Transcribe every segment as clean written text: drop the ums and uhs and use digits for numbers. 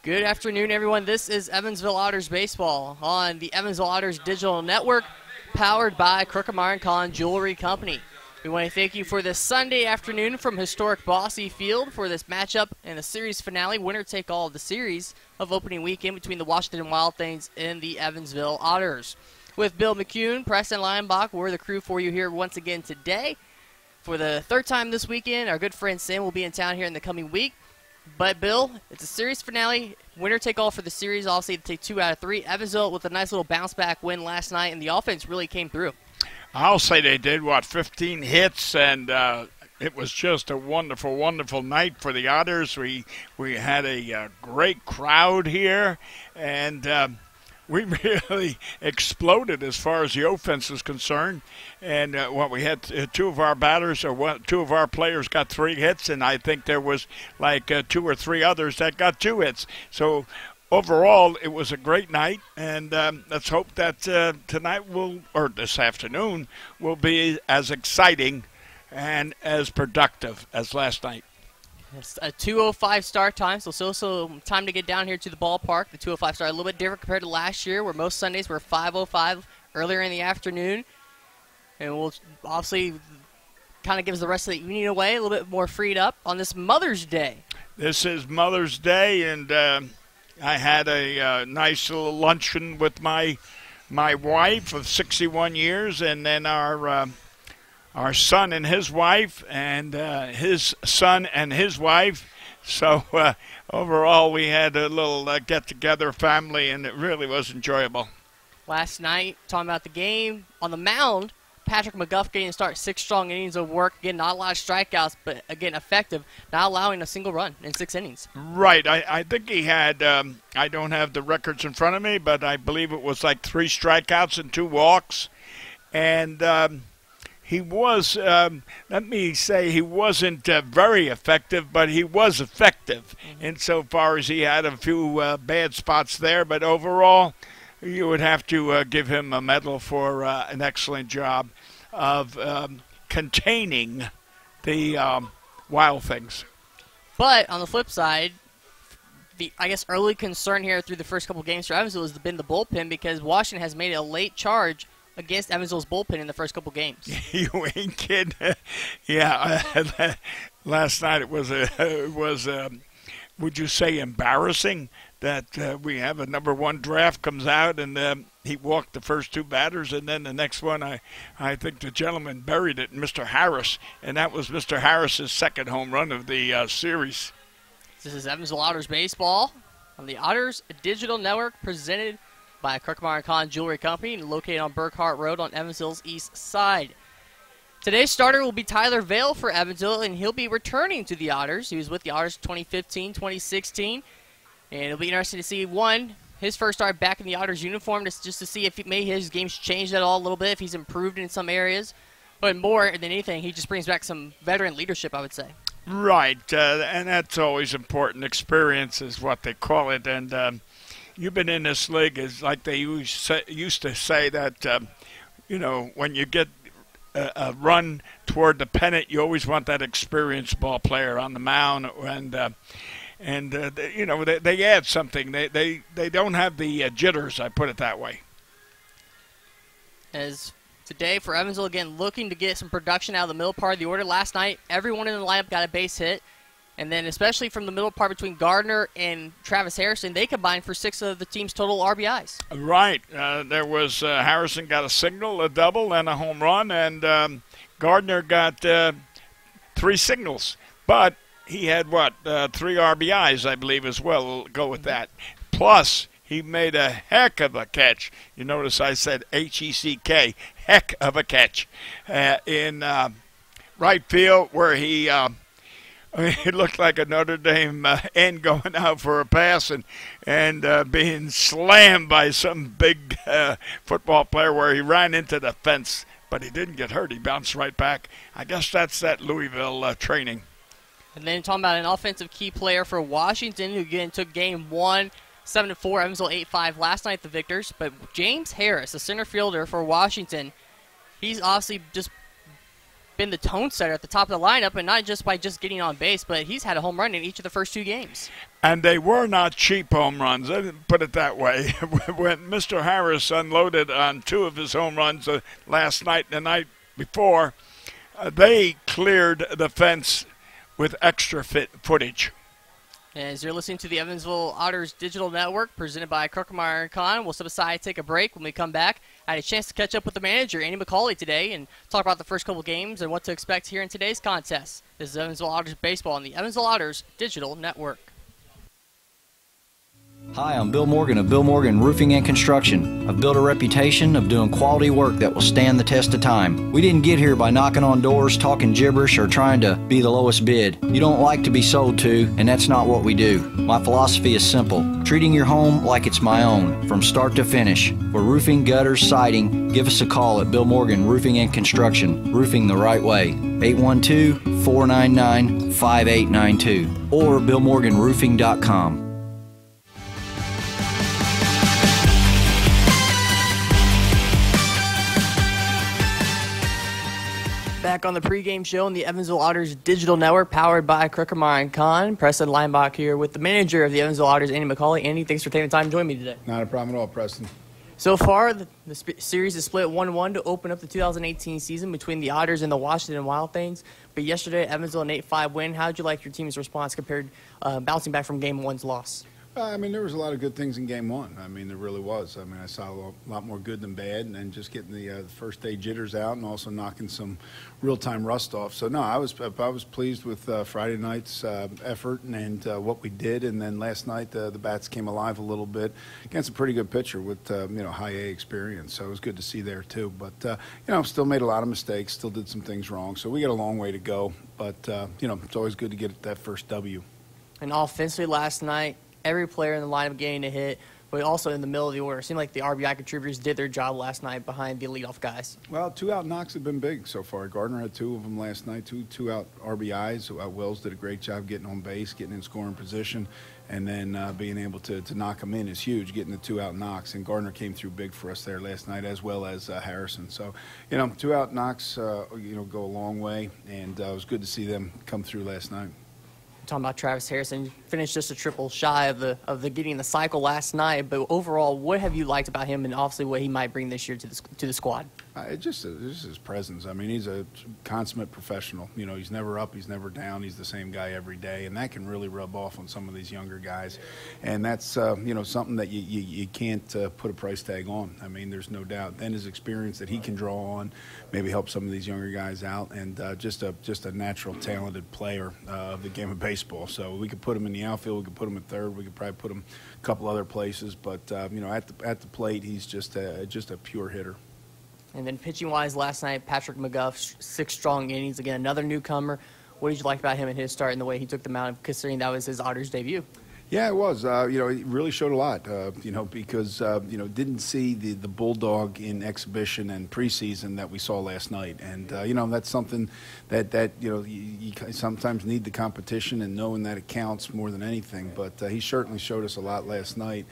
Good afternoon, everyone. This is Evansville Otters baseball on the Evansville Otters Digital Network, powered by Crooked Con Jewelry Company. We want to thank you for this Sunday afternoon from historic Bosse Field for this matchup and the series finale, winner-take-all of the series of opening weekend between the Washington Wild Things and the Evansville Otters. With Bill McCune, Preston Leinbach, we're the crew for you here once again today. For the third time this weekend, our good friend Sam will be in town here in the coming week. But, Bill, it's a series finale. Winner-take-all for the series. Obviously, to take 2 out of 3. Evansville with a nice little bounce-back win last night, and the offense really came through. I'll say they did, 15 hits, and it was just a wonderful, wonderful night for the Otters. We had a great crowd here, and we really exploded as far as the offense is concerned. And we had two of our batters, two of our players got 3 hits, and I think there was like 2 or 3 others that got 2 hits. So overall, it was a great night, and let's hope that tonight or this afternoon will be as exciting and as productive as last night. It's a 2:05 start time, so still some time to get down here to the ballpark. The 2:05 start, a little bit different compared to last year, where most Sundays were 5:05 earlier in the afternoon. And we'll obviously kind of gives the rest of the evening away, a little bit more freed up on this Mother's Day. This is Mother's Day, and I had a nice little luncheon with my wife of 61 years, and then our son and his wife, and his son and his wife. So overall, we had a little get-together family, and it really was enjoyable. Last night, talking about the game, on the mound, Patrick McGuff getting to start 6 strong innings of work. Again, not a lot of strikeouts, but again, effective, not allowing a single run in 6 innings. Right. I think he had, I don't have the records in front of me, but I believe it was like 3 strikeouts and 2 walks. And he was, let me say, he wasn't very effective, but he was effective insofar as he had a few bad spots there. But overall, you would have to give him a medal for an excellent job of containing the Wild Things. But on the flip side, the early concern here through the first couple games for Evansville has been the bullpen, because Washington has made a late charge against Evansville's bullpen in the first couple games. You ain't kidding. Yeah, last night it was would you say embarrassing that we have a number 1 draft comes out and he walked the first 2 batters, and then the next one I think the gentleman buried it, Mr. Harris, and that was Mr. Harris's second home run of the series. This is Evansville Otters baseball on the Otters Digital Network, presented by Crooked Con Jewelry Company, and located on Burkhart Road on Evansville's east side. Today's starter will be Tyler Vale for Evansville, and he'll be returning to the Otters. He was with the Otters 2015, 2016, and it'll be interesting to see, his first start back in the Otters uniform, just to see if maybe his game's changed at all a little bit, if he's improved in some areas. But more than anything, he just brings back some veteran leadership, I would say. Right, and that's always important. Experience is what they call it, and you've been in this league, is like they used to say that, when you get a run toward the pennant, you always want that experienced ball player on the mound, and they add something. They don't have the jitters, I put it that way. As today for Evansville, again, looking to get some production out of the middle part of the order. Last night, everyone in the lineup got a base hit. And then especially from the middle part between Gardner and Travis Harrison, they combined for 6 of the team's total RBIs. Right. There was Harrison got a single, a double, and a home run, and Gardner got 3 singles. But he had, 3 RBIs, I believe, as well. We'll go with that. Plus, he made a heck of a catch. You notice I said H-E-C-K, heck of a catch, in right field, where he it looked like a Notre Dame end going out for a pass and being slammed by some big football player, where he ran into the fence, but he didn't get hurt. He bounced right back. I guess that's that Louisville training. And then talking about an offensive key player for Washington, who again took game 1, 7-4, Evansville 8-5 last night, the victors. But James Harris, the center fielder for Washington, he's obviously just been the tone setter at the top of the lineup, and not just by just getting on base, but he's had a home run in each of the first 2 games. And they were not cheap home runs. I didn't put it that way. When Mr. Harris unloaded on 2 of his home runs last night and the night before, they cleared the fence with extra footage. As you're listening to the Evansville Otters Digital Network, presented by Kroekemeyer & Kahn, we'll step aside, take a break. When we come back, I had a chance to catch up with the manager, Andy McCauley, today and talk about the first couple games and what to expect here in today's contest. This is Evansville Otters Baseball on the Evansville Otters Digital Network. Hi, I'm Bill Morgan of Bill Morgan Roofing and Construction. I've built a reputation of doing quality work that will stand the test of time. We didn't get here by knocking on doors, talking gibberish, or trying to be the lowest bid. You don't like to be sold to, and that's not what we do. My philosophy is simple: treating your home like it's my own, from start to finish. For roofing, gutters, siding, give us a call at Bill Morgan Roofing and Construction. Roofing the right way. 812-499-5892 or BillMorganRoofing.com. Back on the pregame show on the Evansville Otters Digital Network, powered by Kroekemeyer & Kahn. Preston Leinbach here with the manager of the Evansville Otters, Andy McCauley. Andy, thanks for taking the time to join me today. Not a problem at all, Preston. So far, the series is split 1-1 to open up the 2018 season between the Otters and the Washington Wild Things. But yesterday, Evansville an 8-5 win. How did you like your team's response compared bouncing back from Game 1's loss? I mean, there was a lot of good things in Game 1. I mean, there really was. I mean, I saw a lot more good than bad, and then just getting the first day jitters out and also knocking some real-time rust off. So, no, I was pleased with Friday night's effort and what we did. And then last night, the bats came alive a little bit against a pretty good pitcher with, high A experience. So it was good to see there, too. But, still made a lot of mistakes, still did some things wrong. So we got a long way to go. But, it's always good to get that first W. And offensively last night, every player in the lineup getting a hit, but also in the middle of the order. It seemed like the RBI contributors did their job last night behind the leadoff guys. Well, 2-out knocks have been big so far. Gardner had 2 of them last night, two-out RBIs. Wells did a great job getting on base, getting in scoring position, and then being able to knock them in is huge, getting the 2-out knocks. And Gardner came through big for us there last night, as well as Harrison. So, 2-out knocks, go a long way, and it was good to see them come through last night. Talking about Travis Harrison, finished just a triple shy of the getting the cycle last night. But overall, what have you liked about him, and obviously what he might bring this year to the squad? Just his presence. I mean, he's a consummate professional. He's never up, he's never down. He's the same guy every day, and that can really rub off on some of these younger guys. And that's something that you can't put a price tag on. I mean, there's no doubt. And his experience that he can draw on, maybe help some of these younger guys out, and just a natural, talented player of the game of baseball. So we could put him in the outfield, we could put him at third, we could probably put him a couple other places. But at the plate, he's just a pure hitter. And then pitching-wise, last night, Patrick McGuff, 6 strong innings. Again, another newcomer. What did you like about him in his start and the way he took the mound, considering that was his Otters debut? Yeah, it was. He really showed a lot, because, didn't see the Bulldog in exhibition and preseason that we saw last night. And, that's something that you sometimes need the competition and knowing that it counts more than anything. But he certainly showed us a lot last night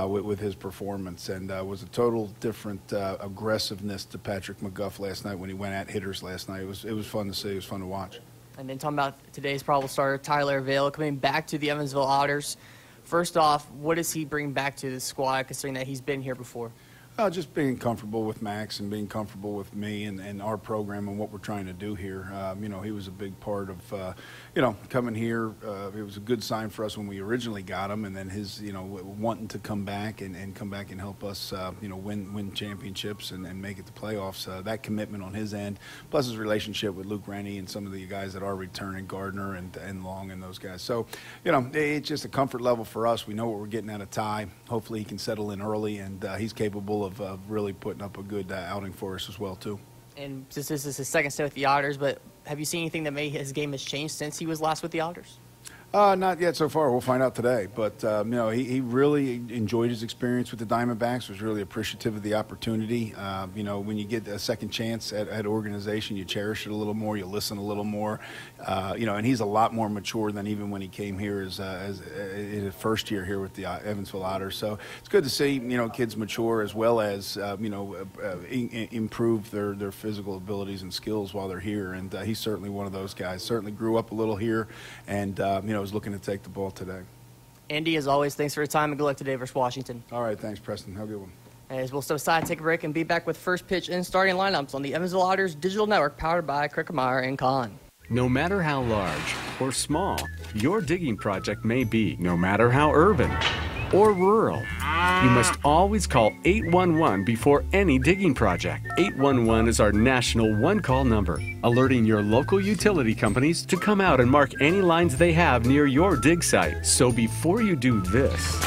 with his performance, and was a total different aggressiveness to Patrick McGuff last night when he went at hitters last night. It was fun to see. It was fun to watch. And then talking about today's probable starter, Tyler Vale, coming back to the Evansville Otters. First off, what does he bring back to the squad, considering that he's been here before? Just being comfortable with Max and being comfortable with me and our program and what we're trying to do here. He was a big part of, coming here. It was a good sign for us when we originally got him, and then his, wanting to come back and come back and help us, win championships and make it to playoffs. That commitment on his end, plus his relationship with Luke Rennie and some of the guys that are returning, Gardner and Long and those guys. So, it's just a comfort level for us. We know what we're getting out of Ty. Hopefully he can settle in early, and he's capable of really putting up a good outing for us as well, too. And since this is his second stint with the Otters, but have you seen anything that his game has changed since he was last with the Otters? Not yet so far. We'll find out today. But, he really enjoyed his experience with the Diamondbacks, was really appreciative of the opportunity. When you get a second chance at organization, you cherish it a little more, you listen a little more. And he's a lot more mature than even when he came here as in his first year here with the Evansville Otters. So it's good to see, kids mature as well as, improve their physical abilities and skills while they're here. And he's certainly one of those guys. Certainly grew up a little here and, is looking to take the ball today. Andy, as always, thanks for your time and good luck today versus Washington. All right, thanks, Preston. Have a good one. As we'll step aside, take a break, and be back with first pitch and starting lineups on the Evansville Otters digital network powered by Krickemeyer and Kahn. No matter how large or small your digging project may be, no matter how urban or rural, you must always call 811 before any digging project. 811 is our national one-call number, alerting your local utility companies to come out and mark any lines they have near your dig site. So before you do this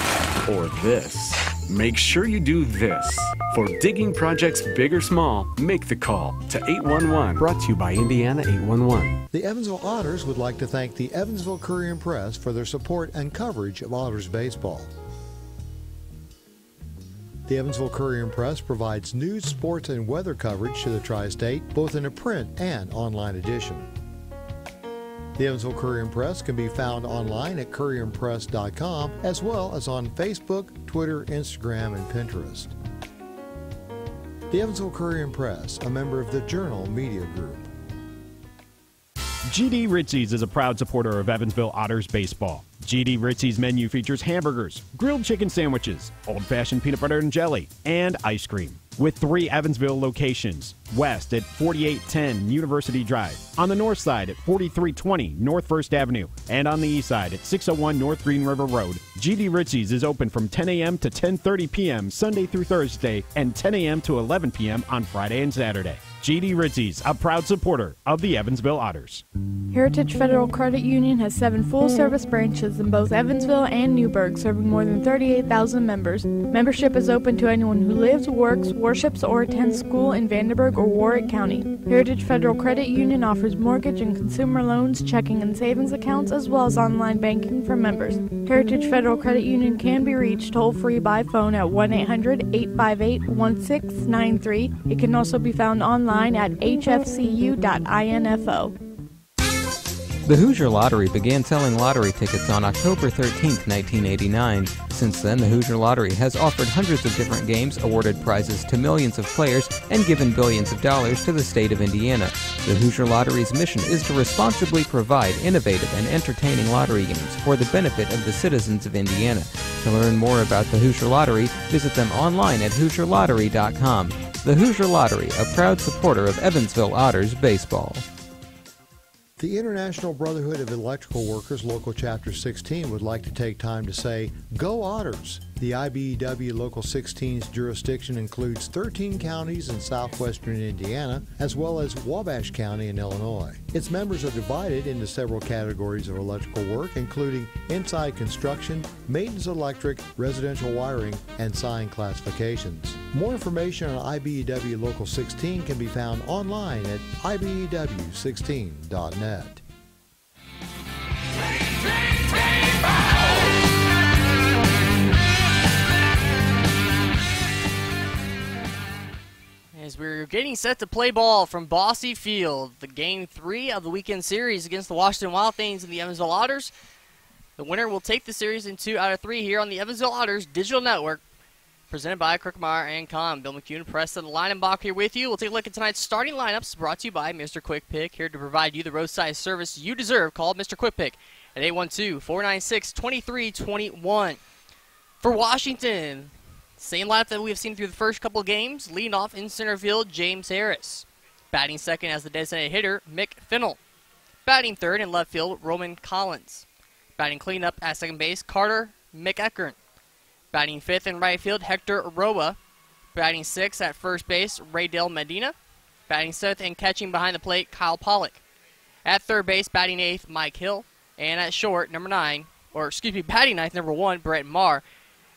or this, make sure you do this. For digging projects big or small, make the call to 811. Brought to you by Indiana 811. The Evansville Otters would like to thank the Evansville Courier and Press for their support and coverage of Otters baseball. The Evansville Courier and Press provides news, sports, and weather coverage to the Tri-State, both in a print and online edition. The Evansville Courier and Press can be found online at courierandpress.com, as well as on Facebook, Twitter, Instagram, and Pinterest. The Evansville Courier and Press, a member of the Journal Media Group. GD Ritzy's is a proud supporter of Evansville Otters baseball. GD Ritzy's menu features hamburgers, grilled chicken sandwiches, old-fashioned peanut butter and jelly, and ice cream. With 3 Evansville locations: west at 4810 University Drive, on the north side at 4320 North 1st Avenue, and on the east side at 601 North Green River Road. GD Ritzy's is open from 10 a.m. to 10:30 p.m. Sunday through Thursday, and 10 a.m. to 11 p.m. on Friday and Saturday. GD Ritzy's, a proud supporter of the Evansville Otters. Heritage Federal Credit Union has 7 full-service branches in both Evansville and Newburgh, serving more than 38,000 members. Membership is open to anyone who lives, works, worships, or attends school in Vanderburgh or Warwick County. Heritage Federal Credit Union offers mortgage and consumer loans, checking and savings accounts, as well as online banking for members. Heritage Federal Credit Union can be reached toll-free by phone at 1-800-858-1693. It can also be found online at hfcu.info. The Hoosier Lottery began selling lottery tickets on October 13, 1989. Since then, the Hoosier Lottery has offered hundreds of different games, awarded prizes to millions of players, and given billions of dollars to the state of Indiana. The Hoosier Lottery's mission is to responsibly provide innovative and entertaining lottery games for the benefit of the citizens of Indiana. To learn more about the Hoosier Lottery, visit them online at HoosierLottery.com. The Hoosier Lottery, a proud supporter of Evansville Otters baseball. The International Brotherhood of Electrical Workers Local Chapter 16 would like to take time to say, Go Otters! The IBEW Local 16's jurisdiction includes 13 counties in southwestern Indiana, as well as Wabash County in Illinois. Its members are divided into several categories of electrical work, including inside construction, maintenance electric, residential wiring, and sign classifications. More information on IBEW Local 16 can be found online at IBEW16.net. As we're getting set to play ball from Bosse Field, the Game 3 of the weekend series against the Washington Wild Things and the Evansville Otters. The winner will take the series in 2 out of 3 here on the Evansville Otters Digital Network, presented by Krickemeyer and Kahn. Bill McCune, Preston, Line and Bach here with you. We'll take a look at tonight's starting lineups, brought to you by Mr. Quick Pick, here to provide you the roadside service you deserve. Call Mr. Quick Pick at 812-496-2321. For Washington, same lineup that we have seen through the first couple of games. Leading off in center field, James Harris. Batting second as the designated hitter, Mick Finnell. Batting third in left field, Roman Collins. Batting cleanup at second base, Carter McEachern. Batting fifth in right field, Hector Roa. Batting sixth at first base, Raydell Medina. Batting seventh and catching behind the plate, Kyle Pollock. At third base, batting eighth, Mike Hill. And at short, batting ninth, number 1, Brett Marr.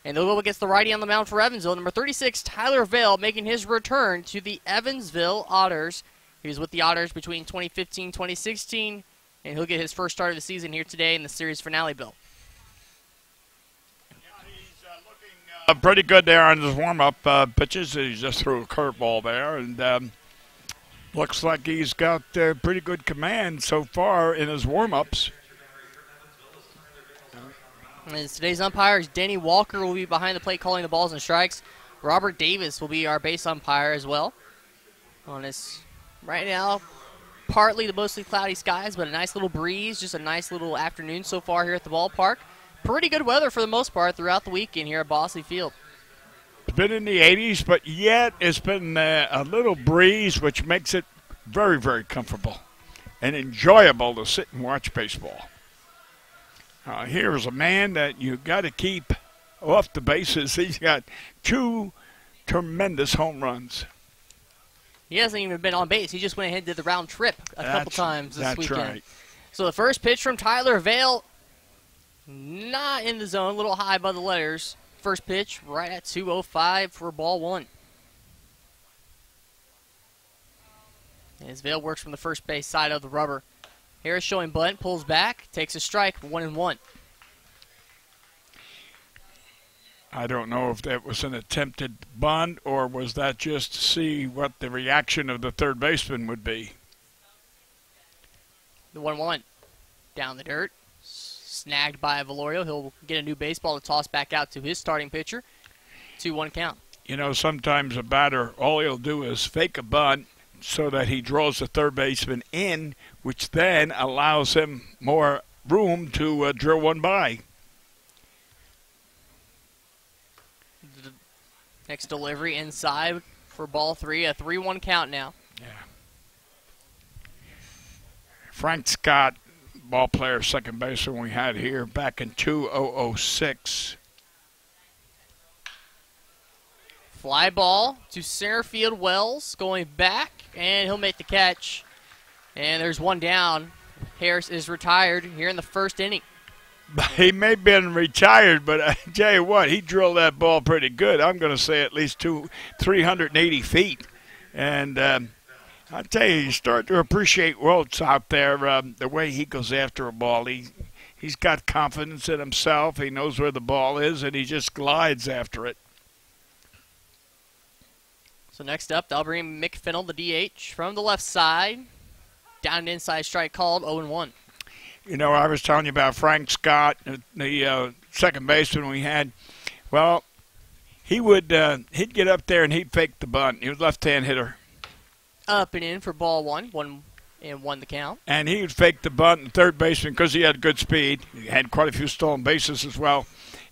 And the little gets the righty on the mound for Evansville. Number 36, Tyler Vale, making his return to the Evansville Otters. He was with the Otters between 2015-2016 and he'll get his first start of the season here today in the series finale, Bill. Pretty good there on his warm-up pitches. He just threw a curveball there, and looks like he's got pretty good command so far in his warm-ups. As today's umpires, Denny Walker will be behind the plate calling the balls and strikes. Robert Davis will be our base umpire as well. On this right now, partly to mostly cloudy skies, but a nice little breeze, just a nice little afternoon so far here at the ballpark. Pretty good weather for the most part throughout the weekend here at Bosley Field. It's been in the 80s, but yet it's been a little breeze, which makes it very, very comfortable and enjoyable to sit and watch baseball. Here's a man that you got to keep off the bases. He's got 2 tremendous home runs. He hasn't even been on base. He just went ahead and did the round trip a couple times this weekend. That's right. So the first pitch from Tyler Vale, not in the zone, a little high above the letters. First pitch right at 2:05 for ball 1. As Vale works from the first base side of the rubber. Harris showing bunt, pulls back, takes a strike, 1-1. I don't know if that was an attempted bunt or was that just to see what the reaction of the third baseman would be. The 1-1 down the dirt. Snagged by Valorio. He'll get a new baseball to toss back out to his starting pitcher. 2-1 count. You know, sometimes a batter, all he'll do is fake a bunt so that he draws the third baseman in, which then allows him more room to drill one by. Next delivery inside for ball 3. A 3-1 count now. Yeah. Frank Scott, ball player, second baseman we had here back in 2006. Fly ball to center field. Wells going back, and he'll make the catch. And there's one down. Harris is retired here in the first inning. He may have been retired, but I tell you what, he drilled that ball pretty good. I'm going to say at least 380 feet. And I tell you start to appreciate Wiltz out there, the way he goes after a ball. He's got confidence in himself. He knows where the ball is, and he just glides after it. So next up, they'll bring Mick Fennell, the DH, from the left side. Down an inside strike called, 0-1. You know, I was telling you about Frank Scott, the second baseman we had. Well, he'd get up there and he'd fake the bunt. He was a left-hand hitter. Up and in for ball 1, 1-1 the count. And he would fake the bunt, and third baseman, because he had good speed, he had quite a few stolen bases as well.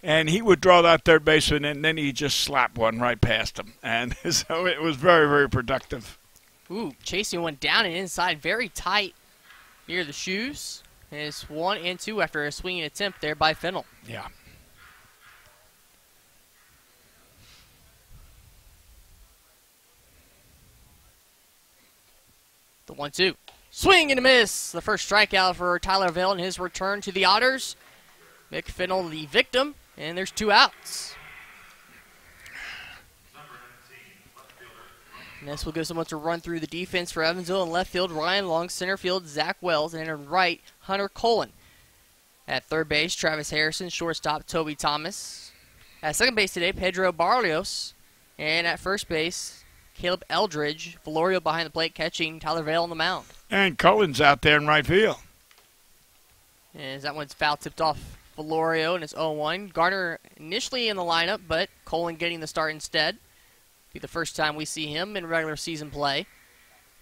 And he would draw that third baseman, and then he'd just slap one right past him. And so it was very, very productive. Ooh, chasing one down and inside, very tight near the shoes. And it's 1-2 after a swinging attempt there by Fennell. Yeah. The 1-2. Swing and a miss. The first strikeout for Tyler Vale in his return to the Otters. Mick Fennell, the victim, and there's 2 outs. And this will give someone to run through the defense for Evansville. In left field, Ryan Long. Center field, Zach Wells. And in right, Hunter Colon. At third base, Travis Harrison. Shortstop, Toby Thomas. At second base today, Pedro Barrios. And at first base, Caleb Eldridge. Valorio behind the plate catching Tyler Vale on the mound. And Cullen's out there in right field. And that one's foul tipped off Valorio, and it's 0-1. Gardner initially in the lineup, but Colin getting the start instead. Be the first time we see him in regular season play.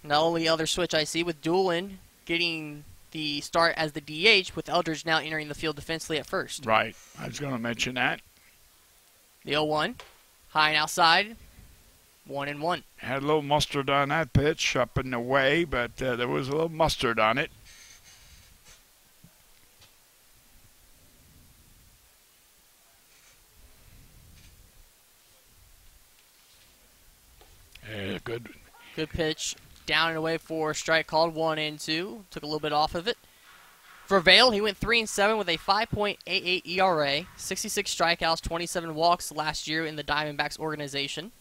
The only other switch I see with Doolin getting the start as the DH, with Eldridge now entering the field defensively at first. Right. I was going to mention that. The 0-1. High and outside. 1-1. Had a little mustard on that pitch up and away, but there was a little mustard on it. Yeah, good pitch. Down and away for a strike called, 1-2. Took a little bit off of it. For Vale, he went 3-7 with a 5.88 ERA, 66 strikeouts, 27 walks last year in the Diamondbacks organization.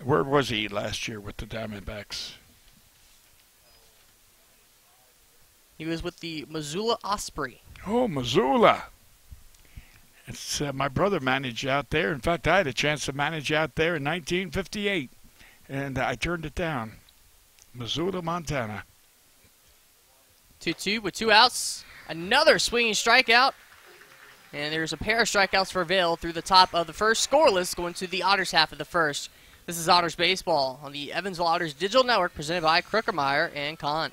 Where was he last year with the Diamondbacks? He was with the Missoula Osprey. Oh, Missoula. It's my brother managed out there. In fact, I had a chance to manage out there in 1958, and I turned it down. Missoula, Montana. 2-2 with 2 outs. Another swinging strikeout. And there's a pair of strikeouts for Vail through the top of the first, scoreless, going to the Otters half of the first. This is Otters Baseball on the Evansville Otters Digital Network, presented by Kruckemeyer and Kahn.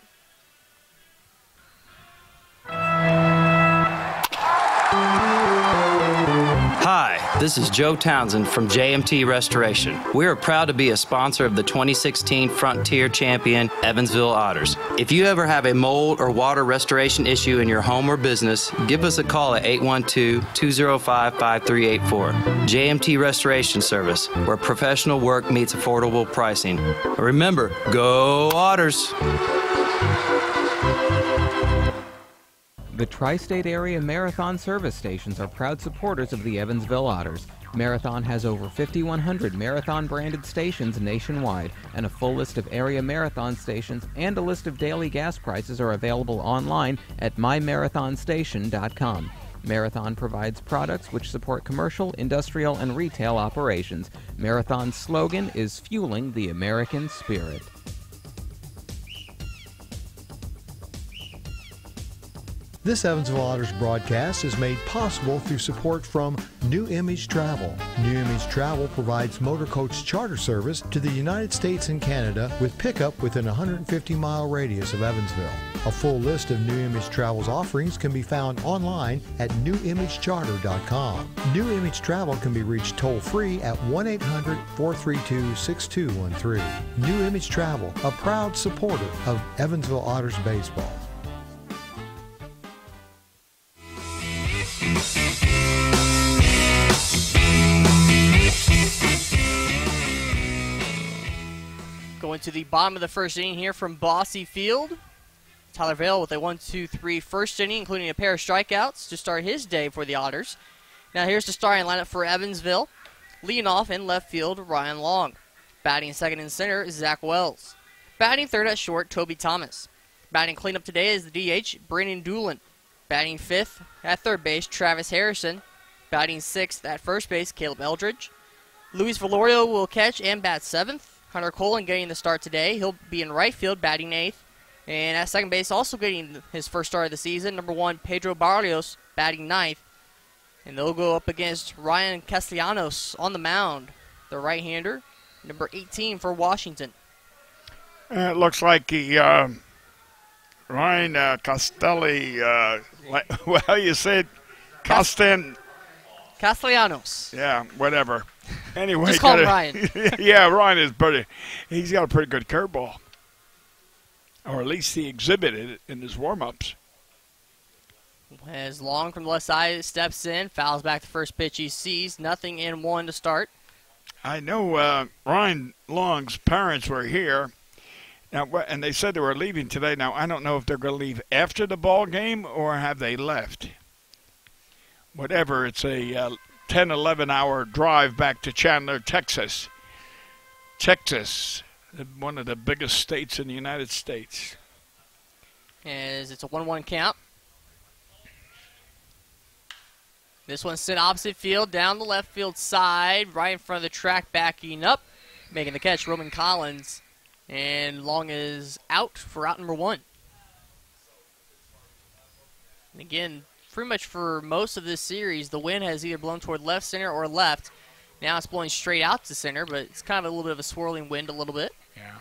Hi, this is Joe Townsend from JMT Restoration. We are proud to be a sponsor of the 2016 Frontier Champion Evansville Otters. If you ever have a mold or water restoration issue in your home or business, give us a call at 812-205-5384. JMT Restoration Service, where professional work meets affordable pricing. Remember, go Otters! The Tri-State Area Marathon service stations are proud supporters of the Evansville Otters. Marathon has over 5,100 Marathon-branded stations nationwide, and a full list of area Marathon stations and a list of daily gas prices are available online at myMarathonStation.com. Marathon provides products which support commercial, industrial, and retail operations. Marathon's slogan is Fueling the American Spirit. This Evansville Otters broadcast is made possible through support from New Image Travel. New Image Travel provides motor coach charter service to the United States and Canada with pickup within a 150-mile radius of Evansville. A full list of New Image Travel's offerings can be found online at newimagecharter.com. New Image Travel can be reached toll-free at 1-800-432-6213. New Image Travel, a proud supporter of Evansville Otters baseball. Going to the bottom of the first inning here from Bossy Field. Tyler Vail with a 1-2-3 first inning, including a pair of strikeouts to start his day for the Otters. Now here's the starting lineup for Evansville. Leading off in left field, Ryan Long. Batting second and center is Zach Wells. Batting third at short, Toby Thomas. Batting cleanup today is the DH, Brandon Doolin. Batting fifth at third base, Travis Harrison. Batting sixth at first base, Caleb Eldridge. Luis Valorio will catch and bat seventh. Hunter Colin getting the start today. He'll be in right field, batting eighth. And at second base, also getting his first start of the season, number 1, Pedro Barrios, batting ninth. And they'll go up against Ryan Castellanos on the mound, the right-hander, number 18 for Washington. It looks like he, Ryan Castelli, well, you said Castellanos. Yeah, whatever. Anyway, just call him Ryan. Yeah, Ryan is pretty. He's got a pretty good curveball, or at least he exhibited it in his warm-ups. As Long from the left side steps in, fouls back the first pitch he sees. 0-1 to start. I know Ryan Long's parents were here, now, and they said they were leaving today. Now I don't know if they're going to leave after the ball game or have they left. Whatever, it's a 10-11 hour drive back to Chandler, Texas. Texas, one of the biggest states in the United States. As it's a 1-1 count. This one's sent opposite field, down the left field side, right in front of the track, backing up, making the catch, Roman Collins. And Long is out for out number 1. And again, pretty much for most of this series, the wind has either blown toward left center or left. Now it's blowing straight out to center, but it's kind of a little bit of a swirling wind a little bit. Yeah.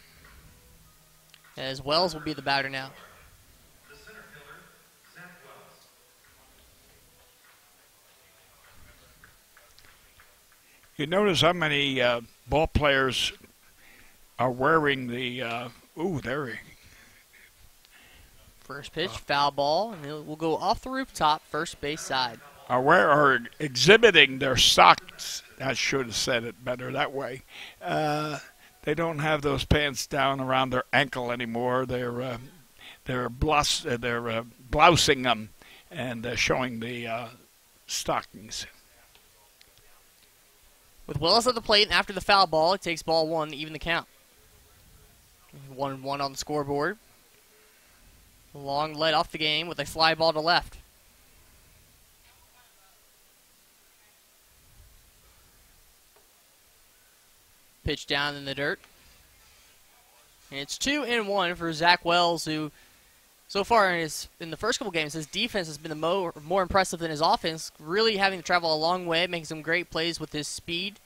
As Wells will be the batter now. The center fielder, Zach Wells. You notice how many ball players are wearing the, First pitch, foul ball, and it will go off the rooftop, first base side. are exhibiting their socks. I should have said it better that way. They don't have those pants down around their ankle anymore. They're blousing them and showing the stockings. With Wells at the plate and after the foul ball, it takes ball 1 to even the count. 1-1 on the scoreboard. Long led off the game with a fly ball to left. Pitch down in the dirt. And it's 2-1 for Zach Wells, who so far in the first couple games, his defense has been more impressive than his offense, really having to travel a long way, making some great plays with his speed.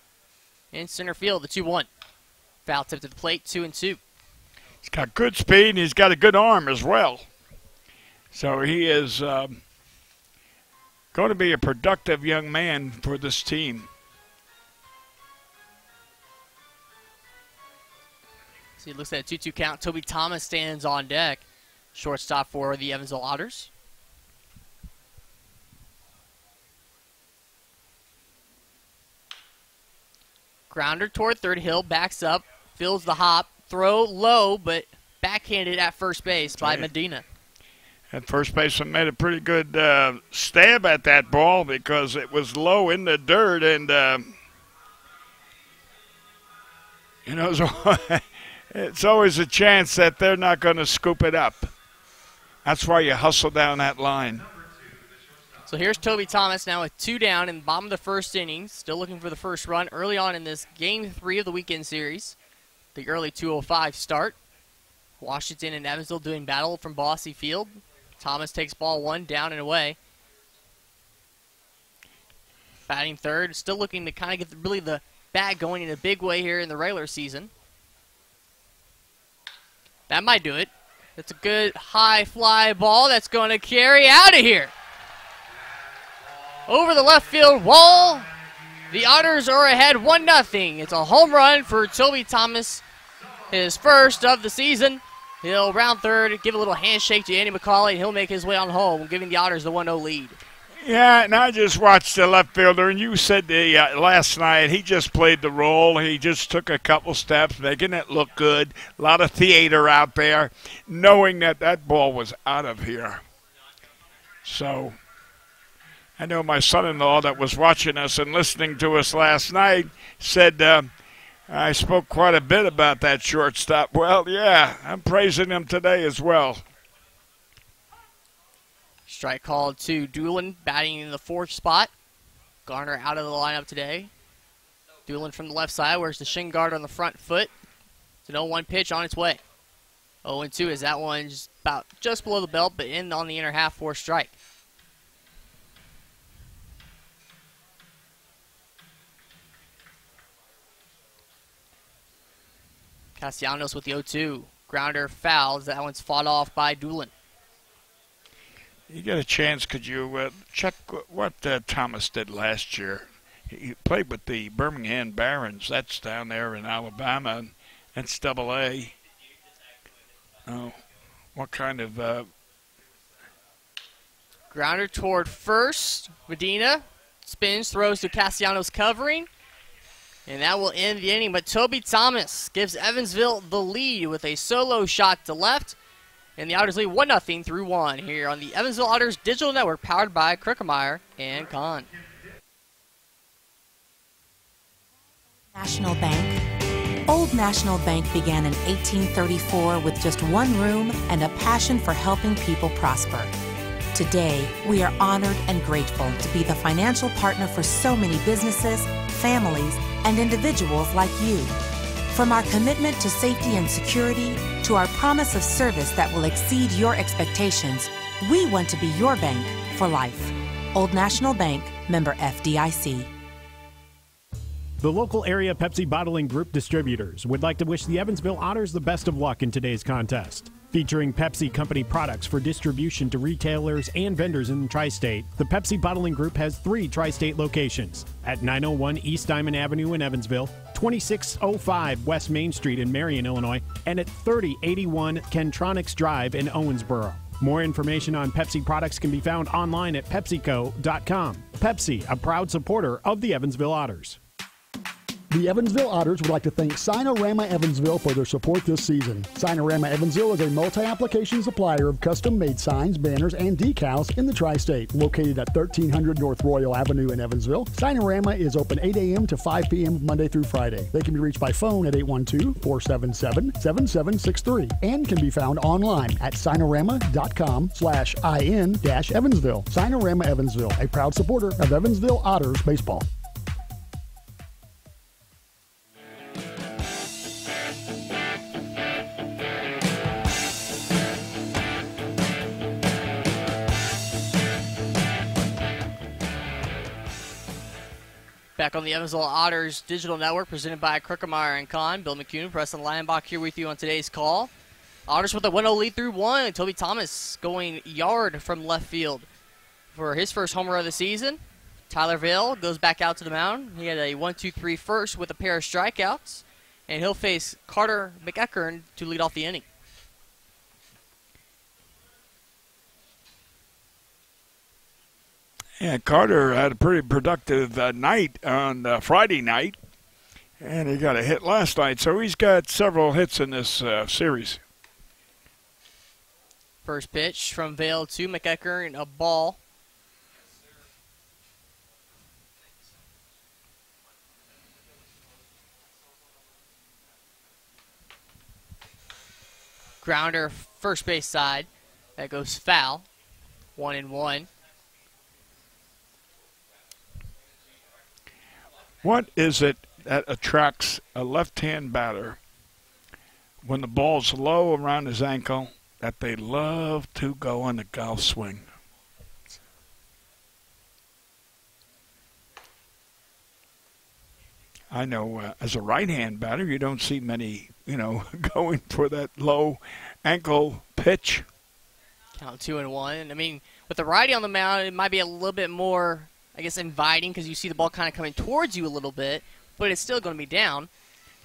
In center field, the 2-1. Foul tip to the plate, 2-2. He's got good speed, and he's got a good arm as well. So he is going to be a productive young man for this team. So he looks at a 2-2 count. Toby Thomas stands on deck. Shortstop for the Evansville Otters. Grounder toward third. Hill backs up, fills the hop, throw low, but backhanded at first base by Medina. And first baseman made a pretty good stab at that ball because it was low in the dirt, and it's always a chance that they're not going to scoop it up. That's why you hustle down that line. So here's Toby Thomas now with 2 down in the bottom of the first inning. Still looking for the first run early on in this Game 3 of the weekend series. The early 2:05 start. Washington and Evansville doing battle from Bossy Field. Thomas takes ball 1 down and away. Batting third. Still looking to kind of get really the bat going in a big way here in the regular season. That might do it. That's a good high fly ball that's going to carry out of here. Over the left field wall. The Otters are ahead 1-0. It's a home run for Toby Thomas, his first of the season. He'll round third, give a little handshake to Andy McCauley, and he'll make his way on home, giving the Otters the 1-0 lead. Yeah, and I just watched the left fielder, and you said last night he just played the role. He just took a couple steps, making it look good. A lot of theater out there, knowing that that ball was out of here. So I know my son-in-law that was watching us and listening to us last night said I spoke quite a bit about that shortstop. Well, yeah, I'm praising him today as well. Strike called to Doolin, batting in the 4th spot. Garner out of the lineup today. Doolin from the left side, wears the shin guard on the front foot. It's an 0-1 pitch on its way. 0-2 is that one just below the belt, but in on the inner half for a strike. Castellanos with the 0-2. Grounder fouls. That one's fought off by Doolin. You get a chance, could you check what Thomas did last year? He played with the Birmingham Barons. That's down there in Alabama. And that's AA. Oh, what kind of... Grounder toward first. Medina spins, throws to Castellanos covering. And that will end the inning. But Toby Thomas gives Evansville the lead with a solo shot to left. And the Otters lead 1-0 through 1 here on the Evansville Otters Digital Network, powered by Krickemeyer and Kahn. National Bank. Old National Bank began in 1834 with just one room and a passion for helping people prosper. Today, we are honored and grateful to be the financial partner for so many businesses, families, and individuals like you. From our commitment to safety and security to our promise of service that will exceed your expectations, we want to be your bank for life. Old National Bank, member FDIC. The local area Pepsi Bottling Group distributors would like to wish the Evansville Otters the best of luck in today's contest. Featuring Pepsi Company products for distribution to retailers and vendors in the Tri-State, the Pepsi Bottling Group has 3 Tri-State locations at 901 East Diamond Avenue in Evansville, 2605 West Main Street in Marion, Illinois, and at 3081 Kentronics Drive in Owensboro. More information on Pepsi products can be found online at PepsiCo.com. Pepsi, a proud supporter of the Evansville Otters. The Evansville Otters would like to thank Sinorama Evansville for their support this season. Sinorama Evansville is a multi-application supplier of custom-made signs, banners, and decals in the tri-state. Located at 1300 North Royal Avenue in Evansville, Sinorama is open 8 a.m. to 5 p.m. Monday through Friday. They can be reached by phone at 812-477-7763 and can be found online at sinorama.com/in-Evansville. Sinorama Evansville, a proud supporter of Evansville Otters baseball. Back on the Evansville Otters Digital Network, presented by Kruckemeyer and Kahn. Bill McCune, Preston Leinbach here with you on today's call. Otters with a 1-0 lead through one. Toby Thomas going yard from left field for his first homer of the season. Tyler Vale goes back out to the mound. He had a 1-2-3 first with a pair of strikeouts, and he'll face Carter McEachern to lead off the inning. Yeah, Carter had a pretty productive night on Friday night, and he got a hit last night, so he's got several hits in this series. First pitch from Vale to McEachern, a ball. Grounder, first base side. That goes foul. 1-1. What is it that attracts a left-hand batter when the ball's low around his ankle that they love to go on the golf swing? I know as a right-hand batter, you don't see many, going for that low ankle pitch. Count 2-1. I mean, with the righty on the mound, it might be a little bit more, I guess, inviting because you see the ball kind of coming towards you a little bit, but it's still going to be down.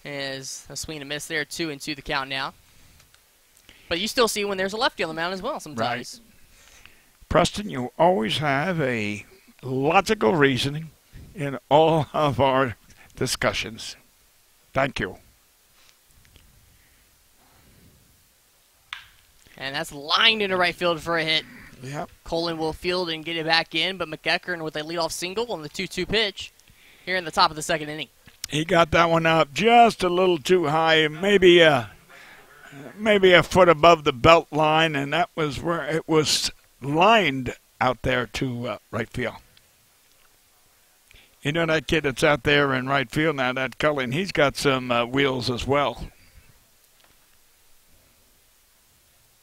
As a swing and a miss there, 2-2 the count now. But you still see when there's a lefty on the mound as well sometimes. Right. Preston, you always have a logical reasoning in all of our discussions. Thank you. And that's lined into right field for a hit. Yep. Colin will field and get it back in, but McEachern with a leadoff single on the 2-2 pitch here in the top of the second inning. He got that one up just a little too high, maybe a foot above the belt line, and that was where it was lined out there to right field. You know that kid that's out there in right field now, that Cullen, he's got some wheels as well.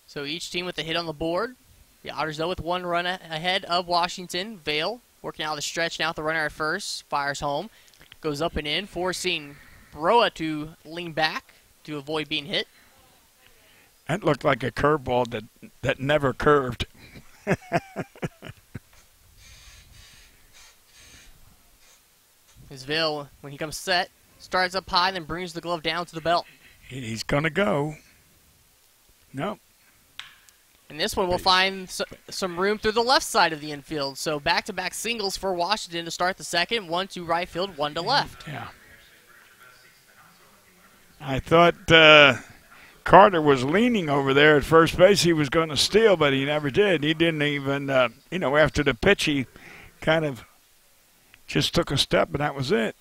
So each team with a hit on the board. The Otters, though, with one run ahead of Washington. Vale working out the stretch now with the runner at first. Fires home. Goes up and in, forcing Broa to lean back to avoid being hit. That looked like a curveball that never curved. As Vale, when he comes set, starts up high, then brings the glove down to the belt. He's going to go. Nope. And this one will find some room through the left side of the infield. So back-to-back singles for Washington to start the second. 1 to right field, 1 to left. Yeah. I thought Carter was leaning over there at first base. He was going to steal, but he never did. He didn't even, after the pitch, he kind of just took a step, and that was it.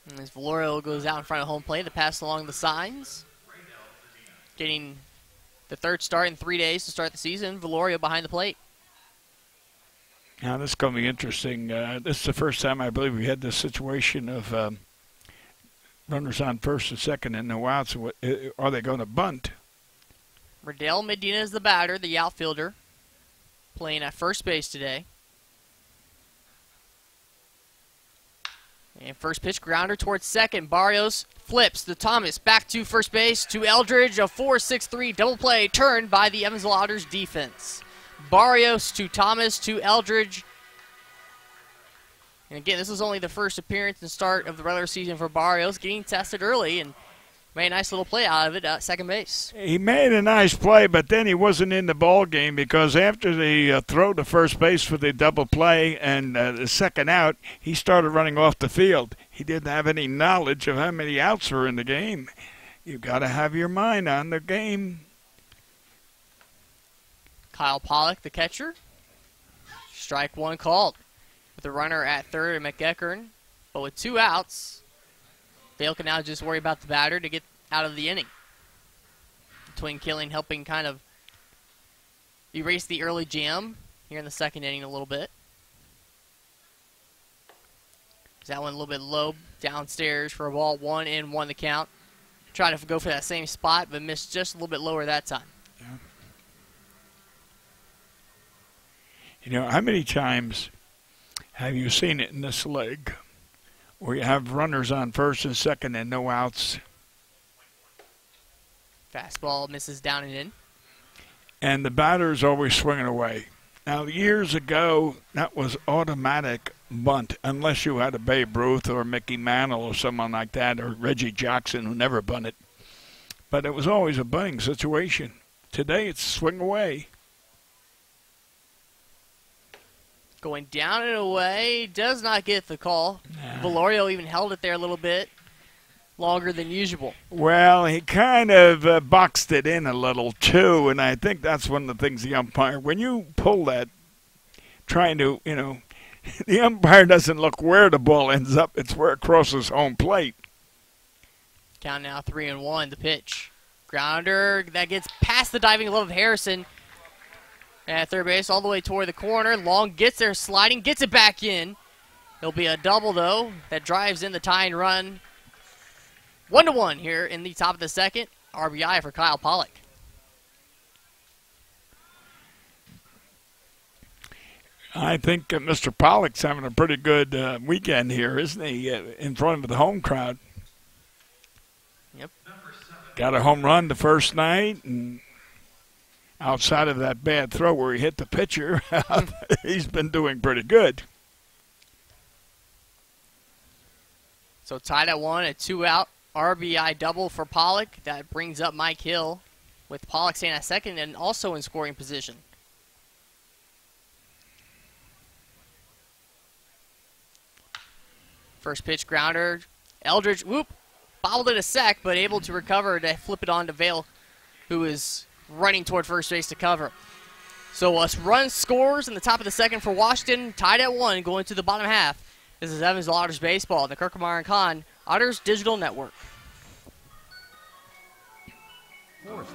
And as Valorio goes out in front of home plate, the pass along the signs. Getting the third start in 3 days to start the season. Valorio behind the plate. Now, this is going to be interesting. This is the first time I believe we had this situation of runners on first and second and no outs. Are they going to bunt? Riddell Medina is the batter, the outfielder, playing at first base today. And first pitch grounder towards second. Barrios flips the Thomas back to first base to Eldridge. A 4-6-3 double play turned by the Evansville Otters defense. Barrios to Thomas to Eldridge. And again, this was only the first appearance and start of the regular season for Barrios, getting tested early and made a nice little play out of it at second base. He made a nice play, but then he wasn't in the ball game because after the throw to first base for the double play and the second out, he started running off the field. he didn't have any knowledge of how many outs were in the game. You got to have your mind on the game. Kyle Pollock, the catcher. Strike one called with the runner at third and McEachern. But with 2 outs, Vail can now just worry about the batter to get out of the inning. Twin Killing helping kind of erase the early jam here in the second inning a little bit. That one a little bit low downstairs for a ball. 1-1 the count. Try to go for that same spot, but missed just a little bit lower that time. Yeah. You know, how many times have you seen it in this league where you have runners on first and second and no outs? Fastball misses down and in. And the batter's always swinging away. Now, years ago, that was automatic bunt, unless you had a Babe Ruth or Mickey Mantle or someone like that, or Reggie Jackson, who never bunted. But it was always a bunting situation. Today, it's swing away. Going down and away, does not get the call. Nah. Valorio even held it there a little bit longer than usual. Well, he kind of boxed it in a little, too, and I think that's one of the things the umpire, when you pull that, trying to, you know, the umpire doesn't look where the ball ends up, it's where it crosses home plate. Count now 3-1, the pitch. Grounder, that gets past the diving glove of Harrison. At third base, all the way toward the corner. Long gets there, sliding, gets it back in. There'll be a double, though, that drives in the tying run. 1-1 here in the top of the second. RBI for Kyle Pollock. I think Mr. Pollock's having a pretty good weekend here, isn't he, in front of the home crowd? Yep. Got a home run the first night, and outside of that bad throw where he hit the pitcher, he's been doing pretty good. So tied at 1, a 2-out RBI double for Pollock. That brings up Mike Hill, with Pollock staying at second and also in scoring position. First pitch grounder. Eldridge, whoop, bobbled it a sec, but able to recover to flip it on to Vail, who is running toward first base to cover. So a run scores in the top of the second for Washington, tied at 1, going to the bottom half. This is Evansville Otters baseball, the Kirkmeyer and Kahn Otters Digital Network.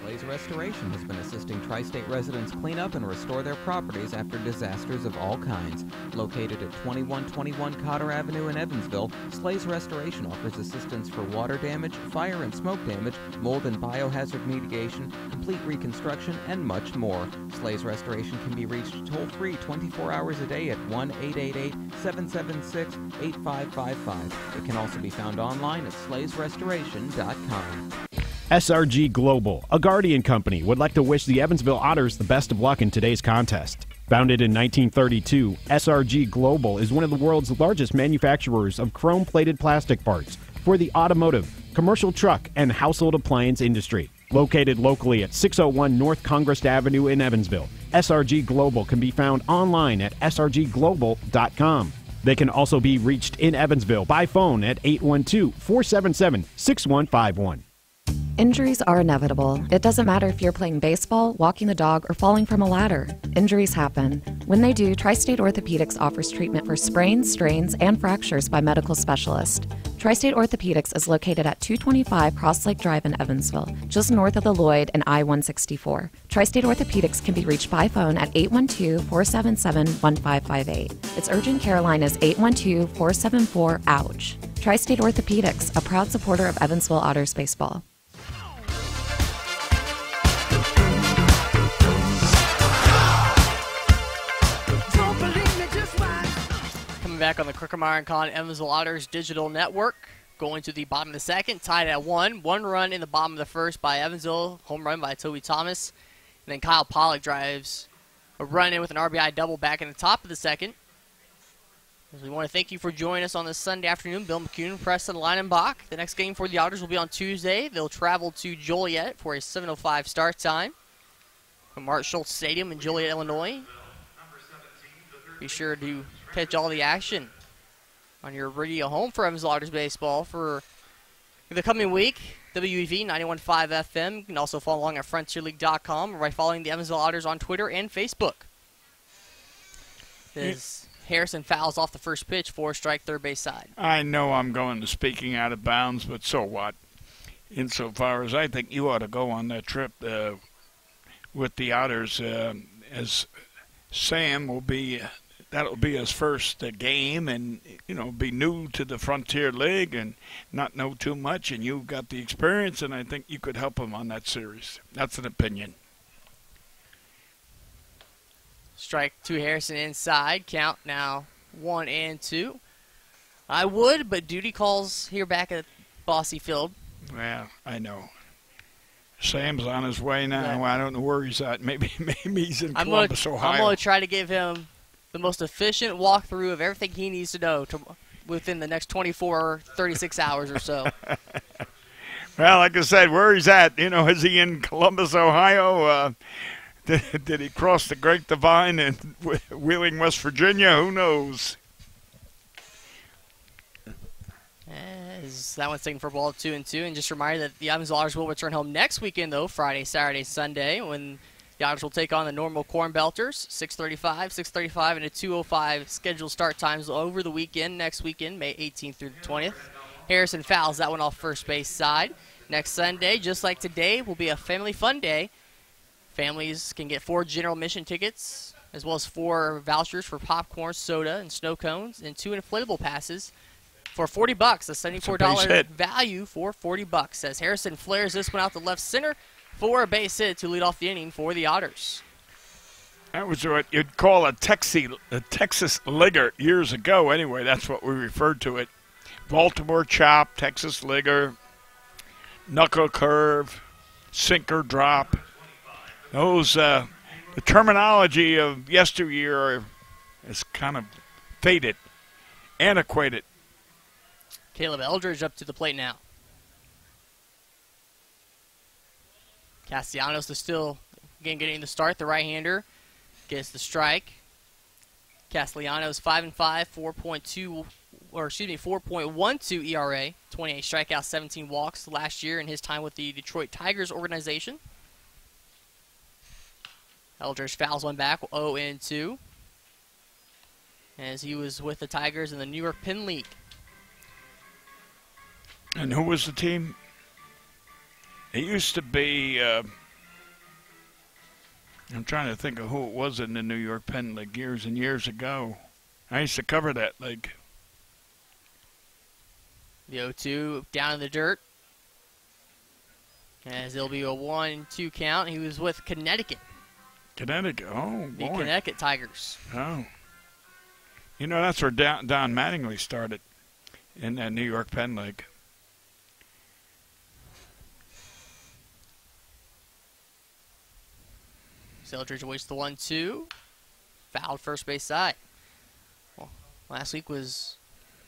Slay's Restoration has been assisting Tri-State residents clean up and restore their properties after disasters of all kinds. Located at 2121 Cotter Avenue in Evansville, Slay's Restoration offers assistance for water damage, fire and smoke damage, mold and biohazard mitigation, complete reconstruction, and much more. Slay's Restoration can be reached toll-free 24 hours a day at 1-888-776-8555. It can also be found online at slaysrestoration.com. SRG Global, a Guardian company, would like to wish the Evansville Otters the best of luck in today's contest. Founded in 1932, SRG Global is one of the world's largest manufacturers of chrome-plated plastic parts for the automotive, commercial truck, and household appliance industry. Located locally at 601 North Congress Avenue in Evansville, SRG Global can be found online at srgglobal.com. They can also be reached in Evansville by phone at 812-477-6151. Injuries are inevitable. It doesn't matter if you're playing baseball, walking the dog, or falling from a ladder. Injuries happen. When they do, Tri-State Orthopedics offers treatment for sprains, strains, and fractures by medical specialists. Tri-State Orthopedics is located at 225 Cross Lake Drive in Evansville, just north of the Lloyd and I-164. Tri-State Orthopedics can be reached by phone at 812-477-1558. Its urgent care line is 812-474-OUCH. Tri-State Orthopedics, a proud supporter of Evansville Otters baseball. Back on the Kirkmeyer and Kahn Evansville Otters Digital Network. Going to the bottom of the second, tied at 1. 1 run in the bottom of the first by Evansville. Home run by Toby Thomas. And then Kyle Pollock drives a run in with an RBI double back in the top of the second. We want to thank you for joining us on this Sunday afternoon. Bill McCune, Preston Leinenbach. The next game for the Otters will be on Tuesday. They'll travel to Joliet for a 7:05 start time from Art Schultz Stadium in Joliet, Illinois. Be sure to catch all the action on your radio home for Evansville Otters baseball for the coming week. WEV 91.5 FM. You can also follow along at FrontierLeague.com or by following the Evansville Otters on Twitter and Facebook. As Harrison fouls off the first pitch for strike third base side. I know I'm going to speaking out of bounds, but so what? Insofar as I think you ought to go on that trip with the Otters, as Sam will be. That'll be his first game, and be new to the Frontier League and not know too much. And you've got the experience, and I think you could help him on that series. That's an opinion. Strike two, Harrison inside. Count now 1-2. I would, but duty calls here back at Bossy Field. Well, I know. Sam's on his way now. Yeah. I don't know where he's at. Maybe he's in Columbus, Ohio. I'm going to try to give him the most efficient walkthrough of everything he needs to know within the next 24, 36 hours or so. Well, like I said, where he's at, is he in Columbus, Ohio? Did he cross the Great Divide in Wheeling, West Virginia? Who knows? As that one's taken for ball 2-2. And just a reminder that the Evansville Otters will return home next weekend, though, Friday, Saturday, Sunday, when the Otters will take on the normal Corn Belters, 6:35, and a 2:05 scheduled start times over the weekend, next weekend, May 18th through the 20th. Harrison fouls that one off first base side. Next Sunday, just like today, will be a family fun day. Families can get 4 general admission tickets, as well as 4 vouchers for popcorn, soda, and snow cones, and 2 inflatable passes for $40, a $74 value for $40. As Harrison flares this one out to left center for a base hit to lead off the inning for the Otters. That was what you'd call a Texas ligger years ago. Anyway, that's what we referred to it. Baltimore chop, Texas ligger, knuckle curve, sinker drop. Those, the terminology of yesteryear is kind of faded, antiquated. Caleb Eldridge up to the plate now. Castellanos is still getting the start. The right-hander gets the strike. Castellanos 5-5, 4.12 ERA, 28 strikeouts, 17 walks last year in his time with the Detroit Tigers organization. Eldridge fouls one back, 0-2, as he was with the Tigers in the New York Penn League. And who was the team? It used to be, I'm trying to think of who it was in the New York Penn League years and years ago. I used to cover that league. The 0-2 down in the dirt. As it'll be a 1-2 count. He was with Connecticut. Connecticut, oh boy. The Connecticut Tigers. Oh. That's where Don Mattingly started, in that New York Penn League. Eldridge awaits the 1-2. Fouled first base side. Well, last week was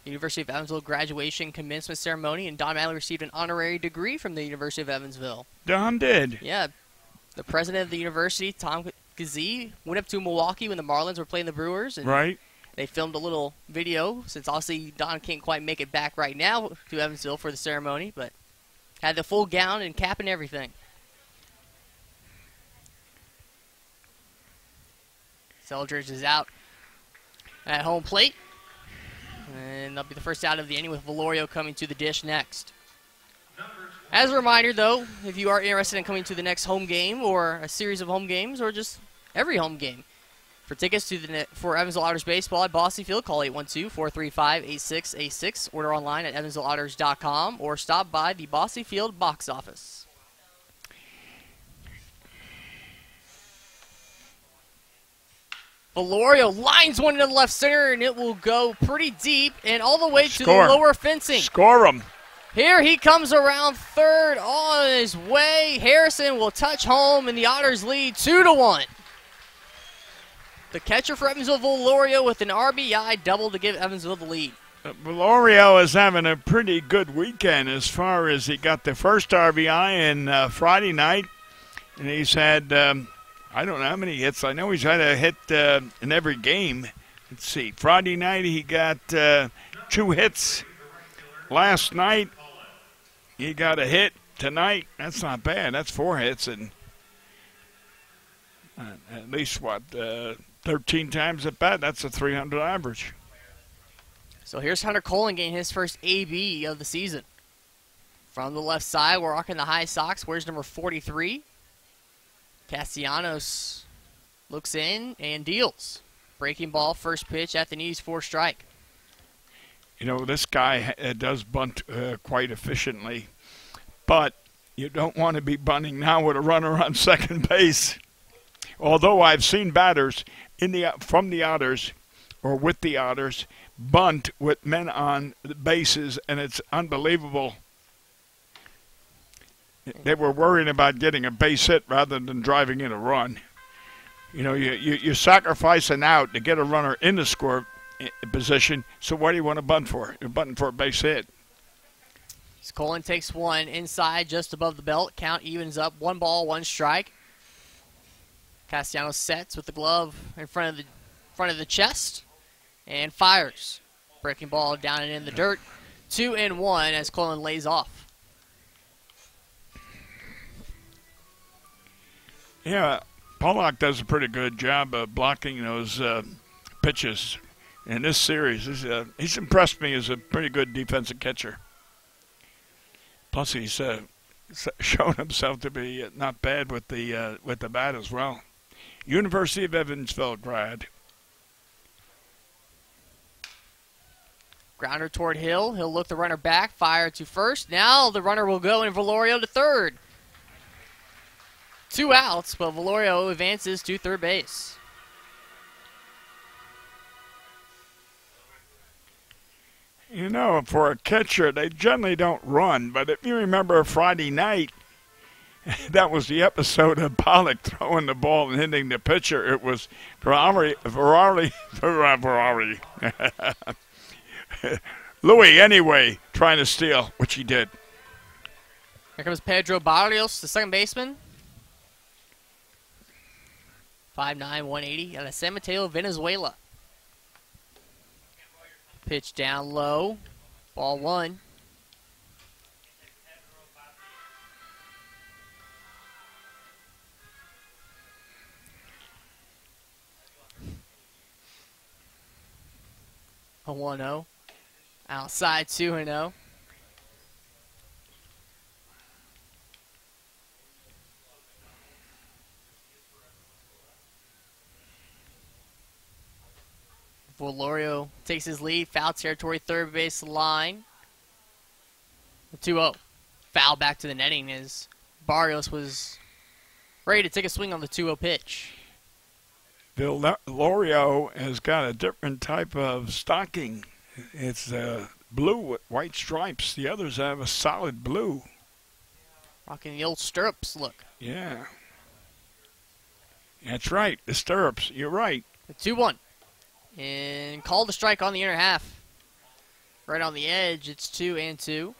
the University of Evansville graduation commencement ceremony, and Don Mattingly received an honorary degree from the University of Evansville. Don did? Yeah. The president of the university, Tom Gazee, went up to Milwaukee when the Marlins were playing the Brewers. And right. They filmed a little video, since obviously Don can't quite make it back right now to Evansville for the ceremony, but had the full gown and cap and everything. Eldridge is out at home plate. And that'll be the first out of the inning, with Valorio coming to the dish next. As a reminder, though, if you are interested in coming to the next home game or a series of home games or just every home game, for tickets for Evansville Otters baseball at Bossy Field, call 812-435-8686. Order online at evansvilleotters.com or stop by the Bossy Field box office. Valorio lines one into the left center, and it will go pretty deep and all the way to the lower fencing. Score him. Here he comes around third on his way. Harrison will touch home, and the Otters lead 2-1. The catcher for Evansville, Valorio, with an RBI double to give Evansville the lead. Valorio is having a pretty good weekend as far as he got the first RBI in Friday night, and he's had I don't know how many hits. I know he's had a hit in every game. Let's see. Friday night he got 2 hits last night. He got a hit tonight. That's not bad. That's 4 hits and at least, 13 times at bat. That's a 300 average. So here's Hunter Colin getting his first AB of the season. From the left side, we're rocking the high socks. Where's number 43? Castellanos looks in and deals. Breaking ball, first pitch at the knees for strike. You know, this guy does bunt quite efficiently, but you don't want to be bunting now with a runner on second base. Although I've seen batters from the Otters or with the Otters bunt with men on the bases, and it's unbelievable. They were worrying about getting a base hit rather than driving in a run. You know, you sacrifice an out to get a runner in the score position, so what do you want to bunt for? You're bunting for a base hit. Colin takes one inside just above the belt. Count evens up. 1 ball, 1 strike. Castellanos sets with the glove in front of the chest and fires. Breaking ball down and in the dirt. 2-1 as Colin lays off. Yeah, Pollock does a pretty good job of blocking those pitches in this series. He's impressed me as a pretty good defensive catcher. Plus, he's shown himself to be not bad with the bat as well. University of Evansville grad. Grounder toward Hill. He'll look the runner back, fire to first. Now the runner will go in Valorio to third. 2 outs, but Valorio advances to third base. You know, for a catcher, they generally don't run, but if you remember Friday night, that was the episode of Pollock throwing the ball and hitting the pitcher. It was Ferrari. Louis, anyway, trying to steal, which he did. Here comes Pedro Barrios, the second baseman. 5'9", 180, out of San Mateo, Venezuela. Pitch down low. Ball 1. A 1-0. Outside 2-0. Valorio takes his lead. Foul territory, third base line. 2-0. Foul back to the netting as Barrios was ready to take a swing on the 2-0 pitch. Valorio has got a different type of stocking. It's blue with white stripes. The others have a solid blue. Rocking the old stirrups look. Yeah. That's right, the stirrups. You're right. 2-1. And called the strike on the inner half. Right on the edge, it's 2-2.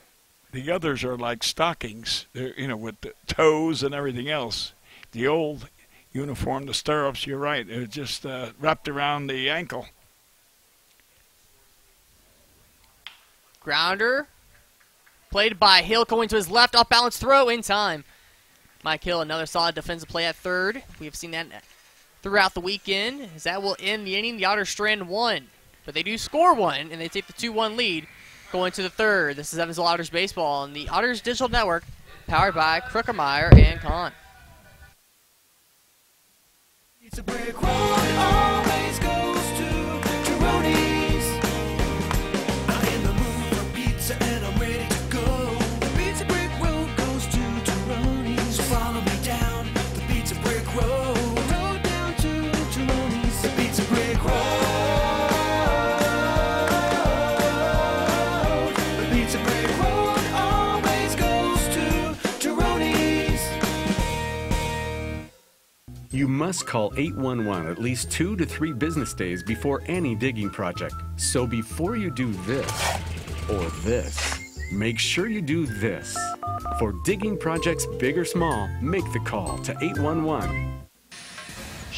The others are like stockings. They're, with the toes and everything else. The old uniform, the stirrups, you're right. They're just wrapped around the ankle. Grounder. Played by Hill going to his left. Off balance throw in time. Mike Hill, another solid defensive play at third. We've seen that throughout the weekend, as that will end the inning. The Otters strand 1. But they do score 1, and they take the 2-1 lead going to the third. This is Evansville Otters Baseball on the Otters Digital Network, powered by Crookermeyer and Kahn. It's a brick road, always goes to Gironi's. I'm in the mood for pizza and I'm ready to go. The pizza brick road goes to Gironi's. So follow me down the pizza brick road. Road down to Gironi's. The pizza brick road. The pizza brick road always goes to Gironi's. You must call 811 at least 2 to 3 business days before any digging project. So before you do this or this, make sure you do this. For digging projects big or small, make the call to 811.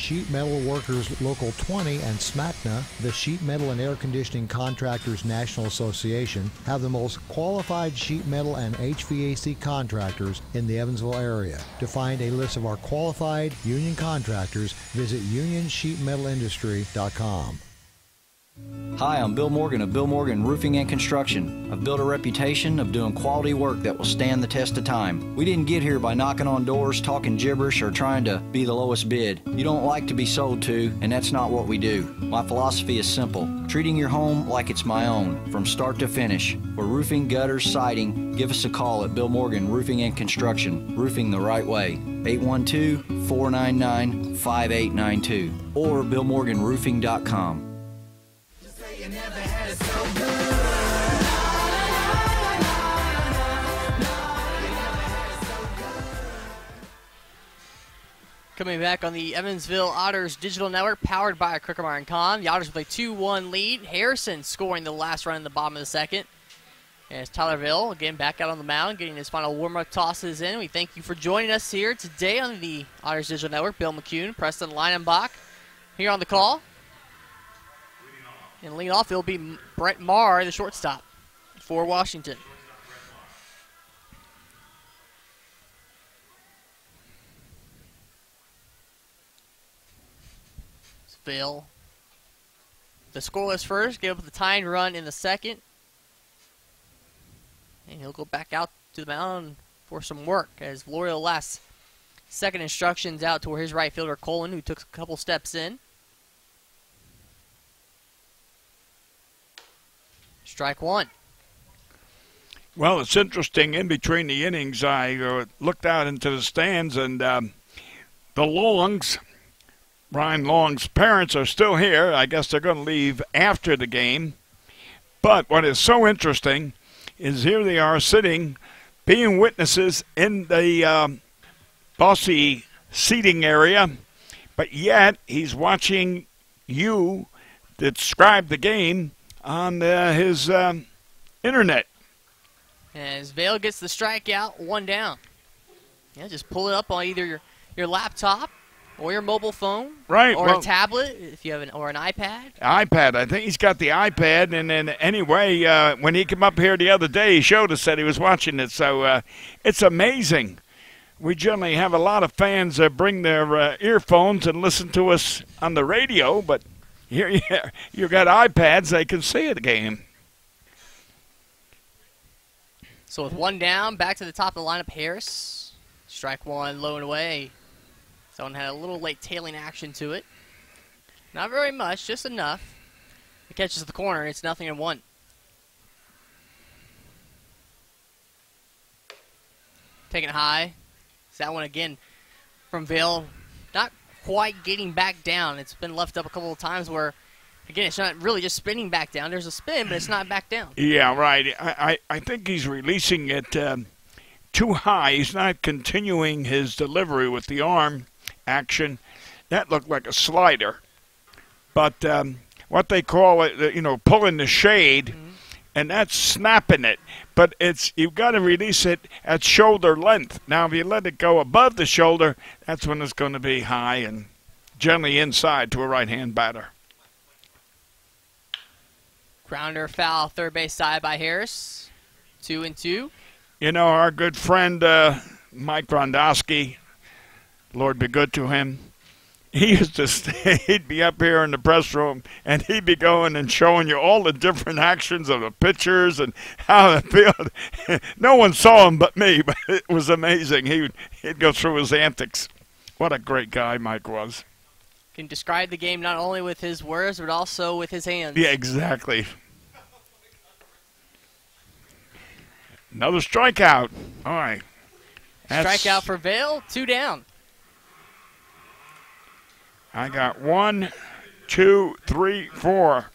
Sheet Metal Workers Local 20 and SMACNA, the Sheet Metal and Air Conditioning Contractors National Association, have the most qualified sheet metal and HVAC contractors in the Evansville area. To find a list of our qualified union contractors, visit unionsheetmetalindustry.com. Hi, I'm Bill Morgan of Bill Morgan Roofing and Construction. I've built a reputation of doing quality work that will stand the test of time. We didn't get here by knocking on doors, talking gibberish, or trying to be the lowest bid. You don't like to be sold to, and that's not what we do. My philosophy is simple: treating your home like it's my own, from start to finish. For roofing, gutters, siding, give us a call at Bill Morgan Roofing and Construction. Roofing the right way. 812-499-5892 or BillMorganRoofing.com. Coming back on the Evansville Otters digital network, powered by Crooker Con. The Otters with a 2-1 lead. Harrison scoring the last run in the bottom of the second. And it's Tylerville again back out on the mound, getting his final warm-up tosses in. We thank you for joining us here today on the Otters digital network. Bill McCune, Preston Leinenbach here on the call. And leading off, it'll be Brett Marr, the shortstop for Washington. Phil. The scoreless first, give up the tying run in the second. And he'll go back out to the mound for some work as L'Oreal last second instructions out to where his right fielder Colin, who took a couple steps in. Strike one. Well, it's interesting. In between the innings, I looked out into the stands, and the Longs, Ryan Long's parents, are still here. I guess they're going to leave after the game. But what is so interesting is here they are sitting, being witnesses in the bossy seating area, but yet he's watching you describe the game on his internet. As Vale gets the strikeout, one down. Yeah, just pull it up on either your laptop or your mobile phone, right? Or a tablet if you have or an iPad. iPad. I think he's got the iPad. And then anyway, when he came up here the other day, he showed us that he was watching it. So it's amazing. We generally have a lot of fans that bring their earphones and listen to us on the radio, but here you got iPads, they can see the game. So with one down, back to the top of the lineup, Harris. Strike one, low and away. Someone had a little late tailing action to it. Not very much, just enough. It catches the corner, and it's 0-1. Taking it high. It's that one again from Vale. Not quite getting back down. It's been left up a couple of times where, again, it's not really just spinning back down. There's a spin, but it's not back down. Yeah, right. I think he's releasing it too high. He's not continuing his delivery with the arm action. That looked like a slider. But what they call it, pulling the shade, and that's snapping it. But you've got to release it at shoulder length. Now, if you let it go above the shoulder, that's when it's going to be high and generally inside to a right-hand batter. Grounder foul, third base side by Harris. 2-2. Our good friend Mike Rondowski, Lord be good to him, he used to he'd be up here in the press room, and he'd be going and showing you all the different actions of the pitchers and how the field. No one saw him but me, but it was amazing. He'd go through his antics. What a great guy Mike was. Can describe the game not only with his words, but also with his hands. Yeah, exactly. Another strikeout. All right. Strikeout for Vale, 2 down. I got 1, 2, 3, 4.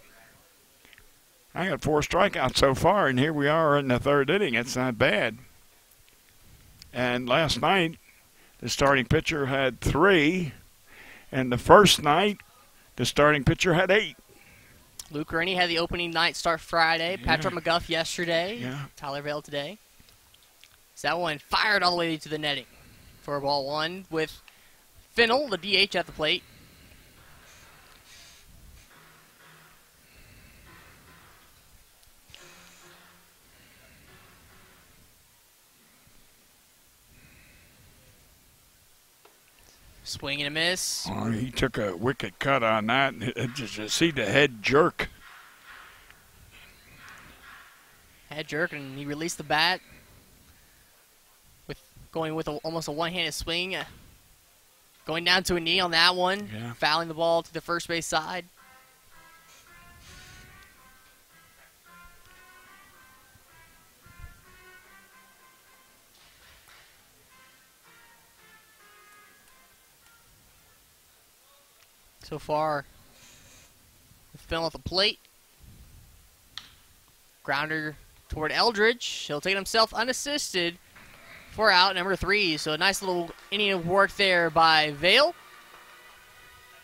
I got 4 strikeouts so far, and here we are in the third inning. It's not bad. And last night, the starting pitcher had 3. And the first night, the starting pitcher had 8. Luke Rennie had the opening night start Friday. Yeah. Patrick McGuff yesterday. Yeah. Tyler Vale today. So that one fired all the way to the netting for ball 1 with Fennell, the DH, at the plate. Swing and a miss. Oh, he took a wicked cut on that. Did you see the head jerk? Head jerk, and he released the bat. Going with almost a one-handed swing. Going down to a knee on that one. Yeah. Fouling the ball to the first base side. So far, Phil at the plate. Grounder toward Eldridge. He'll take it himself unassisted for out number 3. So a nice little inning of work there by Vale.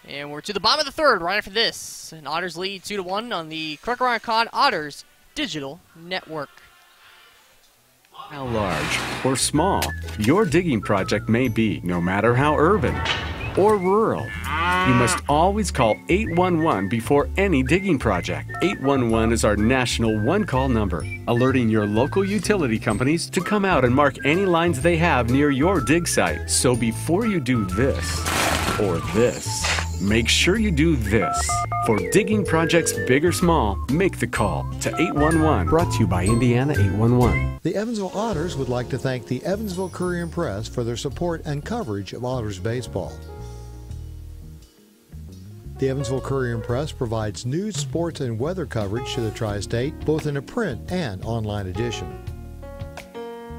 And we're to the bottom of the 3rd right after this. And Otters lead 2-1 on the Crooker Con Otters Digital Network. How large or small your digging project may be, no matter how urban or rural, you must always call 811 before any digging project. 811 is our national one-call number, alerting your local utility companies to come out and mark any lines they have near your dig site. So before you do this or this, make sure you do this. For digging projects big or small, make the call to 811. Brought to you by Indiana 811. The Evansville Otters would like to thank the Evansville Courier and Press for their support and coverage of Otters baseball. The Evansville Courier and Press provides news, sports, and weather coverage to the Tri-State, both in a print and online edition.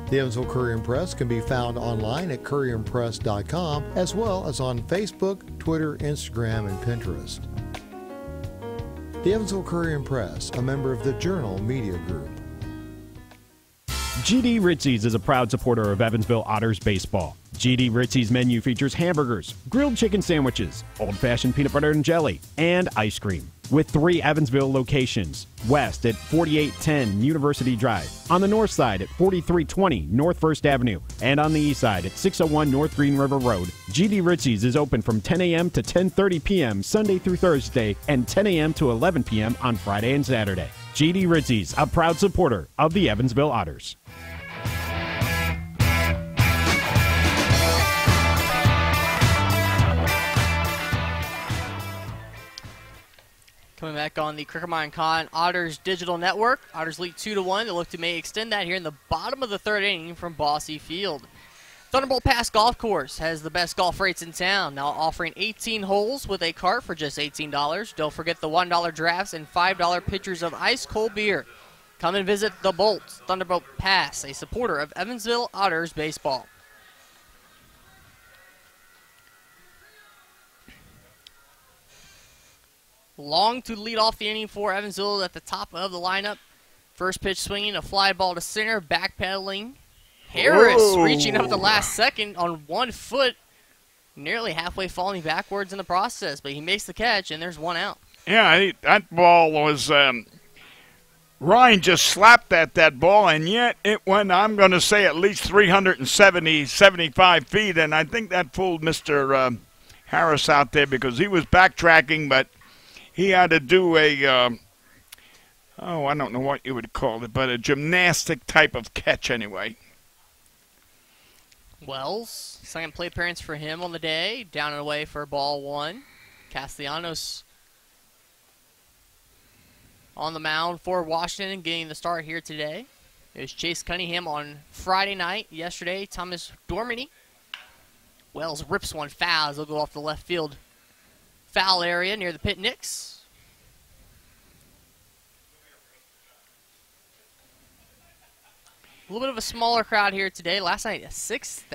The Evansville Courier and Press can be found online at courierandpress.com, as well as on Facebook, Twitter, Instagram, and Pinterest. The Evansville Courier and Press, a member of the Journal Media Group. GD Ritzy's is a proud supporter of Evansville Otters baseball. GD Ritzy's menu features hamburgers, grilled chicken sandwiches, old-fashioned peanut butter and jelly, and ice cream. With 3 Evansville locations: west at 4810 University Drive, on the north side at 4320 North 1st Avenue, and on the east side at 601 North Green River Road. GD Ritzy's is open from 10 a.m. to 10:30 p.m. Sunday through Thursday, and 10 a.m. to 11 p.m. on Friday and Saturday. GD Ritzy's, a proud supporter of the Evansville Otters. Coming back on the Crooker Con Otters Digital Network. Otters lead 2-1. They look to may extend that here in the bottom of the 3rd inning from Bossy Field. Thunderbolt Pass Golf Course has the best golf rates in town, now offering 18 holes with a cart for just $18. Don't forget the $1 drafts and $5 pitchers of ice-cold beer. Come and visit the Bolts Thunderbolt Pass, a supporter of Evansville Otters baseball. Long to lead off the inning for Evansville at the top of the lineup. First pitch swinging, a fly ball to center, backpedaling. Harris reaching up at the last second on 1 foot, nearly halfway falling backwards in the process, but he makes the catch, and there's 1 out. Yeah, that ball was Ryan just slapped at that ball, and yet it went, I'm going to say, at least 75 feet, and I think that fooled Mr. Harris out there because he was backtracking, but he had to do a, I don't know what you would call it, but a gymnastic type of catch anyway. Wells, second plate appearance for him on the day, down and away for ball 1. Castellanos on the mound for Washington, getting the start here today. It was Chase Cunningham on Friday night. Yesterday, Thomas Dormany. Wells rips one foul as they'll go off the left field foul area near the pit nicks. A little bit of a smaller crowd here today. Last night,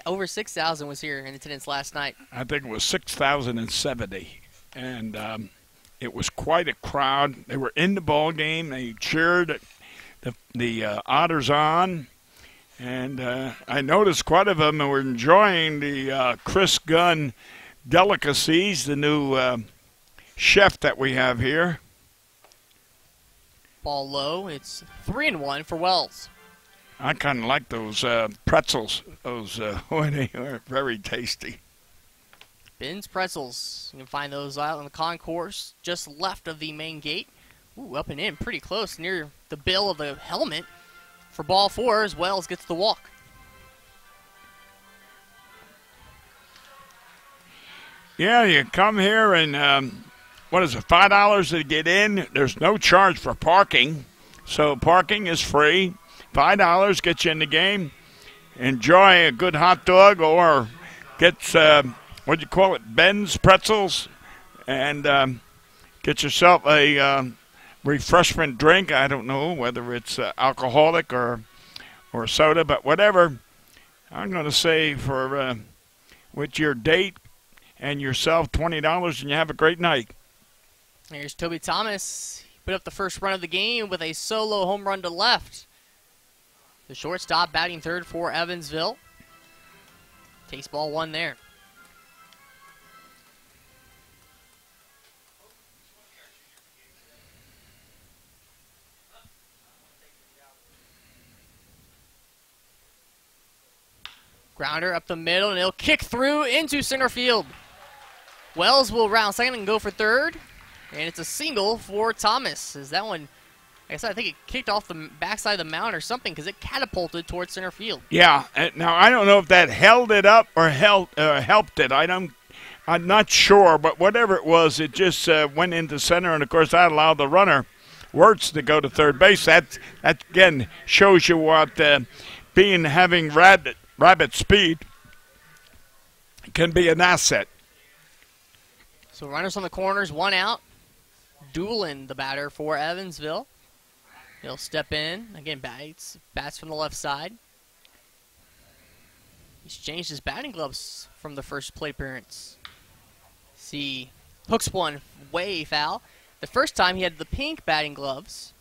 over 6,000 was here in attendance last night. I think it was 6,070, and it was quite a crowd. They were in the ball game. They cheered the Otters on, and I noticed quite a them were enjoying the Chris Gunn delicacies, the new chef that we have here. Ball low. It's 3-1 for Wells. I kind of like those pretzels. Those they are very tasty. Ben's Pretzels. You can find those out on the concourse just left of the main gate. Ooh, up and in, pretty close, near the bill of the helmet. For ball 4, as Wells gets the walk. Yeah, you come here and what is it, $5 to get in? There's no charge for parking, so parking is free. $5 gets you in the game. Enjoy a good hot dog or get, what do you call it, Ben's pretzels, and get yourself a refreshment drink. I don't know whether it's alcoholic or soda, but whatever. I'm going to say for with your date and yourself $20, and you have a great night. Here's Toby Thomas. He put up the first run of the game with a solo home run to left. The shortstop batting third for Evansville. Takes ball one there. Grounder up the middle, and he'll kick through into center field. Wells will round second and go for third. And it's a single for Thomas. Is that one, like I said, I think it kicked off the backside of the mound or something because it catapulted towards center field. Yeah. Now, I don't know if that held it up or helped it. I'm not sure, but whatever it was, it just went into center, and, of course, that allowed the runner, Wirtz, to go to third base. That again, shows you what having rabbit speed can be an asset. So runners on the corners, one out. Doolin, the batter for Evansville. He'll step in. Again, bats from the left side. He's changed his batting gloves from the first plate appearance. See, hooks one way foul. The first time he had the pink batting gloves.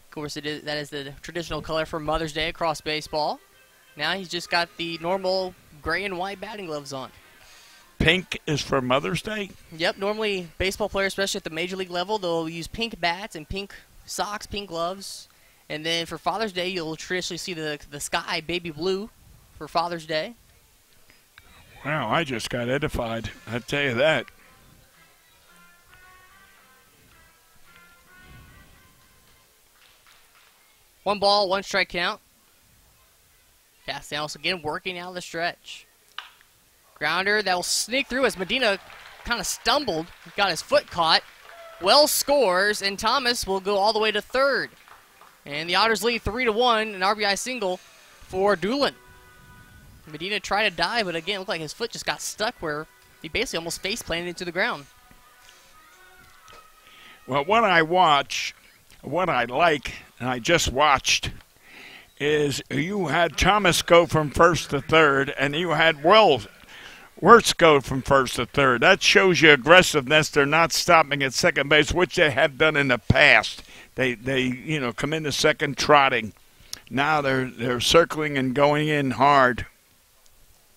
Of course, that is the traditional color for Mother's Day across baseball. Now he's just got the normal gray and white batting gloves on. Pink is for Mother's Day? Yep, normally baseball players, especially at the major league level, they'll use pink bats and pink socks, pink gloves. And then for Father's Day, you'll traditionally see the sky baby blue for Father's Day. Wow, I just got edified. I tell you that. One ball, one strike count. Castellanos again working out of the stretch. Grounder that will sneak through as Medina kind of stumbled, got his foot caught. Wells scores, and Thomas will go all the way to third. And the Otters lead 3-1, an RBI single for Doolin. Medina tried to dive, but again, it looked like his foot just got stuck where he basically almost face planted into the ground. Well, what I like, and I just watched, is you had Thomas go from first to third, and you had Wirtz go from first to third. That shows you aggressiveness. They're not stopping at second base, which they have done in the past. They come into second trotting. Now they're circling and going in hard.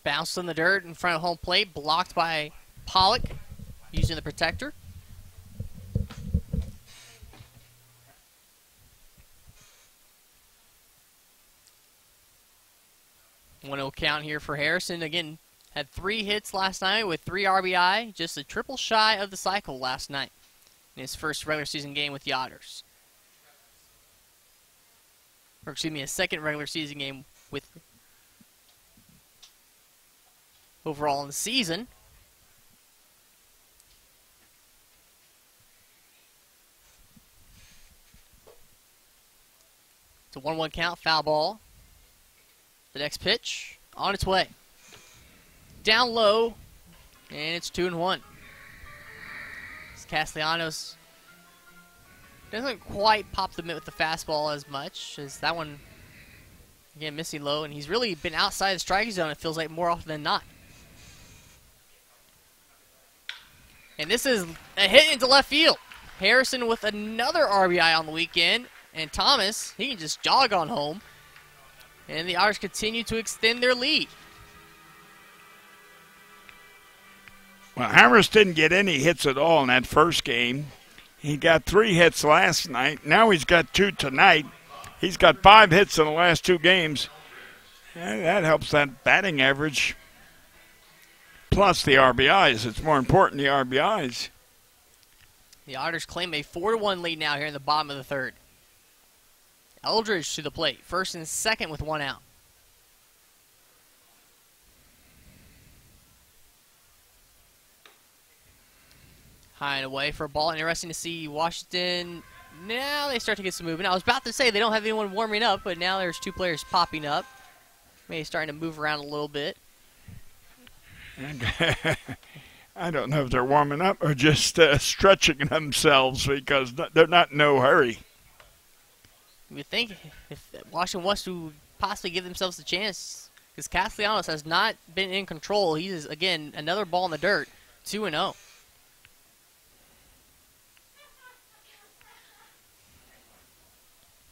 Bounced in the dirt in front of home plate, blocked by Pollock using the protector. One 0 count here for Harrison. Again, had 3 hits last night with 3 RBI, just a triple shy of the cycle last night in his first regular season game with the Otters. Or excuse me, a second regular season game with overall in the season. It's a 1-1 count, foul ball. The next pitch on its way. Down low, and it's 2-1. Castellanos doesn't quite pop the mitt with the fastball as much as that one. Again, missing low, and he's really been outside the strike zone, it feels like, more often than not. And this is a hit into left field. Harrison with another RBI on the weekend, and Thomas, he can just jog on home. And the Otters continue to extend their lead. Well, Harris didn't get any hits at all in that first game. He got 3 hits last night. Now he's got 2 tonight. He's got 5 hits in the last 2 games. And that helps that batting average. Plus the RBIs. It's more important, the RBIs. The Otters claim a 4-1 lead now here in the bottom of the third. Eldridge to the plate, first and second with 1 out. High and away for a ball. Interesting to see Washington. Now they start to get some movement. I was about to say they don't have anyone warming up, but now there's 2 players popping up. Maybe starting to move around a little bit. And I don't know if they're warming up or just stretching themselves because they're not in no hurry. You would think if Washington wants to possibly give themselves a chance, because Castellanos has not been in control. He is, again, another ball in the dirt, 2-0.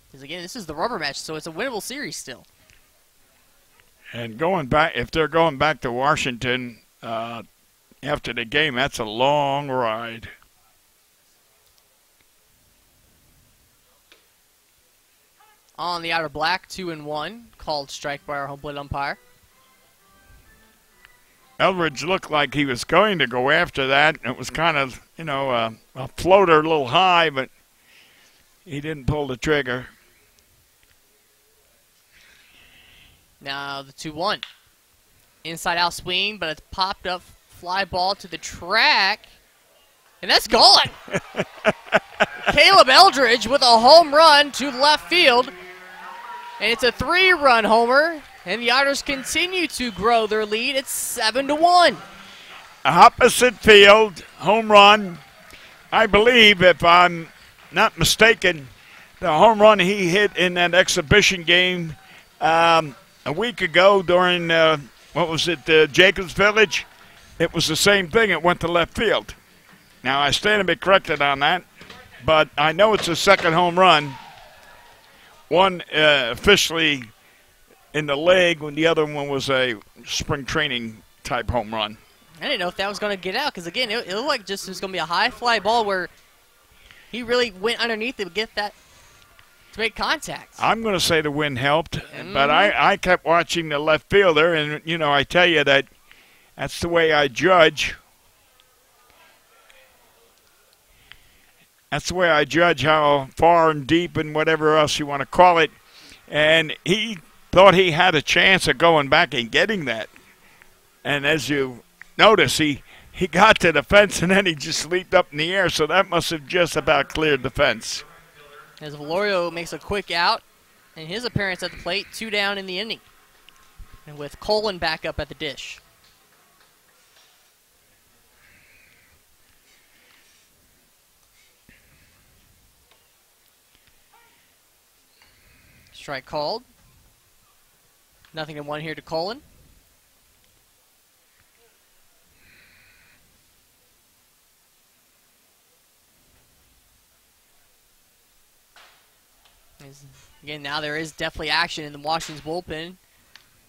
Because, again, this is the rubber match, so it's a winnable series still. And going back, if they're going back to Washington after the game, that's a long ride. On the outer black, 2-1, called strike by our home plate umpire. Eldridge looked like he was going to go after that. It was kind of, a floater a little high, but he didn't pull the trigger. Now the 2-1. Inside out swing, but it's popped up fly ball to the track. And that's gone. Caleb Eldridge with a home run to left field. And it's a 3-run homer. And the Otters continue to grow their lead. It's 7-1. Opposite field, home run. I believe, if I'm not mistaken, the home run he hit in that exhibition game a week ago during, Jacobs Village, it was the same thing. It went to left field. Now, I stand to be corrected on that, but I know it's a second home run. One officially in the leg when the other one was a spring training type home run. I didn't know if that was going to get out because, again, it looked like just it was going to be a high fly ball where he really went underneath it to get that to make contact. I'm going to say the wind helped, but I kept watching the left fielder, and, I tell you that's the way I judge. That's the way I judge how far and deep and whatever else you want to call it. And he thought he had a chance of going back and getting that. And as you notice, he got to the fence and then he just leaped up in the air, so that must have just about cleared the fence. As Valorio makes a quick out in his appearance at the plate, 2 down in the inning. And with Colin back up at the dish. Strike called. 0-1 here to Colin. Again, now there is definitely action in the Washington's bullpen.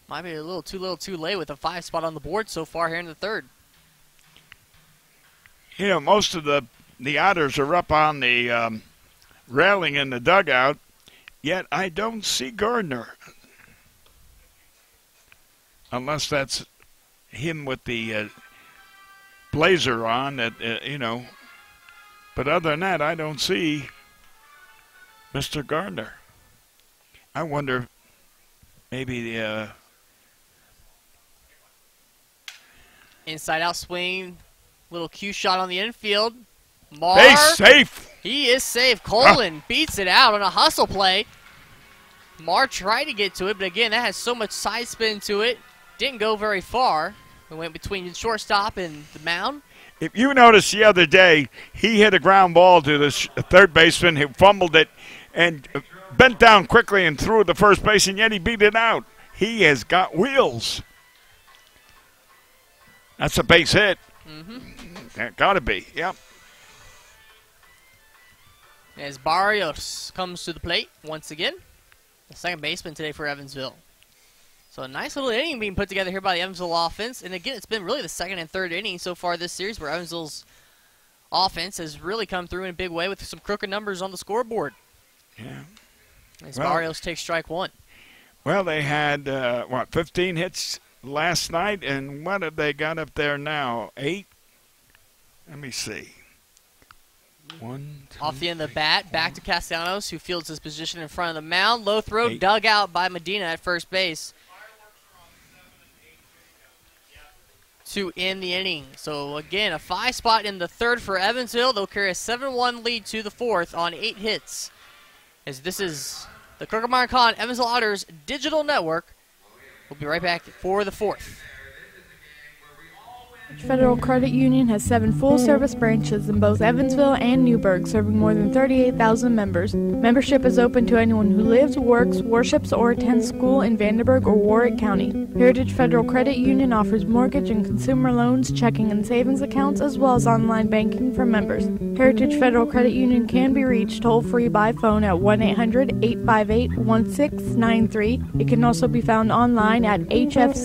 Might be a little too late with a 5 spot on the board so far here in the third. Most of the Otters are up on the railing in the dugout, yet I don't see Gardner. Unless that's him with the blazer on, But other than that, I don't see Mr. Gardner. I wonder, maybe the inside out swing, little cue shot on the infield. Base safe. He is safe. Colin beats it out on a hustle play. Marr tried to get to it, but again, that has so much side spin to it. Didn't go very far. It went between the shortstop and the mound. If you noticed the other day, he hit a ground ball to the third baseman who fumbled it and bent down quickly and threw it to first base, and yet he beat it out. He has got wheels. That's a base hit. That got to be, yep. As Barrios comes to the plate once again. The second baseman today for Evansville. So a nice little inning being put together here by the Evansville offense. And again, it's been really the second and third inning so far this series where Evansville's offense has really come through in a big way with some crooked numbers on the scoreboard. Yeah. As Barrios takes strike 1. Well, they had, 15 hits last night, and what have they got up there now? 8? Let me see. 1, 2, off the end of the bat, back to Castellanos, who fields his position in front of the mound. Low throw, 8. dug out by Medina at first base. to end the inning. So again, a 5 spot in the third for Evansville. They'll carry a 7-1 lead to the fourth on 8 hits. As this is the Crook-Amara-Con Evansville Otters Digital Network. We'll be right back for the fourth. Federal Credit Union has 7 full-service branches in both Evansville and Newburgh, serving more than 38,000 members. Membership is open to anyone who lives, works, worships, or attends school in Vanderburgh or Warwick County. Heritage Federal Credit Union offers mortgage and consumer loans, checking and savings accounts, as well as online banking for members. Heritage Federal Credit Union can be reached toll-free by phone at 1-800-858-1693. It can also be found online at hfcu.info.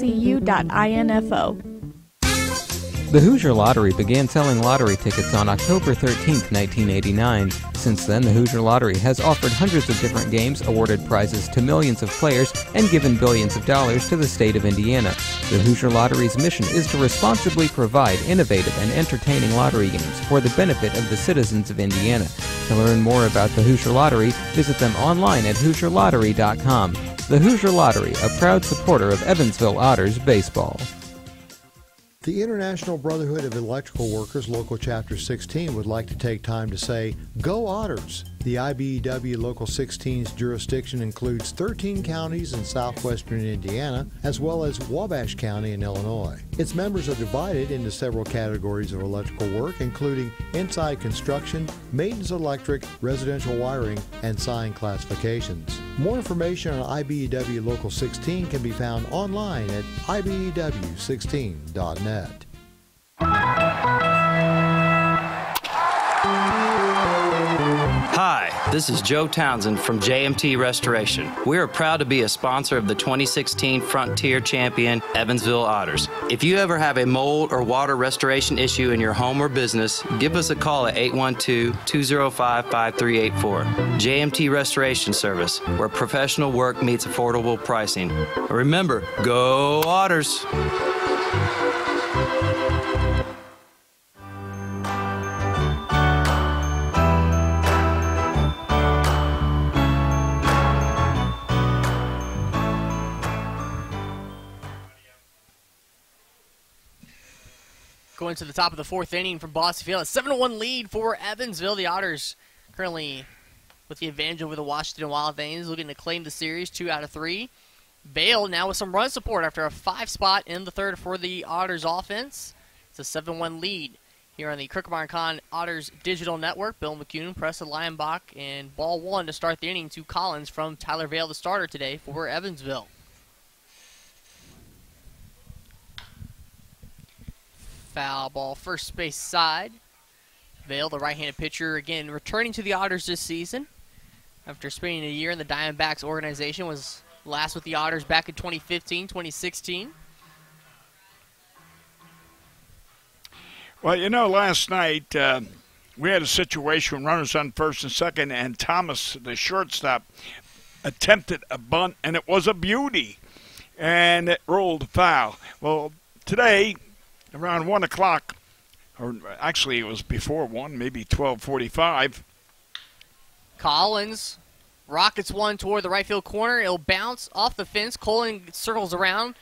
The Hoosier Lottery began selling lottery tickets on October 13, 1989. Since then, the Hoosier Lottery has offered hundreds of different games, awarded prizes to millions of players, and given billions of dollars to the state of Indiana. The Hoosier Lottery's mission is to responsibly provide innovative and entertaining lottery games for the benefit of the citizens of Indiana. To learn more about the Hoosier Lottery, visit them online at HoosierLottery.com. The Hoosier Lottery, a proud supporter of Evansville Otters baseball. The International Brotherhood of Electrical Workers Local Chapter 16 would like to take time to say, Go Otters! The IBEW Local 16's jurisdiction includes 13 counties in southwestern Indiana, as well as Wabash County in Illinois. Its members are divided into several categories of electrical work, including inside construction, maintenance electric, residential wiring, and sign classifications. More information on IBEW Local 16 can be found online at ibew16.net. Hi, this is Joe Townsend from JMT Restoration. We are proud to be a sponsor of the 2016 Frontier Champion Evansville Otters. If you ever have a mold or water restoration issue in your home or business, give us a call at 812-205-5384. JMT Restoration Service, where professional work meets affordable pricing. Remember, go Otters! Going to the top of the fourth inning from Boston Field. A 7-1 lead for Evansville. The Otters currently with the advantage over the Washington Wild Things, looking to claim the series 2 out of 3. Vail now with some run support after a 5 spot in the third for the Otters offense. It's a 7-1 lead here on the Crook-Amara-Con Otters Digital Network. Bill McCune, Preston Lionbach, and ball 1 to start the inning to Collins from Tyler Vail, the starter today for Evansville. Foul ball, first base side. Vail, the right-handed pitcher, again returning to the Otters this season. After spending a year in the Diamondbacks organization, was last with the Otters back in 2015, 2016. Well, you know, last night we had a situation, runners on first and second, and Thomas, the shortstop, attempted a bunt, and it was a beauty, and it rolled foul. Well, today, around 1 o'clock, or actually it was before 1, maybe 12:45. Collins rockets one toward the right field corner. It'll bounce off the fence. Colin circles around,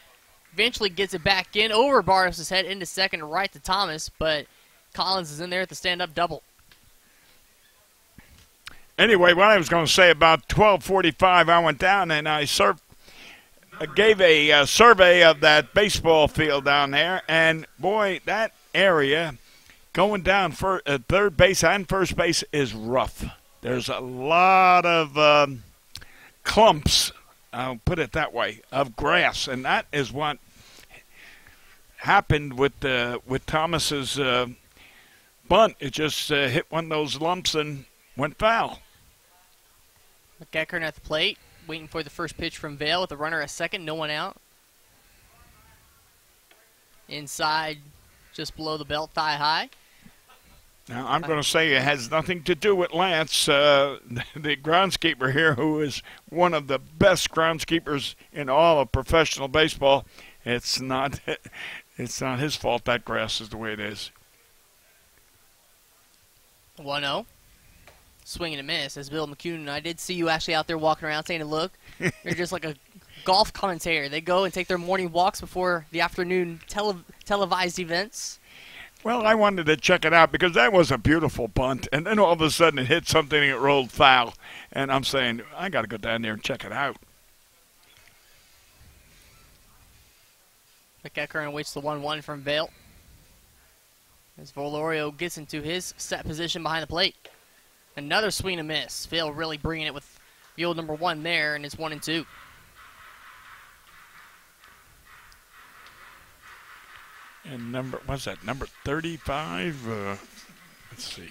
eventually gets it back in, over Barnes' head into second, right to Thomas, but Collins is in there at the stand-up double. Anyway, what I was going to say, about 12:45, I went down and I gave a survey of that baseball field down there, and boy, that area going down for third base and first base is rough. There's a lot of clumps, I'll put it that way, of grass, and that is what happened with Thomas's bunt. It just hit one of those lumps and went foul. McEachern at the plate, waiting for the first pitch from Vail with the runner at second, no one out. Inside, just below the belt, thigh high. Now, I'm going to say it has nothing to do with Lance, the groundskeeper here, who is one of the best groundskeepers in all of professional baseball. It's not his fault that grass is the way it is. 1-0. swing and a miss. As Bill McCune, I did see you actually out there walking around saying, look, you're just like a golf commentator. They go and take their morning walks before the afternoon televised events. Well, I wanted to check it out because that was a beautiful bunt, and then all of a sudden it hit something and it rolled foul. And I'm saying, I got to go down there and check it out. McEachern waits the 1-1 from Vale. As Volorio gets into his set position behind the plate. Another swing and a miss. Vale really bringing it with the old number 1 there, and it's 1-2. And what's that, number 35? Let's see.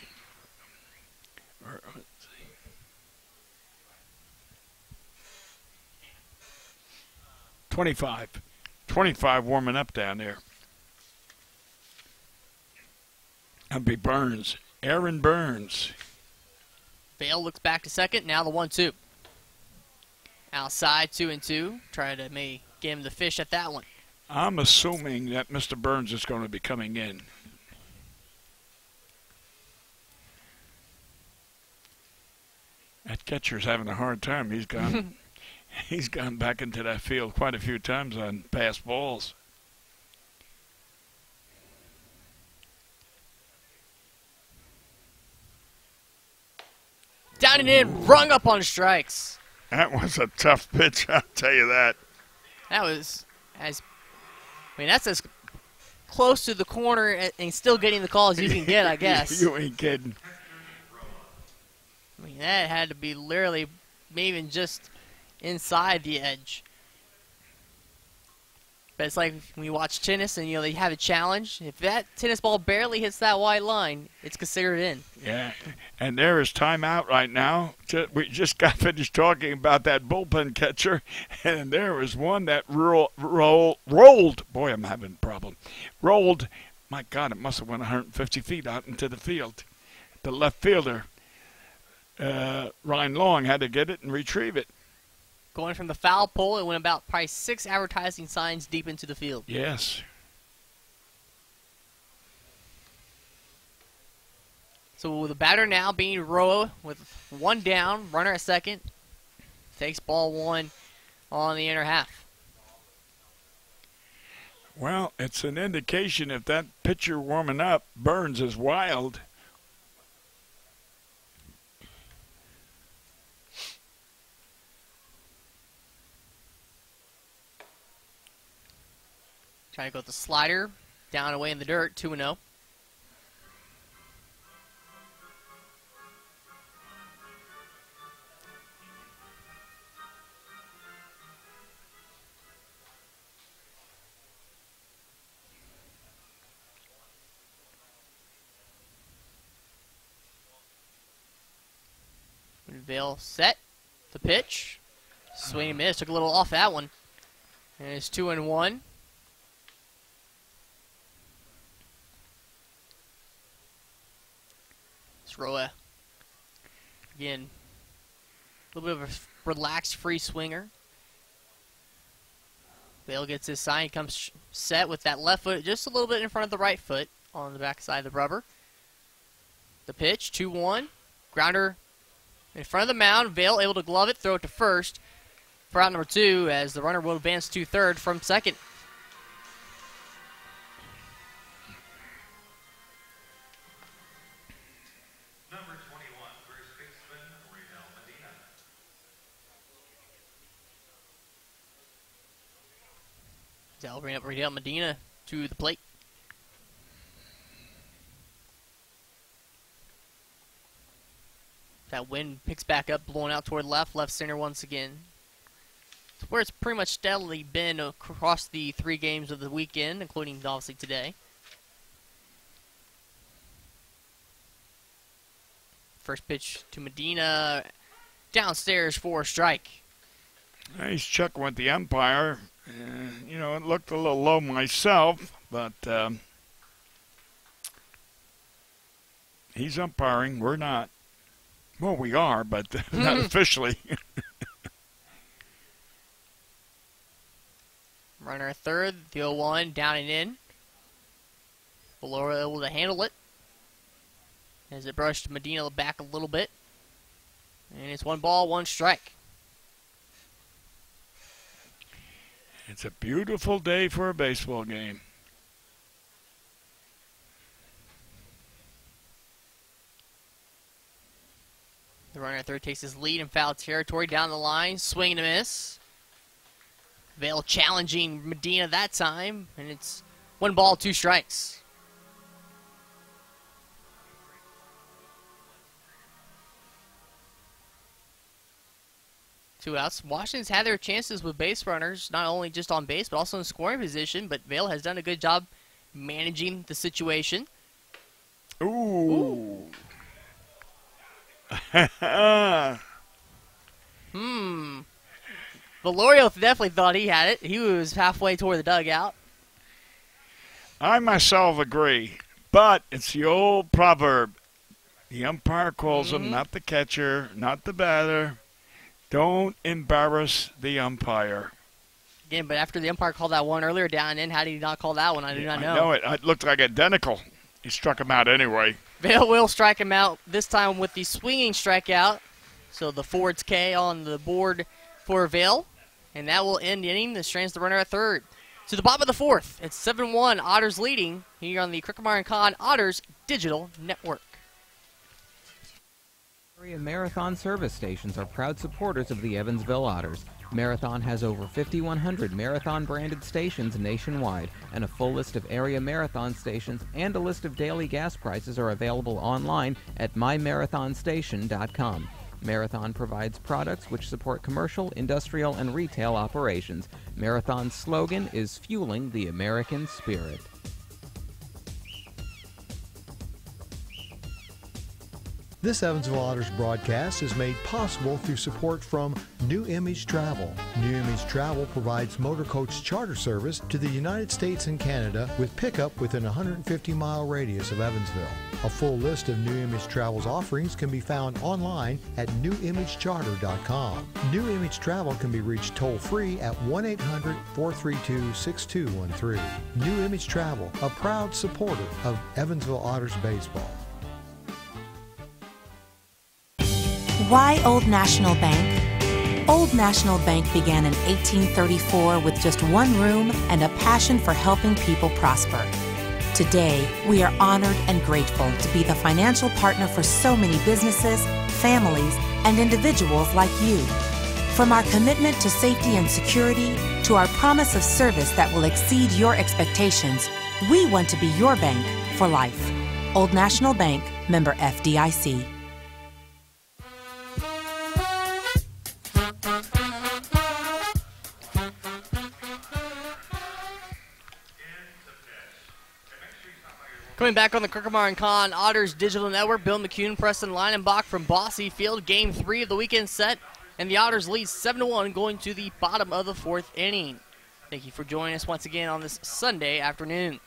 25. 25 warming up down there. That'd be Burns. Aaron Burns. Vale looks back to second. Now the 1-2. Outside 2-2. Trying to maybe get him the fish at that one. I'm assuming that Mr. Burns is going to be coming in. That catcher's having a hard time. He's gone. He's gone back into that field quite a few times on pass balls. Down and in, rung up on strikes. That was a tough pitch, I'll tell you that. That was that's as close to the corner and still getting the call as you can get, I guess. You ain't kidding. I mean, that had to be literally maybe even just inside the edge. But it's like when you watch tennis and, they have a challenge. If that tennis ball barely hits that white line, it's considered in. Yeah, and there is timeout right now. We just got finished talking about that bullpen catcher, and there was one that rolled. Boy, I'm having a problem. Rolled. My God, it must have went 150 feet out into the field. The left fielder, Ryan Long, had to get it and retrieve it. Going from the foul pole, it went about probably 6 advertising signs deep into the field. Yes. So the batter now being Roa with 1 down, runner at second. Takes ball 1 on the inner half. Well, it's an indication if that pitcher warming up, Burns, is wild. Trying to go with the slider, down away in the dirt, 2-0. Vale set, the pitch, swing and miss, took a little off that one, and it's 2-1. Roa. Again, a little bit of a relaxed free swinger. Vale gets his sign. He comes set with that left foot just a little bit in front of the right foot on the backside of the rubber. The pitch, 2-1. Grounder in front of the mound. Vale able to glove it, throw it to first for out number 2 as the runner will advance to third from second. They'll bring up Riedel Medina to the plate. That wind picks back up, blowing out toward left center once again. It's where it's pretty much steadily been across the 3 games of the weekend, including obviously today. First pitch to Medina, downstairs for a strike. Nice check with the umpire. It looked a little low myself, but he's umpiring. We're not. Well, we are, but not officially. Runner at third, the 0-1, down and in. Valora able to handle it as it brushed Medina back a little bit. And it's 1 ball, 1 strike. It's a beautiful day for a baseball game. The runner at third takes his lead in foul territory down the line. Swing and a miss. Vale challenging Medina that time. And it's 1 ball, 2 strikes. Two outs. Washington's had their chances with base runners, not only just on base, but also in scoring position. But Vale has done a good job managing the situation. Ooh. Valorio definitely thought he had it. He was halfway toward the dugout. I myself agree, but it's the old proverb. The umpire calls him, not the catcher, not the batter. Don't embarrass the umpire. Again, but after the umpire called that one earlier down in, how did he not call that one? I do not know. I know it. It looked like identical. He struck him out anyway. Vale will strike him out, this time with the swinging strikeout. So the Ford's K on the board for Vale. And that will end the inning. This strands the runner at third. To the bottom of the fourth, it's 7-1, Otters leading here on the Crooker Con Otters Digital Network. Area Marathon service stations are proud supporters of the Evansville Otters. Marathon has over 5,100 Marathon-branded stations nationwide, and a full list of area Marathon stations and a list of daily gas prices are available online at mymarathonstation.com. Marathon provides products which support commercial, industrial, and retail operations. Marathon's slogan is Fueling the American Spirit. This Evansville Otters broadcast is made possible through support from New Image Travel. New Image Travel provides motor coach charter service to the United States and Canada with pickup within a 150-mile radius of Evansville. A full list of New Image Travel's offerings can be found online at newimagecharter.com. New Image Travel can be reached toll-free at 1-800-432-6213. New Image Travel, a proud supporter of Evansville Otters baseball. Why Old National Bank? Old National Bank began in 1834 with just one room and a passion for helping people prosper. Today, we are honored and grateful to be the financial partner for so many businesses, families, and individuals like you. From our commitment to safety and security to our promise of service that will exceed your expectations, we want to be your bank for life. Old National Bank, member FDIC. Coming back on the Crooker Con Otters Digital Network, Bill McCune, Preston Leinenbach from Bosse Field. Game 3 of the weekend set, and the Otters lead 7-1 going to the bottom of the fourth inning. Thank you for joining us once again on this Sunday afternoon.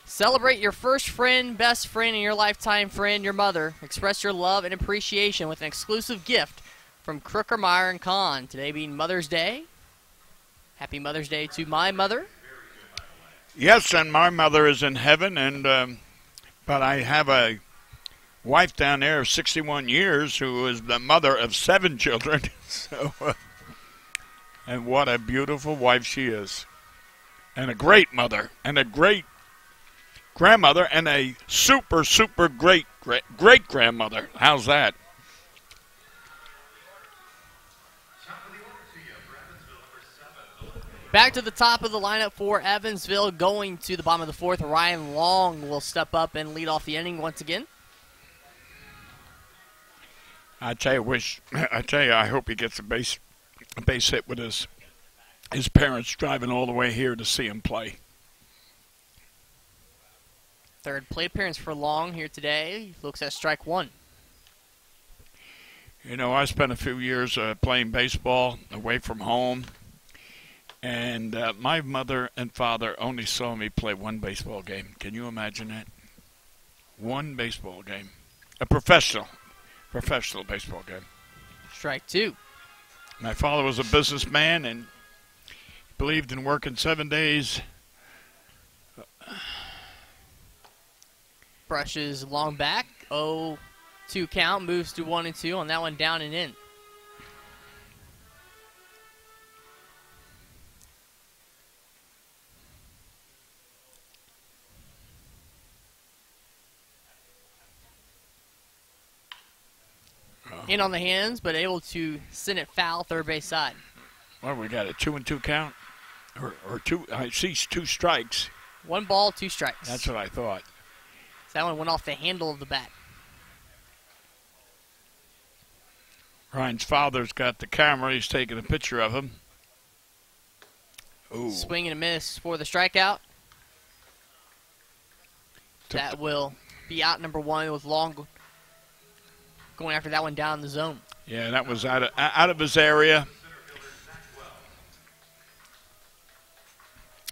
Celebrate your first friend, best friend, and your lifetime friend, your mother. Express your love and appreciation with an exclusive gift from Crooker Con. Today being Mother's Day. Happy Mother's Day to my mother. Yes, and my mother is in heaven, and but I have a wife down there of 61 years who is the mother of 7 children. So, and what a beautiful wife she is, and a great mother, and a great grandmother, and a super great grandmother. How's that? Back to the top of the lineup for Evansville, going to the bottom of the fourth. Ryan Long will step up and lead off the inning once again. I tell you, I hope he gets a base hit with his parents driving all the way here to see him play. Third plate appearance for Long here today. He looks at strike one. You know, I spent a few years playing baseball away from home. And my mother and father only saw me play one baseball game. Can you imagine that? One baseball game. A professional baseball game. Strike two. My father was a businessman and believed in working 7 days. Brushes Long back. 0-2 2 count, moves to 1-2 on that one, down and in. In on the hands, but able to send it foul third base side. Well, we got a 2-2 count, or two. I see 2 strikes. 1 ball, 2 strikes. That's what I thought. So that one went off the handle of the bat. Ryan's father's got the camera. He's taking a picture of him. Ooh. Swing and a miss for the strikeout. That will be out number 1 with Long going after that one down the zone. Yeah, that was out of his area.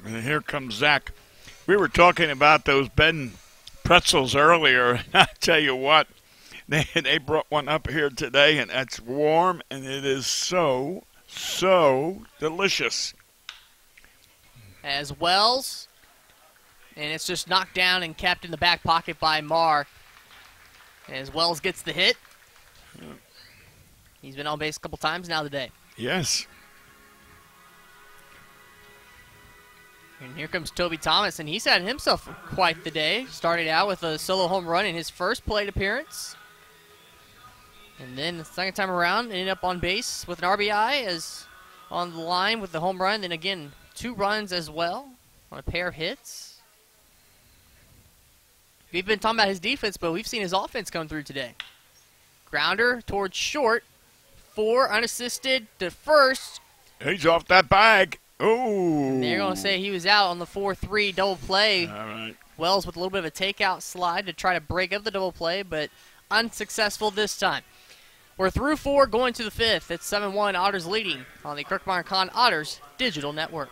And here comes Zach. We were talking about those Ben pretzels earlier. I tell you what, they brought one up here today, and that's warm, and it is so delicious. As Wells, and it's just knocked down and kept in the back pocket by Marr. As Wells gets the hit. He's been on base a couple times now today. Yes. And here comes Toby Thomas, and he's had himself quite the day. Started out with a solo home run in his first plate appearance. And then the second time around, ended up on base with an RBI as on the line with the home run. Then again, 2 runs as well on a pair of hits. We've been talking about his defense, but we've seen his offense come through today. Grounder towards short. 4 unassisted to first. He's off that bag. Oh. They're going to say he was out on the 4-3 double play. All right. Wells with a little bit of a takeout slide to try to break up the double play, but unsuccessful this time. We're through 4 going to the 5th. It's 7-1 Otters leading on the Crookmeyer Con Otters Digital Network.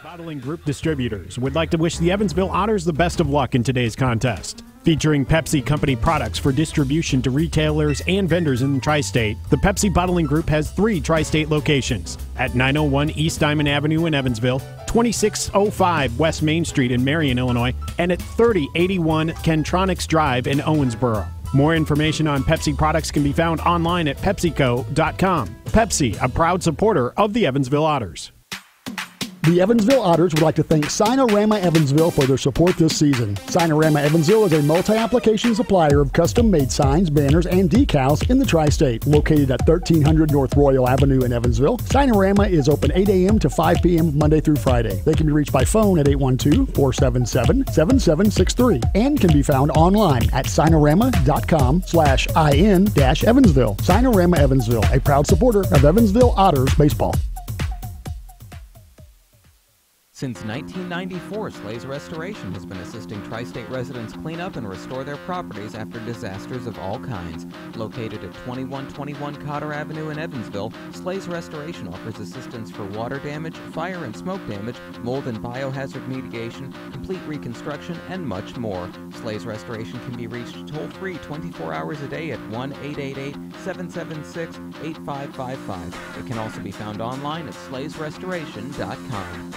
Bottling Group Distributors would like to wish the Evansville Otters the best of luck in today's contest. Featuring Pepsi Company products for distribution to retailers and vendors in the Tri-State, the Pepsi Bottling Group has 3 Tri-State locations at 901 East Diamond Avenue in Evansville, 2605 West Main Street in Marion, Illinois, and at 3081 Kentronics Drive in Owensboro. More information on Pepsi products can be found online at PepsiCo.com. Pepsi, a proud supporter of the Evansville Otters. The Evansville Otters would like to thank Sinorama Evansville for their support this season. Sinorama Evansville is a multi-application supplier of custom-made signs, banners, and decals in the Tri-State. Located at 1300 North Royal Avenue in Evansville, Sinorama is open 8 a.m. to 5 p.m. Monday through Friday. They can be reached by phone at 812-477-7763 and can be found online at sinorama.com/in-Evansville. Sinorama Evansville, a proud supporter of Evansville Otters baseball. Since 1994, Slay's Restoration has been assisting Tri-State residents clean up and restore their properties after disasters of all kinds. Located at 2121 Cotter Avenue in Evansville, Slay's Restoration offers assistance for water damage, fire and smoke damage, mold and biohazard mitigation, complete reconstruction, and much more. Slay's Restoration can be reached toll-free 24 hours a day at 1-888-776-8555. It can also be found online at slaysrestoration.com.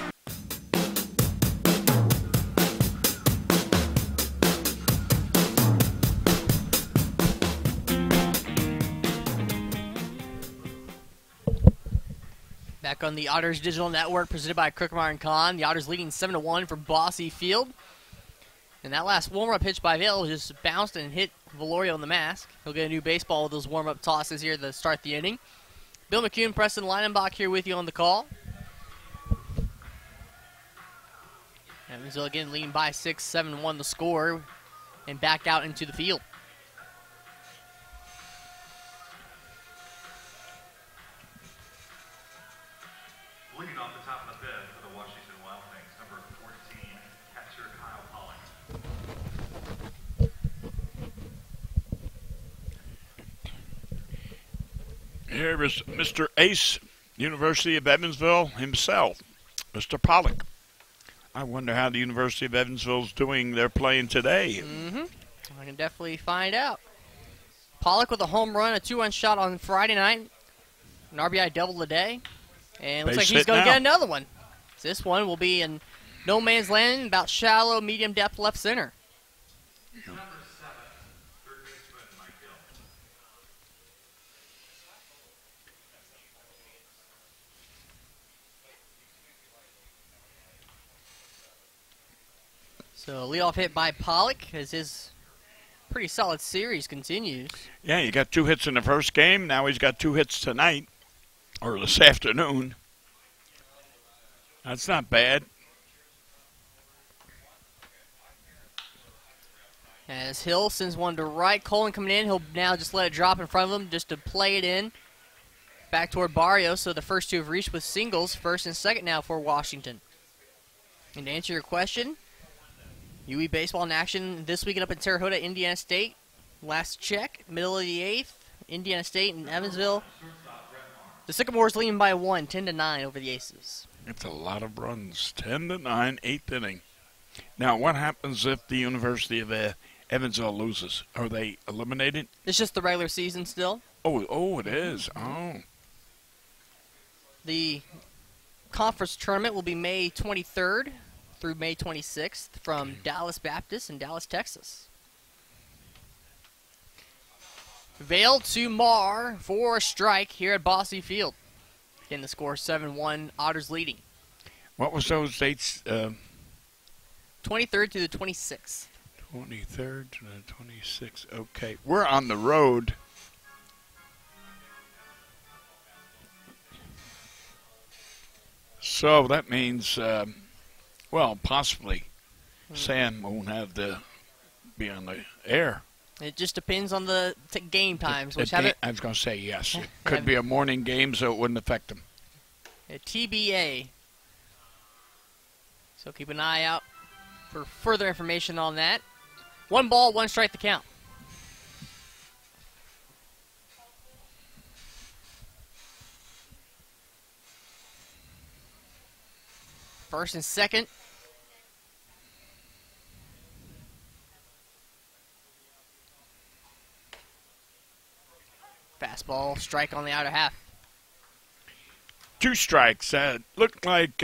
Back on the Otters Digital Network presented by Crookmeyer & Con. The Otters leading 7-1 from Bossy Field. And that last warm-up pitch by Vail just bounced and hit Valorio in the mask. He'll get a new baseball with those warm-up tosses here to start the inning. Bill McCune, Preston Leinenbach here with you on the call. Evansville again leading by 6, 7-1 the score, and back out into the field. Leading off the top of the 5th for the Washington Wild Wings, number 14, catcher Kyle Pollock. Here is Mr. Ace, University of Evansville himself, Mr. Pollock. I wonder how the University of Evansville's doing. They're playing today. I can definitely find out. Pollock with a home run, a 2-run shot on Friday night. An RBI double today. And looks like he's going to get another one. This one will be in no man's land, about shallow, medium depth left center. Number 7, third baseman Mike Gill. So leadoff hit by Pollock as his pretty solid series continues. Yeah, he got 2 hits in the first game. Now he's got 2 hits tonight, or this afternoon. That's not bad. As Hill sends one to right, Colin coming in. He'll now just let it drop in front of him just to play it in. Back toward Barrios, so the first 2 have reached with singles, first and second now for Washington. And to answer your question, UE baseball in action this weekend up in Terre Haute, Indiana State. Last check, middle of the 8th, Indiana State and Evansville. The Sycamores leading by 1, 10-9 over the Aces. It's a lot of runs, 10-9, 8th inning. Now, what happens if the University of Evansville loses? Are they eliminated? It's just the regular season still. Oh, it is. Oh. The conference tournament will be May 23rd through May 26th from Dallas Baptist in Dallas, Texas. Vail to Marr for a strike here at Bosse Field. Again, the score 7-1, Otters leading. What was those dates? 23rd to the 26th. 23rd to the 26th. Okay. We're on the road. So that means, well, possibly Sam won't have to be on the air. It just depends on the game times. Which have it, I was going to say yes. It could be a morning game, so it wouldn't affect them. A TBA. So keep an eye out for further information on that. 1 ball, 1 strike to count. First and second. Fastball, strike on the outer half. 2 strikes. Looked like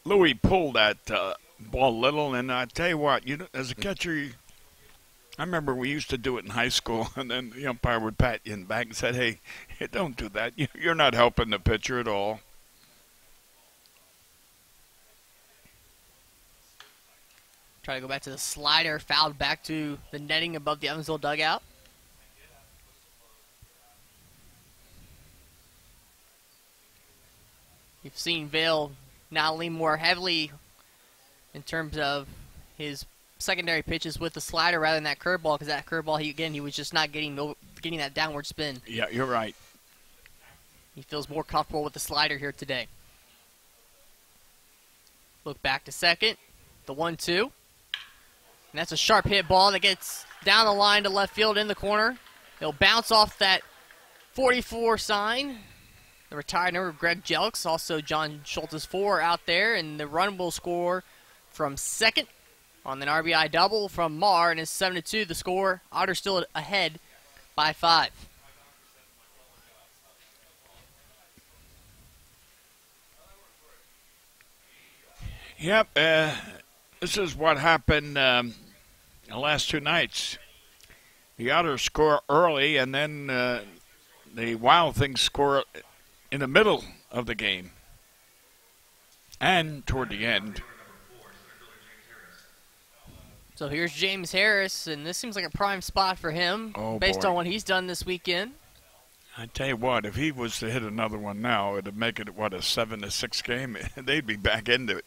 Louis pulled that ball little, and I tell you what, as a catcher, I remember we used to do it in high school, and then the umpire would pat you in the back and said, hey, don't do that. You're not helping the pitcher at all. Try to go back to the slider, fouled back to the netting above the Evansville dugout. You've seen Vail now lean more heavily in terms of his secondary pitches with the slider rather than that curveball, because that curveball, he was just not getting that downward spin. Yeah, you're right. He feels more comfortable with the slider here today. Look back to second, the 1-2. And that's a sharp hit ball that gets down the line to left field in the corner. It'll bounce off that 44 sign. The retired number of Greg Jelks, also John Schultz's 4 out there, and the run will score from second on an RBI double from Marr, and it's 7-2 the score. Otters still ahead by 5. Yep, this is what happened the last 2 nights. The Otters score early, and then the Wild Things score in the middle of the game and toward the end. So here's James Harris, and this seems like a prime spot for him based on what he's done this weekend. I tell you what, if he was to hit another one now, it'd make it, a 7-6 game? They'd be back into it.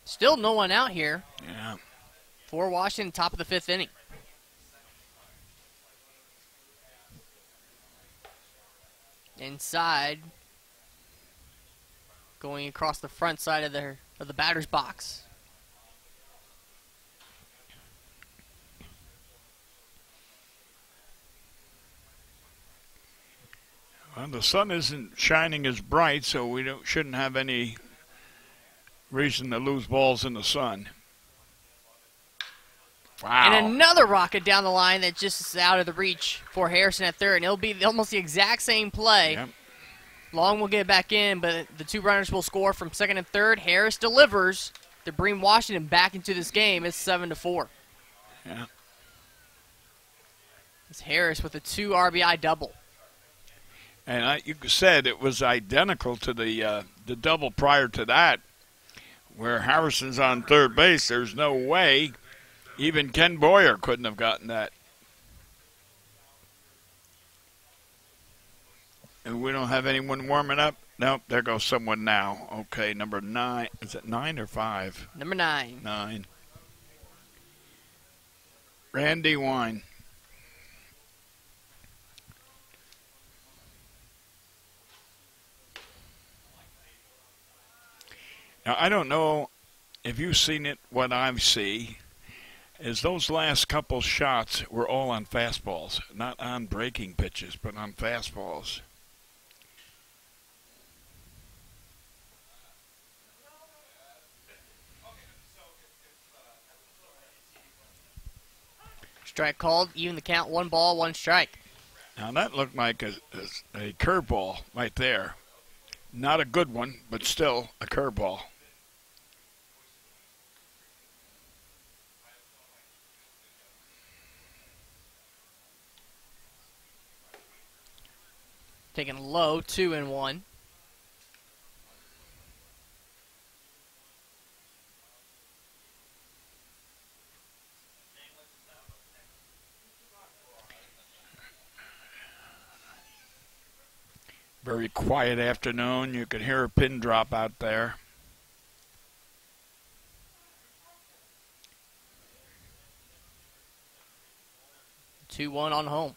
Still no one out here. Yeah. For Washington, top of the 5th inning. Inside, going across the front side of the batter's box. Well, the sun isn't shining as bright, so we shouldn't have any reason to lose balls in the sun. Wow. And another rocket down the line that just is out of the reach for Harrison at third. And it'll be almost the exact same play. Yep. Long will get back in, but the 2 runners will score from second and third. Harris delivers to bring Washington back into this game. It's 7-4. Yeah. It's Harris with a 2 RBI double. And you said it was identical to the double prior to that, where Harrison's on third base. There's no way even Ken Boyer couldn't have gotten that. And we don't have anyone warming up? Nope, there goes someone now. Okay, number 9. Is it 9 or 5? Number 9. 9. Randy Wine. Now, I don't know if you've seen it. What I see is those last couple shots were all on fastballs, not on breaking pitches, but on fastballs. Strike called, even the count, 1 ball, 1 strike. Now, that looked like a curveball right there. Not a good one, but still a curveball. Taking low, 2-1. Very quiet afternoon. You could hear a pin drop out there. Two-one on home.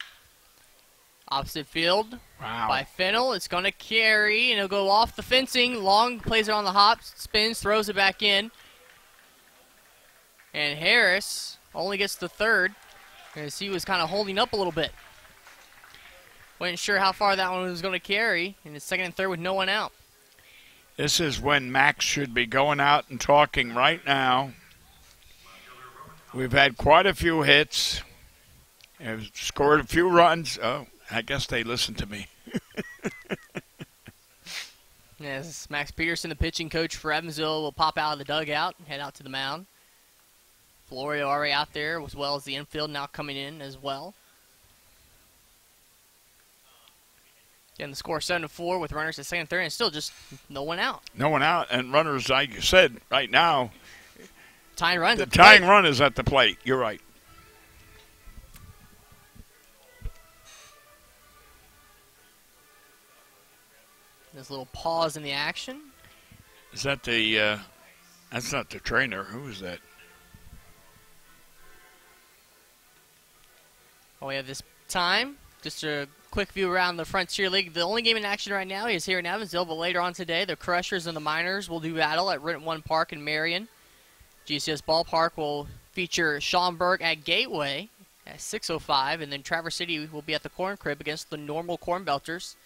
Opposite field. Wow. By Fennell. It's going to carry, and it'll go off the fencing. Long plays it on the hop, spins, throws it back in. And Harris only gets the third, as he was kind of holding up a little bit. Wasn't sure how far that one was going to carry, and it's second and third with no one out. This is when Max should be going out and talking right now. We've had quite a few hits. Have scored a few runs. Oh, I guess they listened to me. Yes, Max Peterson, the pitching coach for Evansville, will pop out of the dugout and head out to the mound. Florio already out there, as well as the infield now coming in as well. Again, the score 7-4 with runners at second and third, and still just no one out. No one out, and runners, like you said, right now. Tying runs. The tying run is at the plate. You're right. There's a little pause in the action. Is that the, that's not the trainer. Who is that? Well, we have this time. Just a quick view around the Frontier League. The only game in action right now is here in Evansville, but later on today, the Crushers and the Miners will do battle at Rent One Park in Marion. GCS Ballpark will feature Schaumburg at Gateway at 6:05, and then Traverse City will be at the Corn Crib against the Normal Corn Belters.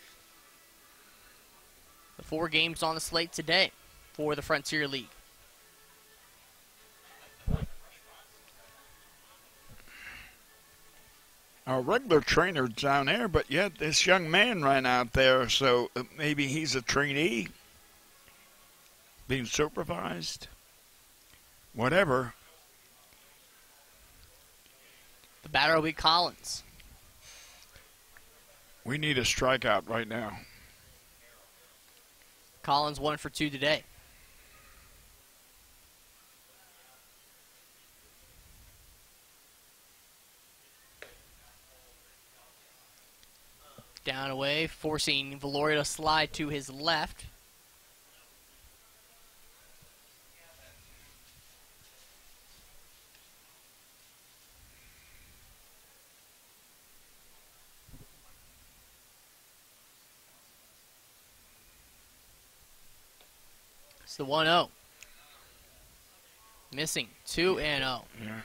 The 4 games on the slate today for the Frontier League. Our regular trainer's down there, but yet this young man ran out there, so maybe he's a trainee being supervised. Whatever. The batter will be Collins. We need a strikeout right now. Collins 1 for 2 today. Down away, forcing Valoria to slide to his left. It's the 1-0. Missing 2-0. Yeah.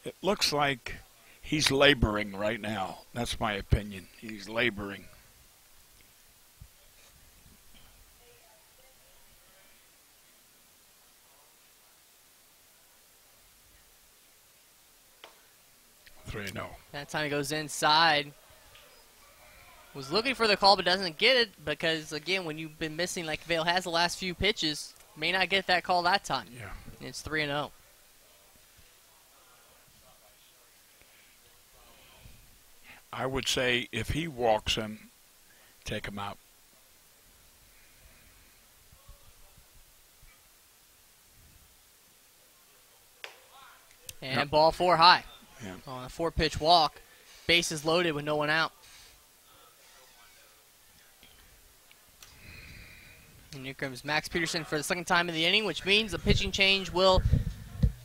It looks like he's laboring right now. That's my opinion. He's laboring. That time he goes inside. Was looking for the call but doesn't get it because, again, when you've been missing like Vale has the last few pitches, may not get that call that time. Yeah. It's 3-0. I would say if he walks him, take him out. And ball 4 high. Yeah. On a 4-pitch walk. Bases loaded with no one out. And here comes Max Peterson for the second time in the inning, which means a pitching change will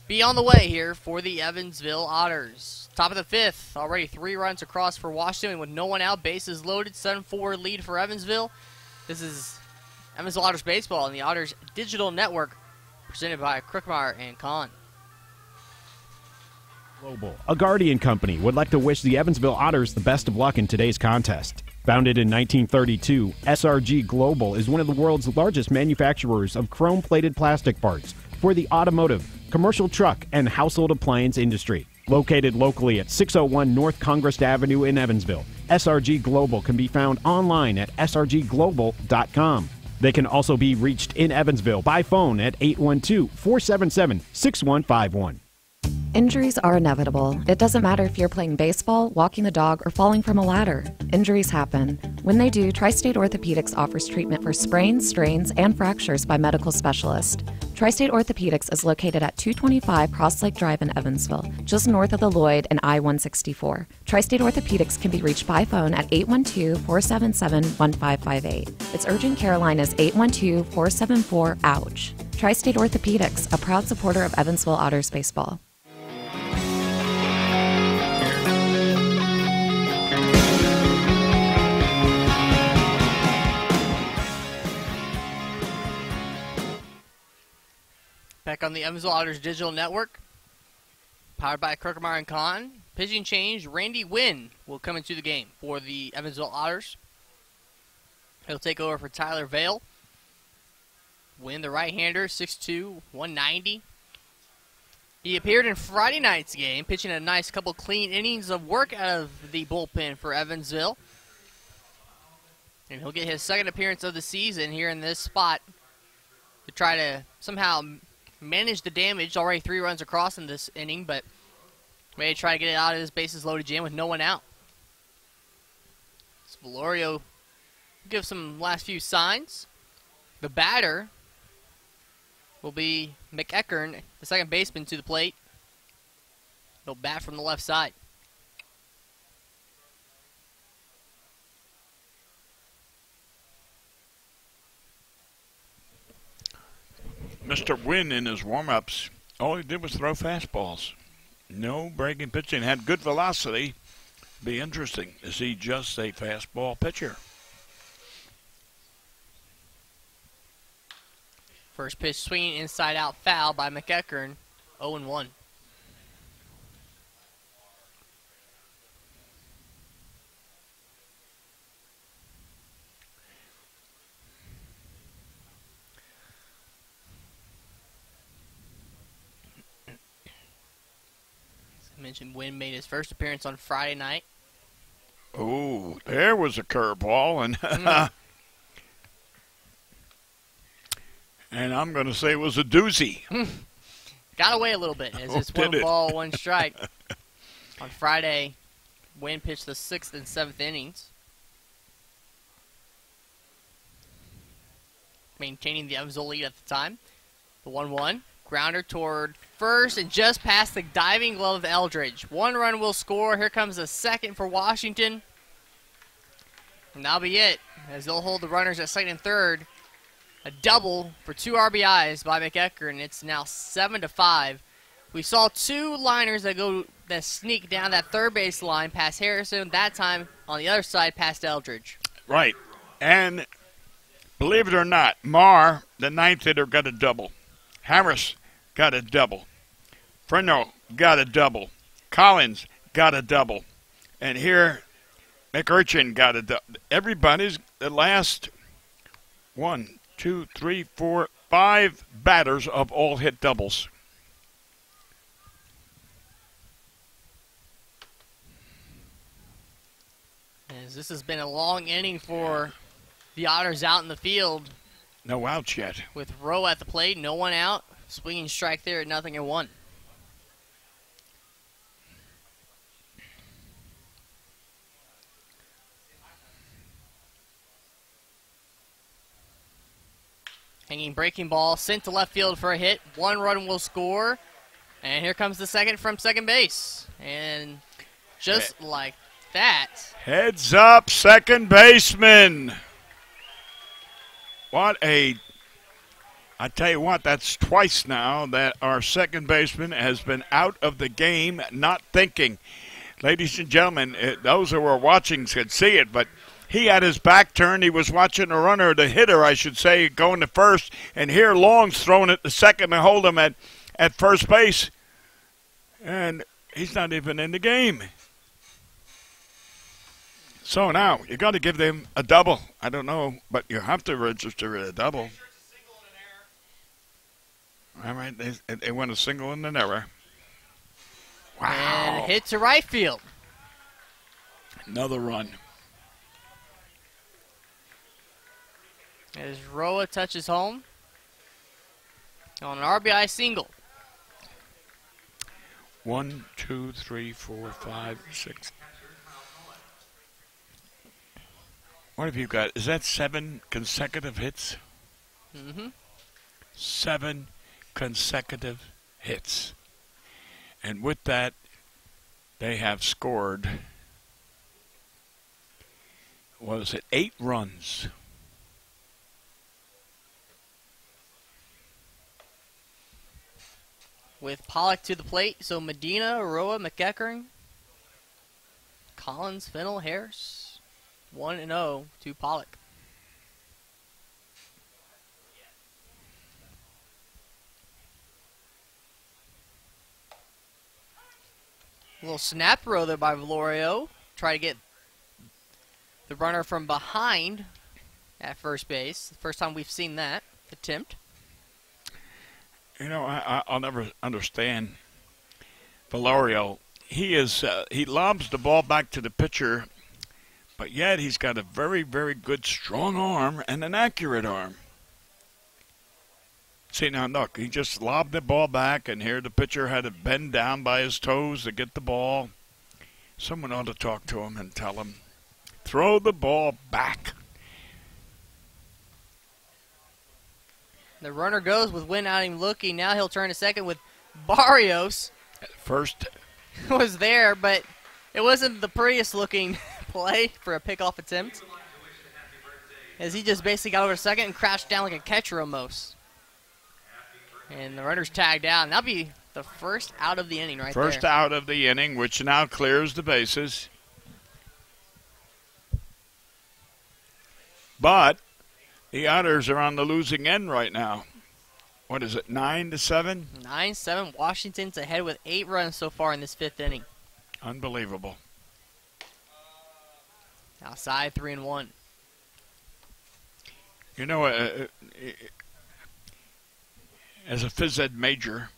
be on the way here for the Evansville Otters. Top of the 5th, already 3 runs across for Washington with no one out, bases loaded, 7-4 lead for Evansville. This is Evansville Otters baseball on the Otters Digital Network, presented by Crookmeyer and Kahn. Global, a Guardian company, would like to wish the Evansville Otters the best of luck in today's contest. Founded in 1932, SRG Global is one of the world's largest manufacturers of chrome-plated plastic parts for the automotive, commercial truck, and household appliance industry. Located locally at 601 North Congress Avenue in Evansville, SRG Global can be found online at srgglobal.com. They can also be reached in Evansville by phone at 812-477-6151. Injuries are inevitable. It doesn't matter if you're playing baseball, walking the dog, or falling from a ladder. Injuries happen. When they do, Tri-State Orthopedics offers treatment for sprains, strains, and fractures by medical specialists. Tri-State Orthopedics is located at 225 Cross Lake Drive in Evansville, just north of the Lloyd and I-164. Tri-State Orthopedics can be reached by phone at 812-477-1558. Its urgent care line is 812-474-OUCH. Tri-State Orthopedics, a proud supporter of Evansville Otters baseball. Back on the Evansville Otters Digital Network, powered by Crookmeyer and Kahn. Pitching change, Randy Wynn will come into the game for the Evansville Otters. He'll take over for Tyler Vale. Wynn, the right-hander, 6'2", 190. He appeared in Friday night's game, pitching a nice couple clean innings of work out of the bullpen for Evansville. And he'll get his second appearance of the season here in this spot to try to somehow manage the damage. Already 3 runs across in this inning, but may try to get it out of his bases loaded jam with no one out. So Valorio gives some last few signs. The batter will be McEachern, the second baseman, to the plate. He'll bat from the left side. Mr. Wynn in his warm-ups, all he did was throw fastballs. No breaking pitching. Had good velocity. Be interesting. Is he just a fastball pitcher? First pitch swinging inside out foul by McEachern, 0-1. As I mentioned, Wynn made his first appearance on Friday night. Oh, there was a curveball, and and I'm going to say it was a doozy. Got away a little bit as it's 1 ball, 1 strike. On Friday, Wynn pitched the 6th and 7th innings, maintaining the Evansville lead at the time. The 1-1. Grounder toward first and just past the diving glove of Eldridge. 1 run will score. Here comes a second for Washington. And that'll be it, as they'll hold the runners at second and third. A double for 2 RBIs by McEachern, and it's now 7-5. We saw 2 liners that sneak down that third base line past Harrison. That time on the other side past Eldridge. Right. And believe it or not, Marr, the 9th hitter, got a double. Harris got a double. Freno got a double. Collins got a double. And here, McEachern got a double. Everybody's the last 1, 2, 3, 4, 5 batters of all hit doubles. As this has been a long inning for the Otters out in the field. No outs yet. With Rowe at the plate, no one out. Swinging strike there at 0-1. Hanging breaking ball, sent to left field for a hit. 1 run will score. And here comes the second from second base. And just like that. Heads up, second baseman. I tell you what, that's twice now that our second baseman has been out of the game, not thinking. Ladies and gentlemen, those who were watching could see it, but he had his back turned. He was watching the runner, the hitter, I should say, going to first. And here Long's throwing it to second to hold him at first base. And he's not even in the game. So now, you got to give them a double. I don't know, but you have to register a double. All right, they went a single and an error. Wow. And a hit to right field. Another run. As Roa touches home on an RBI single. 1, 2, 3, 4, 5, 6. What have you got? Is that 7 consecutive hits? Mm-hmm. 7 consecutive hits. And with that, they have scored, 8 runs. With Pollock to the plate, so Medina, Roa, McEachern, Collins, Fennell, Harris, 1-0 to Pollock. A little snap throw there by Valorio. Try to get the runner from behind at first base. The first time we've seen that attempt. You know, I'll never understand Valorio. He lobs the ball back to the pitcher, but yet he's got a very, very good strong arm and an accurate arm. See, now look, he just lobbed the ball back, and here the pitcher had to bend down by his toes to get the ball. Someone ought to talk to him and tell him, throw the ball back. The runner goes with Wynn not even looking. Now he'll turn to second with Barrios. First was there, but it wasn't the prettiest looking play for a pickoff attempt, as he just basically got over to second and crashed down like a catcher almost. And the runner's tagged out. That'll be the first out of the inning right there. First out of the inning, which now clears the bases. But the Otters are on the losing end right now. What is it, 9-7? 9-7. Washington's ahead with 8 runs so far in this 5th inning. Unbelievable. Outside 3-1. You know, as a phys ed major,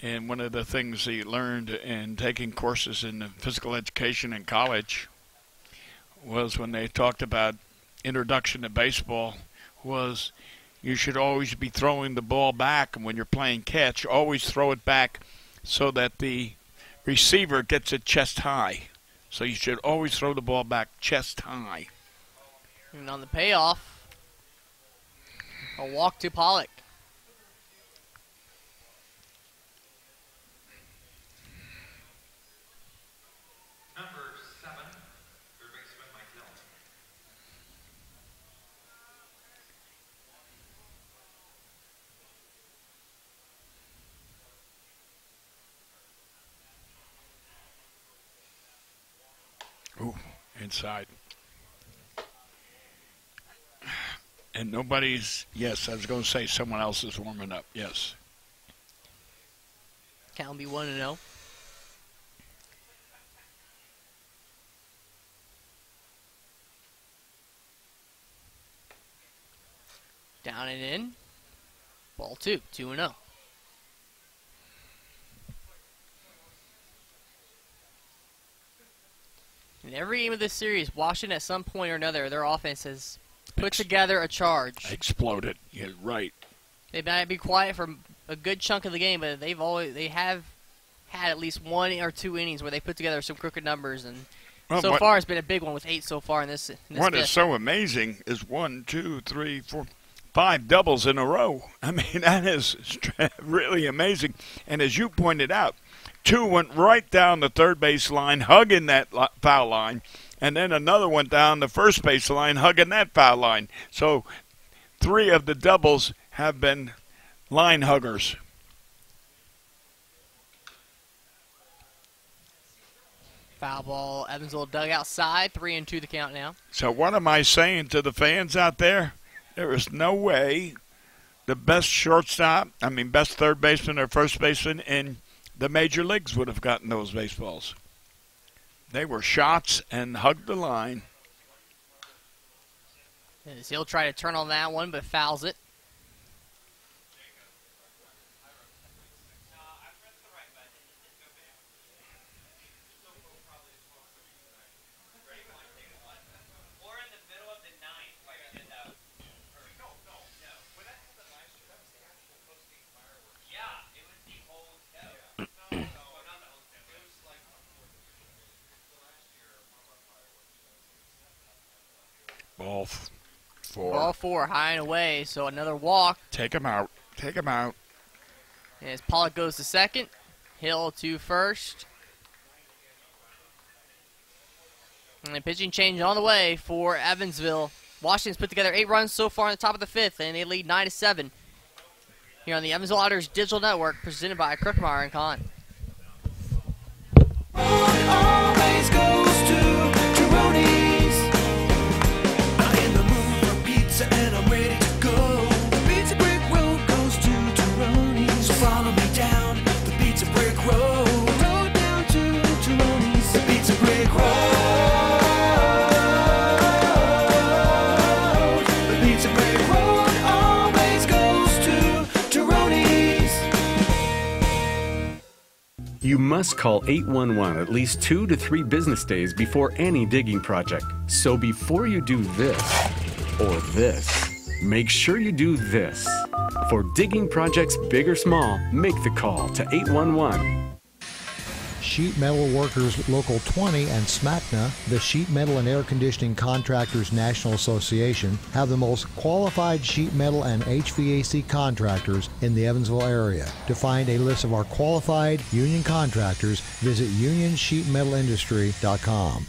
and one of the things he learned in taking courses in physical education in college was when they talked about introduction to baseball, was you should always be throwing the ball back, and when you're playing catch, always throw it back so that the receiver gets it chest high. So you should always throw the ball back chest high. And on the payoff, a walk to Pollock. Number 7, third baseman Mike Hill. Ooh, inside. And nobody's, yes, I was going to say someone else is warming up, yes. Count will be 1-0. Down and in. Ball 2, 2-0. In every game of this series, Washington at some point or another, their offense has put together a charge. Exploded. You're right. They might be quiet for a good chunk of the game, but they have had at least 1 or 2 innings where they put together some crooked numbers, and so far it's been a big one with 8 so far in this. What is so amazing is 1, 2, 3, 4, 5 doubles in a row. I mean, that is really amazing. And as you pointed out, 2 went right down the third base line, hugging that foul line, and then another went down the first base line, hugging that foul line. So 3 of the doubles have been line huggers. Foul ball, Evansville dug outside, 3-2 the count now. So what am I saying to the fans out there? There is no way the best best third baseman or first baseman in the major leagues would have gotten those baseballs. They were shots and hugged the line. As he'll try to turn on that one, but fouls it. Ball 4. Ball 4, high and away, so another walk. Take him out. Take him out. As Pollock goes to second, Hill to first. And the pitching change on the way for Evansville. Washington's put together 8 runs so far on the top of the 5th, and they lead 9-7. Here on the Evansville Otters Digital Network, presented by Crookmeyer and Kahn. Always goes to Gironi's. I'm in the mood for pizza and I'm ready to go. The Pizza Brick Road goes to Gironi's. So follow me down the Pizza Brick Road. Road down to Gironi's. The Pizza Brick Road. The Pizza Brick Road always goes to Gironi's. You must call 811 at least 2 to 3 business days before any digging project. So before you do this or this, make sure you do this. For digging projects big or small, make the call to 811. Sheet Metal Workers Local 20 and SMACNA, the Sheet Metal and Air Conditioning Contractors National Association, have the most qualified sheet metal and HVAC contractors in the Evansville area. To find a list of our qualified union contractors, visit unionsheetmetalindustry.com.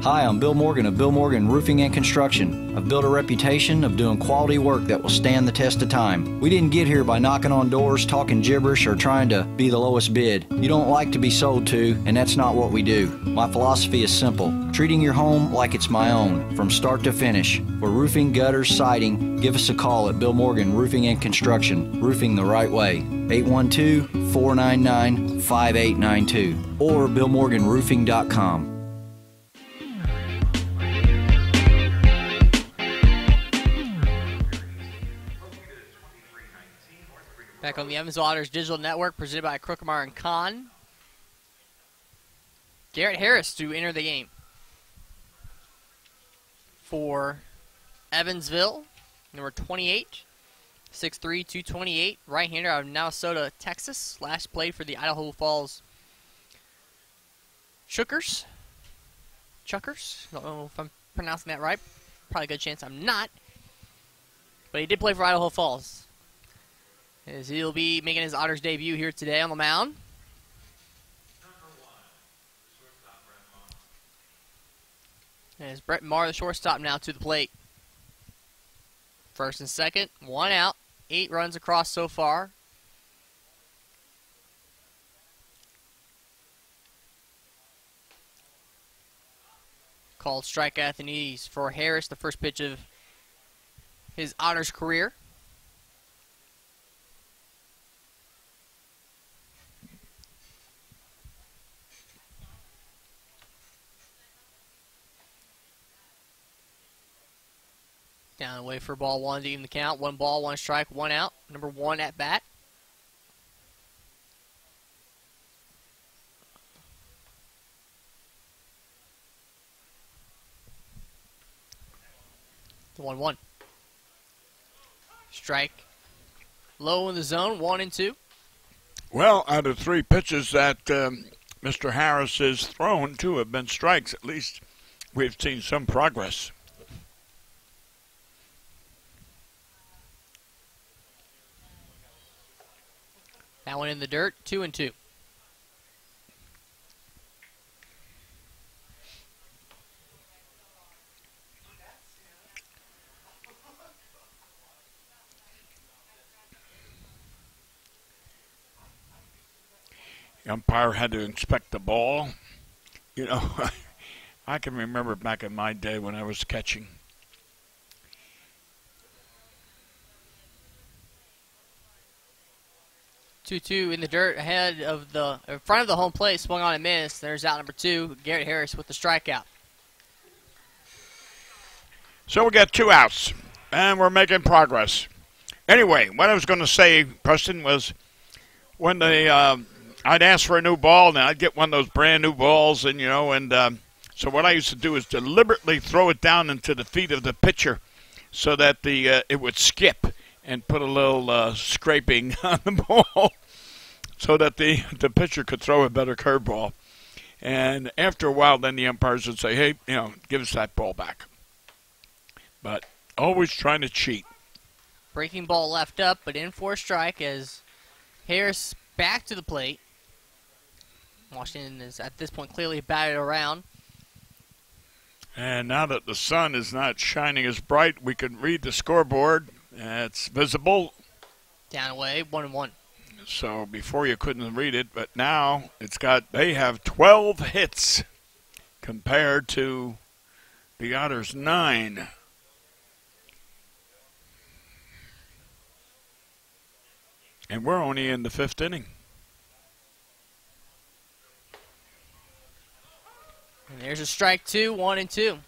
Hi, I'm Bill Morgan of Bill Morgan Roofing and Construction. I've built a reputation of doing quality work that will stand the test of time. We didn't get here by knocking on doors, talking gibberish, or trying to be the lowest bid. You don't like to be sold to, and that's not what we do. My philosophy is simple: treating your home like it's my own, from start to finish. For roofing, gutters, siding, give us a call at Bill Morgan Roofing and Construction. Roofing the right way. 812-499-5892 or BillMorganRoofing.com. Back on the Evansville Otters Digital Network, presented by Crookmeyer and Kahn. Garrett Harris to enter the game for Evansville, number 28, 6'3", 228, right-hander out of Navasota, Texas. Last played for the Idaho Falls Chuckers. I don't know if I'm pronouncing that right. Probably a good chance I'm not. But he did play for Idaho Falls, as he'll be making his Otters debut here today on the mound. As Brett Marr, the shortstop, now to the plate. First and second, 1 out, 8 runs across so far. Called strike at the knees for Harris, the first pitch of his Otters career. Down away for ball 1 to even the count. 1 ball, 1 strike, 1 out. Number 1 at bat. The 1-1. Strike low in the zone, 1-2. Well, out of 3 pitches that Mr. Harris has thrown, 2 have been strikes. At least we've seen some progress. That one in the dirt, 2-2. The umpire had to inspect the ball. You know, I can remember back in my day when I was catching. Two in the dirt ahead of in front of the home plate, swung on and missed. There's out number 2, Garrett Harris with the strikeout. So we got 2 outs, and we're making progress. Anyway, what I was going to say, Preston, was when I'd ask for a new ball, and I'd get one of those brand new balls, and so what I used to do is deliberately throw it down into the feet of the pitcher, so that it would skip and put a little scraping on the ball, so that the pitcher could throw a better curveball. And after a while, then the umpires would say, "Hey, give us that ball back." But always trying to cheat. Breaking ball left up, but in for a strike as Harris back to the plate. Washington is at this point clearly batted around. And now that the sun is not shining as bright, we can read the scoreboard. It's visible. Down away, 1-1. So before you couldn't read it, but now they have 12 hits compared to the Otters 9. And we're only in the 5th inning. And there's a strike 2, 1-2.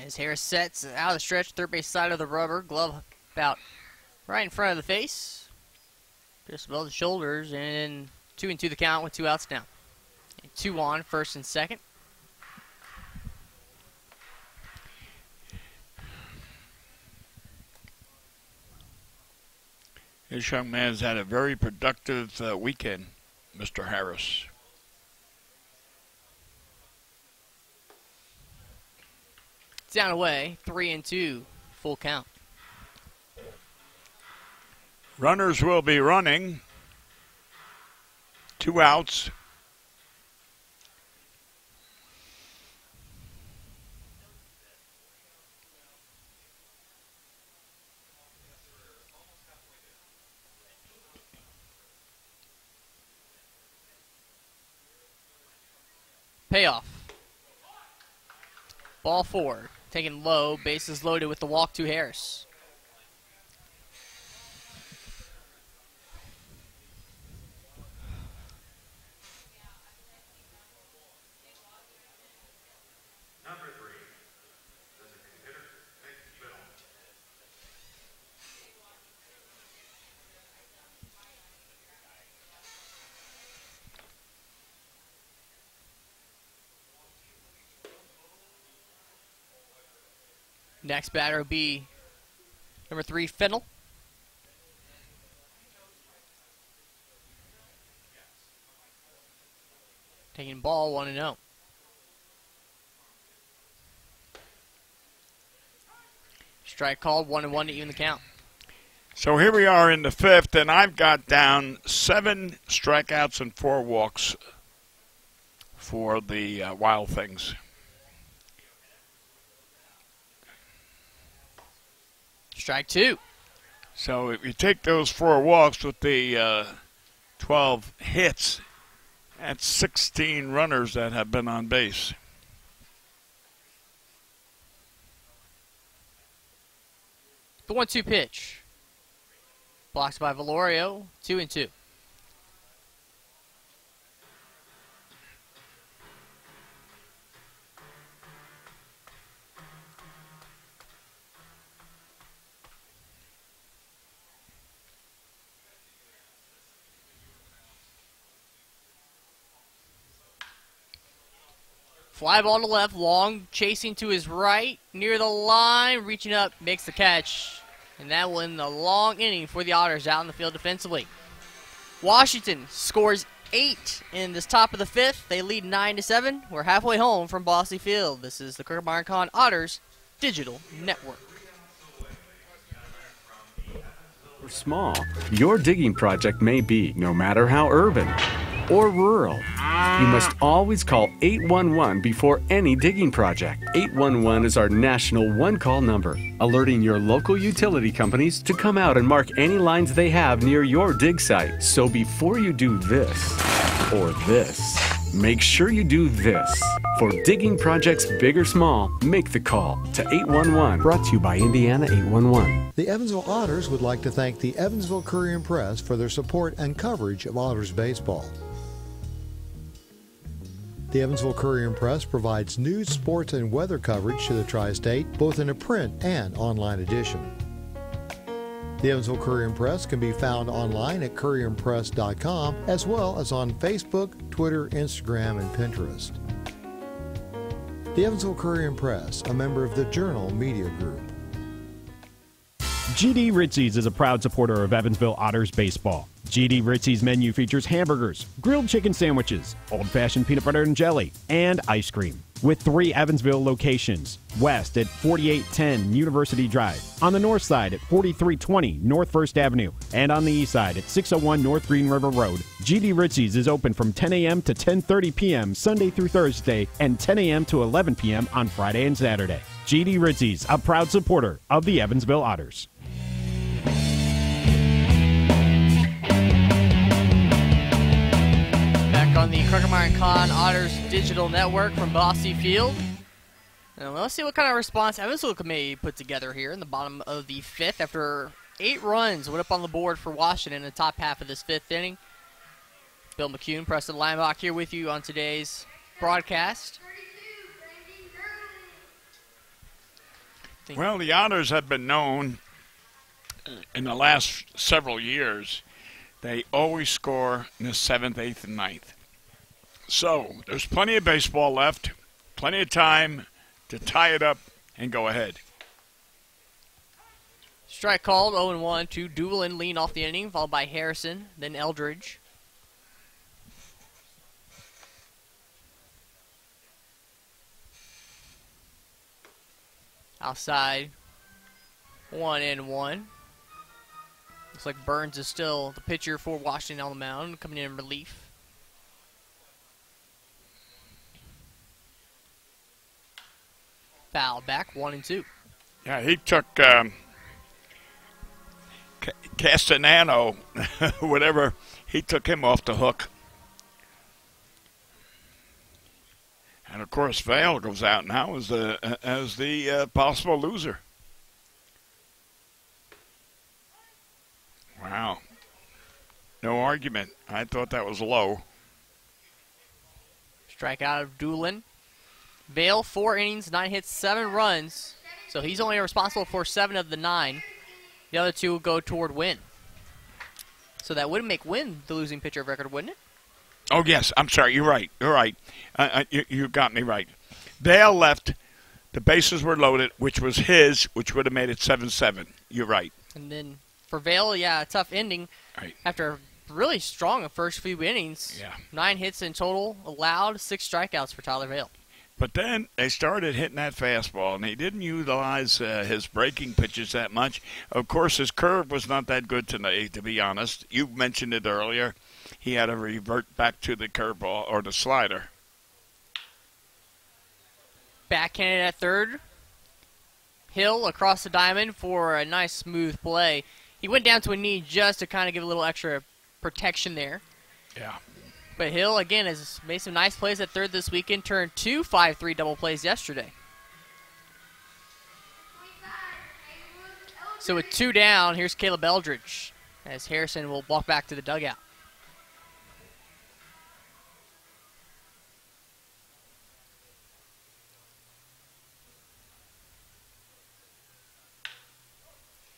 As Harris sets out of the stretch, third base side of the rubber, glove about right in front of the face, just above the shoulders, and 2-2 the count with 2 outs now. And 2 on, first and second. This young man's had a very productive weekend, Mr. Harris. Down away, 3-2, full count. Runners will be running. 2 outs. Payoff. Ball 4. Taken low, bases loaded with the walk to Harris. Number 3, designated hitter, Nick Biddle. Next batter will be number 3, Fennel. Taking ball 1-0. Strike called, 1-1 to even the count. So here we are in the 5th, and I've got down 7 strikeouts and 4 walks for the Wild Things. Strike 2. So if you take those 4 walks with the 12 hits, that's 16 runners that have been on base. The 1-2 pitch. Blocked by Valorio, 2-2. Fly ball to left, Long chasing to his right, near the line, reaching up, makes the catch. And that will end the long inning for the Otters out in the field defensively. Washington scores 8 in this top of the 5th. They lead 9-7. We're halfway home from Bossy Field. This is the Pregame Con Otters Digital Network. Or small, your digging project may be, no matter how urban or rural. You must always call 811 before any digging project. 811 is our national one-call number, alerting your local utility companies to come out and mark any lines they have near your dig site. So before you do this or this, make sure you do this. For digging projects big or small, make the call to 811. Brought to you by Indiana 811. The Evansville Otters would like to thank the Evansville Courier and Press for their support and coverage of Otters baseball. The Evansville Courier and Press provides news, sports, and weather coverage to the Tri-State, both in a print and online edition. The Evansville Courier and Press can be found online at courierandpress.com, as well as on Facebook, Twitter, Instagram, and Pinterest. The Evansville Courier and Press, a member of the Journal Media Group. GD Ritzy's is a proud supporter of Evansville Otters baseball. GD Ritzy's menu features hamburgers, grilled chicken sandwiches, old-fashioned peanut butter and jelly, and ice cream. With 3 Evansville locations: west at 4810 University Drive, on the north side at 4320 North 1st Avenue, and on the east side at 601 North Green River Road. GD Ritzy's is open from 10 a.m. to 10:30 p.m. Sunday through Thursday, and 10 a.m. to 11 p.m. on Friday and Saturday. GD Ritzy's, a proud supporter of the Evansville Otters. On the Pregame Con Otters Digital Network from Bossy Field. And let's see what kind of response Evansville may put together here in the bottom of the 5th after 8 runs went up on the board for Washington in the top half of this 5th inning. Bill McCune, Preston Leinbach here with you on today's broadcast. Well, the Otters have been known in the last several years. They always score in the 7th, 8th, and 9th. So there's plenty of baseball left, plenty of time to tie it up and go ahead. Strike called, 0-1 to Doolin, lean off the inning, followed by Harrison, then Eldridge. Outside, 1-1. Looks like Burns is still the pitcher for Washington on the mound, coming in relief. Foul back, 1-2. Yeah, he took Castanano, whatever, he took him off the hook. And of course, Vail goes out now as the possible loser. Wow. No argument. I thought that was low. Strikeout of Doolin. Vail, 4 innings, 9 hits, 7 runs. So he's only responsible for 7 of the 9. The other 2 will go toward Wynn. So that would make Wynn the losing pitcher of record, wouldn't it? Oh, yes. I'm sorry. You're right. You're right. You got me right. Vail left. The bases were loaded, which was his, which would have made it 7-7. You're right. And then for Vail, yeah, a tough ending. Right. After a really strong first few innings. Yeah. 9 hits in total, allowed 6 strikeouts for Tyler Vail. But then they started hitting that fastball, and he didn't utilize his breaking pitches that much. Of course, his curve was not that good tonight, to be honest. You mentioned it earlier. He had to revert back to the curveball or the slider. Backhanded at third. Hill across the diamond for a nice smooth play. He went down to a knee just to kind of give a little extra protection there. Yeah. But Hill, again, has made some nice plays at third this weekend. Turned 2 5-3 double plays yesterday. So with 2 down, here's Caleb Eldridge as Harrison will walk back to the dugout.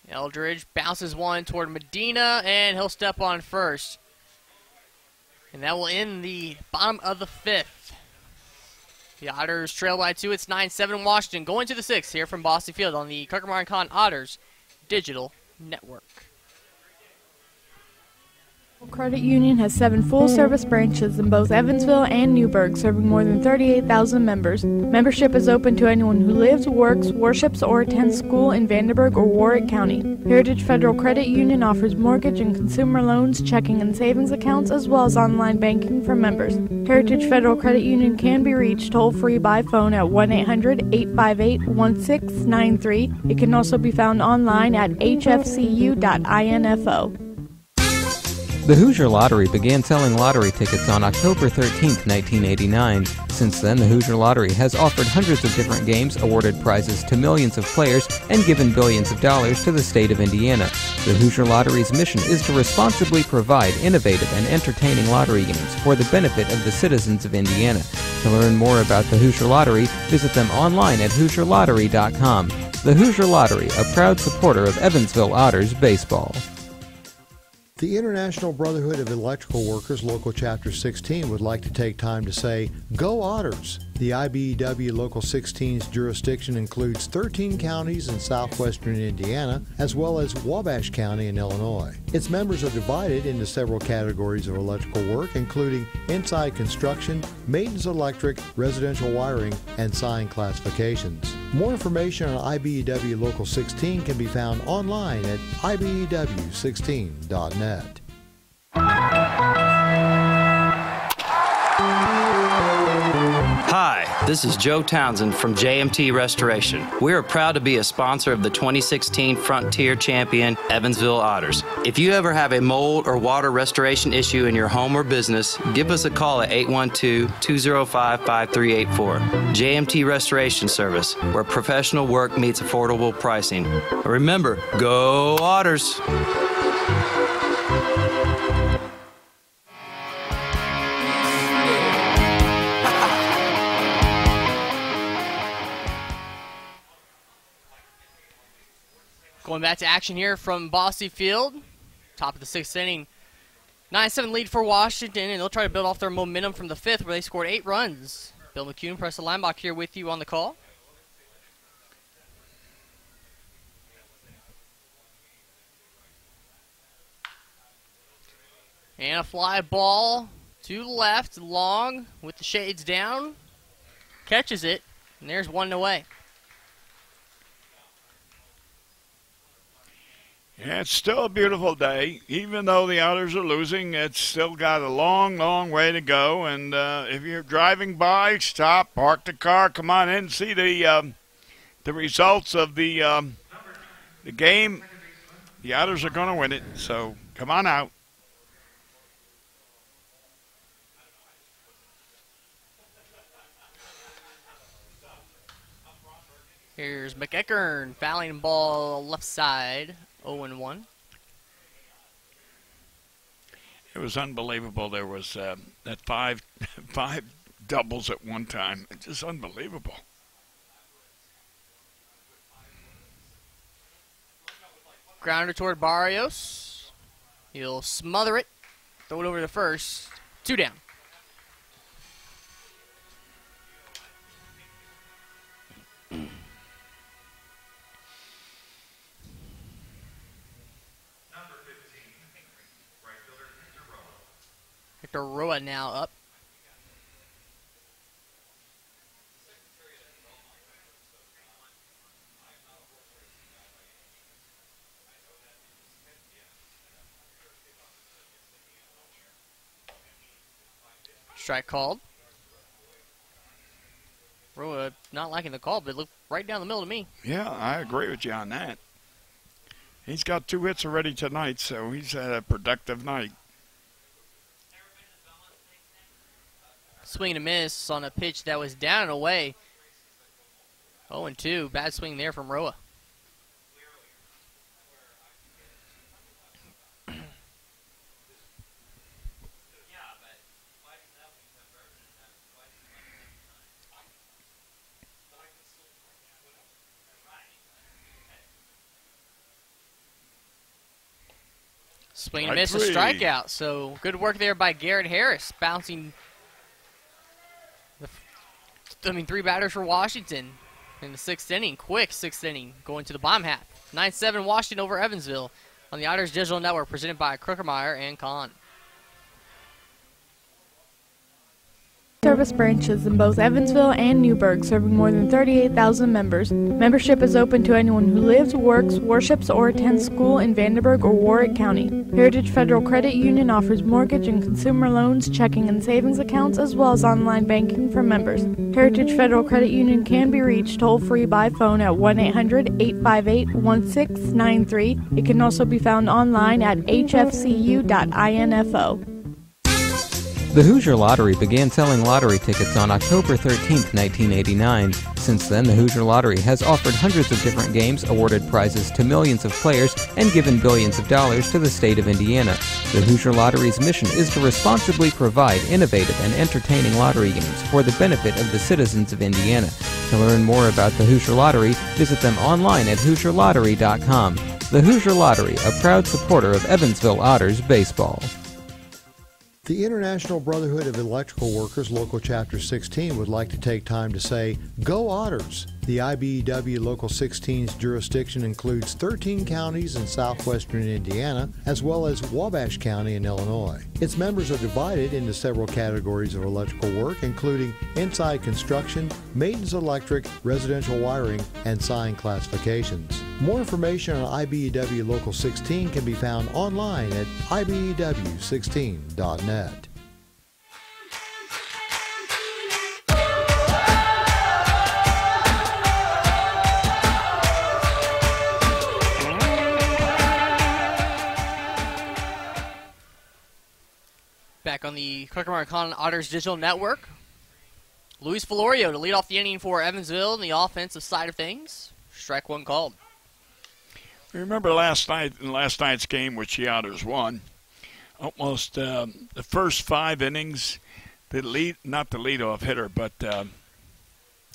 Eldridge bounces one toward Medina, and he'll step on first. And that will end the bottom of the 5th. The Otters trail by 2. It's 9-7 Washington. Going to the 6th here from Bossy Field on the Pregame Con Otters Digital Network. Credit Union has 7 full-service branches in both Evansville and Newburgh, serving more than 38,000 members. Membership is open to anyone who lives, works, worships, or attends school in Vanderburgh or Warwick County. Heritage Federal Credit Union offers mortgage and consumer loans, checking and savings accounts, as well as online banking for members. Heritage Federal Credit Union can be reached toll-free by phone at 1-800-858-1693. It can also be found online at hfcu.info. The Hoosier Lottery began selling lottery tickets on October 13, 1989. Since then, the Hoosier Lottery has offered hundreds of different games, awarded prizes to millions of players, and given billions of dollars to the state of Indiana. The Hoosier Lottery's mission is to responsibly provide innovative and entertaining lottery games for the benefit of the citizens of Indiana. To learn more about the Hoosier Lottery, visit them online at HoosierLottery.com. The Hoosier Lottery, a proud supporter of Evansville Otters baseball. The International Brotherhood of Electrical Workers Local Chapter 16 would like to take time to say, Go Otters! The IBEW Local 16's jurisdiction includes 13 counties in southwestern Indiana, as well as Wabash County in Illinois. Its members are divided into several categories of electrical work, including inside construction, maintenance electric, residential wiring, and sign classifications. More information on IBEW Local 16 can be found online at ibew16.net. Hi, this is Joe Townsend from JMT Restoration. We are proud to be a sponsor of the 2016 Frontier Champion Evansville Otters. If you ever have a mold or water restoration issue in your home or business, give us a call at 812-205-5384. JMT Restoration Service, where professional work meets affordable pricing. Remember, go Otters! Going back to action here from Bossy Field. Top of the 6th inning. 9-7 lead for Washington, and they'll try to build off their momentum from the 5th, where they scored 8 runs. Bill McCune, Preston Lineback here with you on the call. And a fly ball to left, long, with the shades down. Catches it, and there's 1 away. Yeah, it's still a beautiful day. Even though the Otters are losing, it's still got a long, long way to go. And if you're driving by, stop, park the car, come on in and see the results of the game. The Otters are going to win it, so come on out. Here's McEachern, fouling ball left side, 0-1. It was unbelievable. There was that five doubles at one time. It's just unbelievable. Grounder toward Barrios. He'll smother it, throw it over to first. 2 down. Hector Roa now up. Strike called. Roa not liking the call, but it looked right down the middle to me. Yeah, I agree with you on that. He's got 2 hits already tonight, so he's had a productive night. Swing and a miss on a pitch that was down and away. 0-2. Bad swing there from Roa. Swing and miss, a strikeout. So good work there by Garrett Harris, bouncing three batters for Washington in the sixth inning. Quick sixth inning going to the bottom half. 9-7 Washington over Evansville on the Otters Digital Network, presented by Kruckemeyer and Kahn. Service branches in both Evansville and Newburgh, serving more than 38,000 members. Membership is open to anyone who lives, works, worships, or attends school in Vandenberg or Warwick County. Heritage Federal Credit Union offers mortgage and consumer loans, checking and savings accounts, as well as online banking for members. Heritage Federal Credit Union can be reached toll-free by phone at 1-800-858-1693. It can also be found online at hfcu.info. The Hoosier Lottery began selling lottery tickets on October 13, 1989. Since then, the Hoosier Lottery has offered hundreds of different games, awarded prizes to millions of players, and given billions of dollars to the state of Indiana. The Hoosier Lottery's mission is to responsibly provide innovative and entertaining lottery games for the benefit of the citizens of Indiana. To learn more about the Hoosier Lottery, visit them online at HoosierLottery.com. The Hoosier Lottery, a proud supporter of Evansville Otters baseball. The International Brotherhood of Electrical Workers, Local Chapter 16, would like to take time to say, Go Otters! The IBEW Local 16's jurisdiction includes 13 counties in southwestern Indiana, as well as Wabash County in Illinois. Its members are divided into several categories of electrical work, including inside construction, maintenance electric, residential wiring, and sign classifications. More information on IBEW Local 16 can be found online at ibew16.net. Back on the Kruckemeyer Kahn Otters Digital Network, Luis Valorio to lead off the inning for Evansville in the offensive side of things. Strike one called. Remember last night's game, which the Otters won, almost the first 5 innings, not the leadoff hitter, but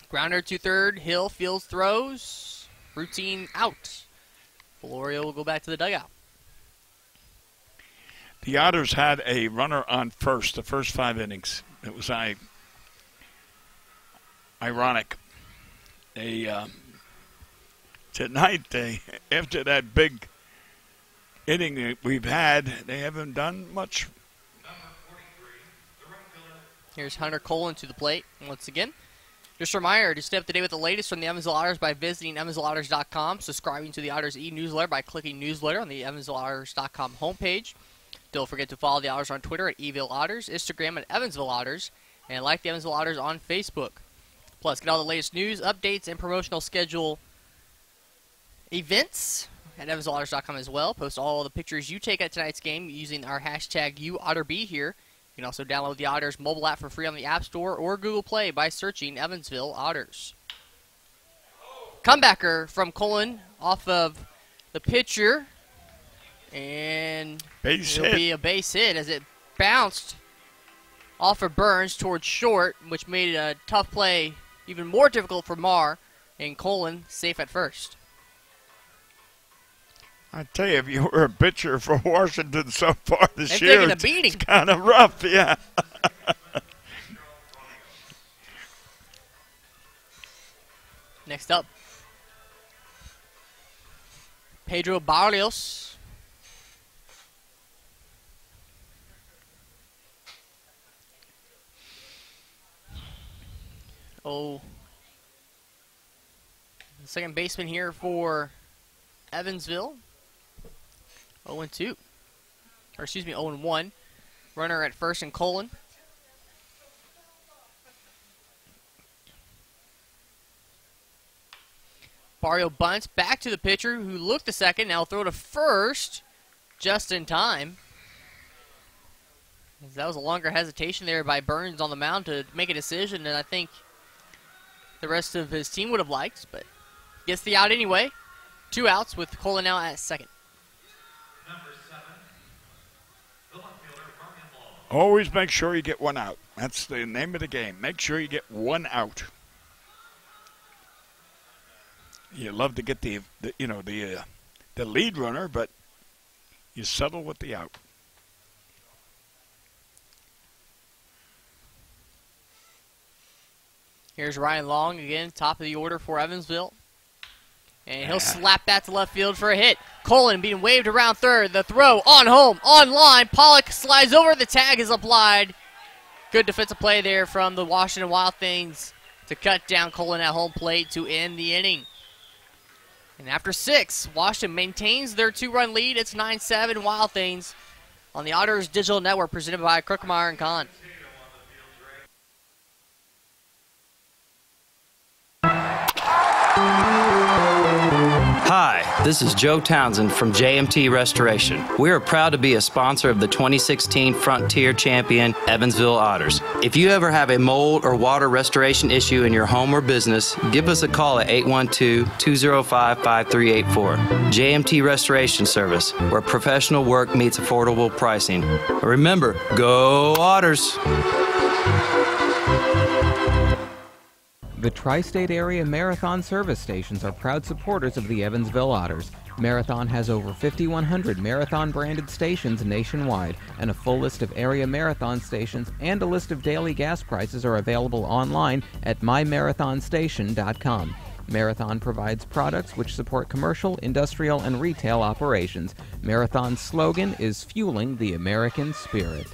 grounder to third, Hill fields throws, routine out. Valorio will go back to the dugout. The Otters had a runner on first, the first 5 innings. It was ironic. Tonight, after that big inning that we've had, they haven't done much. Here's Hunter Colin to the plate once again. Just a reminder to stay up to date with the latest from the Evansville Otters by visiting EvansvilleOtters.com, subscribing to the Otters e-newsletter by clicking newsletter on the EvansvilleOtters.com homepage. Don't forget to follow the Otters on Twitter at Eville Otters, Instagram at Evansville Otters, and like the Evansville Otters on Facebook. Plus, get all the latest news, updates, and promotional schedule events at EvansvilleOtters.com as well. Post all the pictures you take at tonight's game using our hashtag UOtterB here. You can also download the Otters mobile app for free on the App Store or Google Play by searching Evansville Otters. Comebacker from Colin off of the pitcher. And it'll be a base hit as it bounced off of Burns towards short, which made a tough play even more difficult for Marr, and Colin safe at first. I tell you, if you were a pitcher for Washington so far this year, taking a beating. It's kind of rough, yeah. Next up, Pedro Barrios. The second baseman here for Evansville. 0-2. Or excuse me, 0-1. Runner at first and Colin. Barrio bunts back to the pitcher who looked to second. Now throw to first just in time. That was a longer hesitation there by Burns on the mound to make a decision than I think the rest of his team would have liked, but gets the out anyway. 2 outs with Colin now at second. Always make sure you get 1 out. That's the name of the game. Make sure you get 1 out. You love to get the lead runner, but you settle with the out. Here's Ryan Long again, top of the order for Evansville. And he'll slap that to left field for a hit. Colin being waved around third. The throw on home, on line. Pollock slides over. The tag is applied. Good defensive play there from the Washington Wild Things to cut down Colin at home plate to end the inning. And after 6, Washington maintains their 2-run lead. It's 9-7 Wild Things on the Otters Digital Network presented by Crookmeyer and Kahn. Hi, this is Joe Townsend from JMT Restoration. We are proud to be a sponsor of the 2016 Frontier Champion Evansville Otters. If you ever have a mold or water restoration issue in your home or business, give us a call at 812-205-5384. JMT Restoration Service, where professional work meets affordable pricing. Remember, go Otters! The Tri-State Area Marathon service stations are proud supporters of the Evansville Otters. Marathon has over 5,100 Marathon-branded stations nationwide, and a full list of area Marathon stations and a list of daily gas prices are available online at mymarathonstation.com. Marathon provides products which support commercial, industrial, and retail operations. Marathon's slogan is Fueling the American Spirit.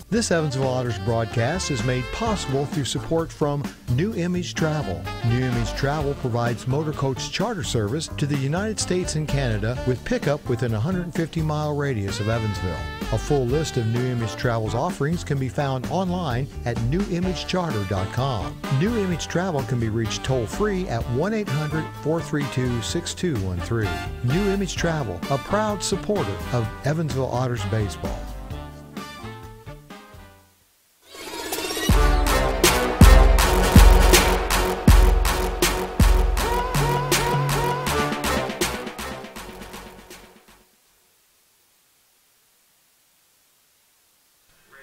This Evansville Otters broadcast is made possible through support from New Image Travel. New Image Travel provides motor coach charter service to the United States and Canada with pickup within a 150-mile radius of Evansville. A full list of New Image Travel's offerings can be found online at newimagecharter.com. New Image Travel can be reached toll-free at 1-800-432-6213. New Image Travel, a proud supporter of Evansville Otters baseball.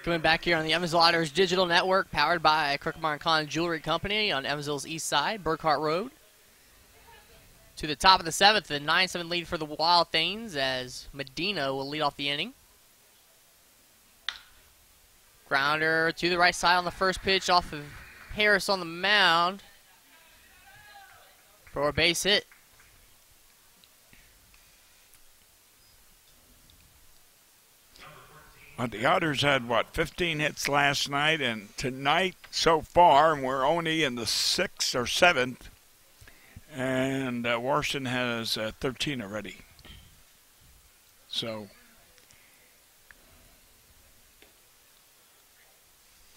Coming back here on the Evansville Otters Digital Network, powered by Crookmeyer and Kahn Jewelry Company on Evansville's east side, Burkhart Road. To the top of the 7th, the 9-7 lead for the Wild Things as Medina will lead off the inning. Grounder to the right side on the first pitch off of Harris on the mound for a base hit. But the Otters had, 15 hits last night, and tonight so far, and we're only in the 6th or 7th, and Washington has 13 already. So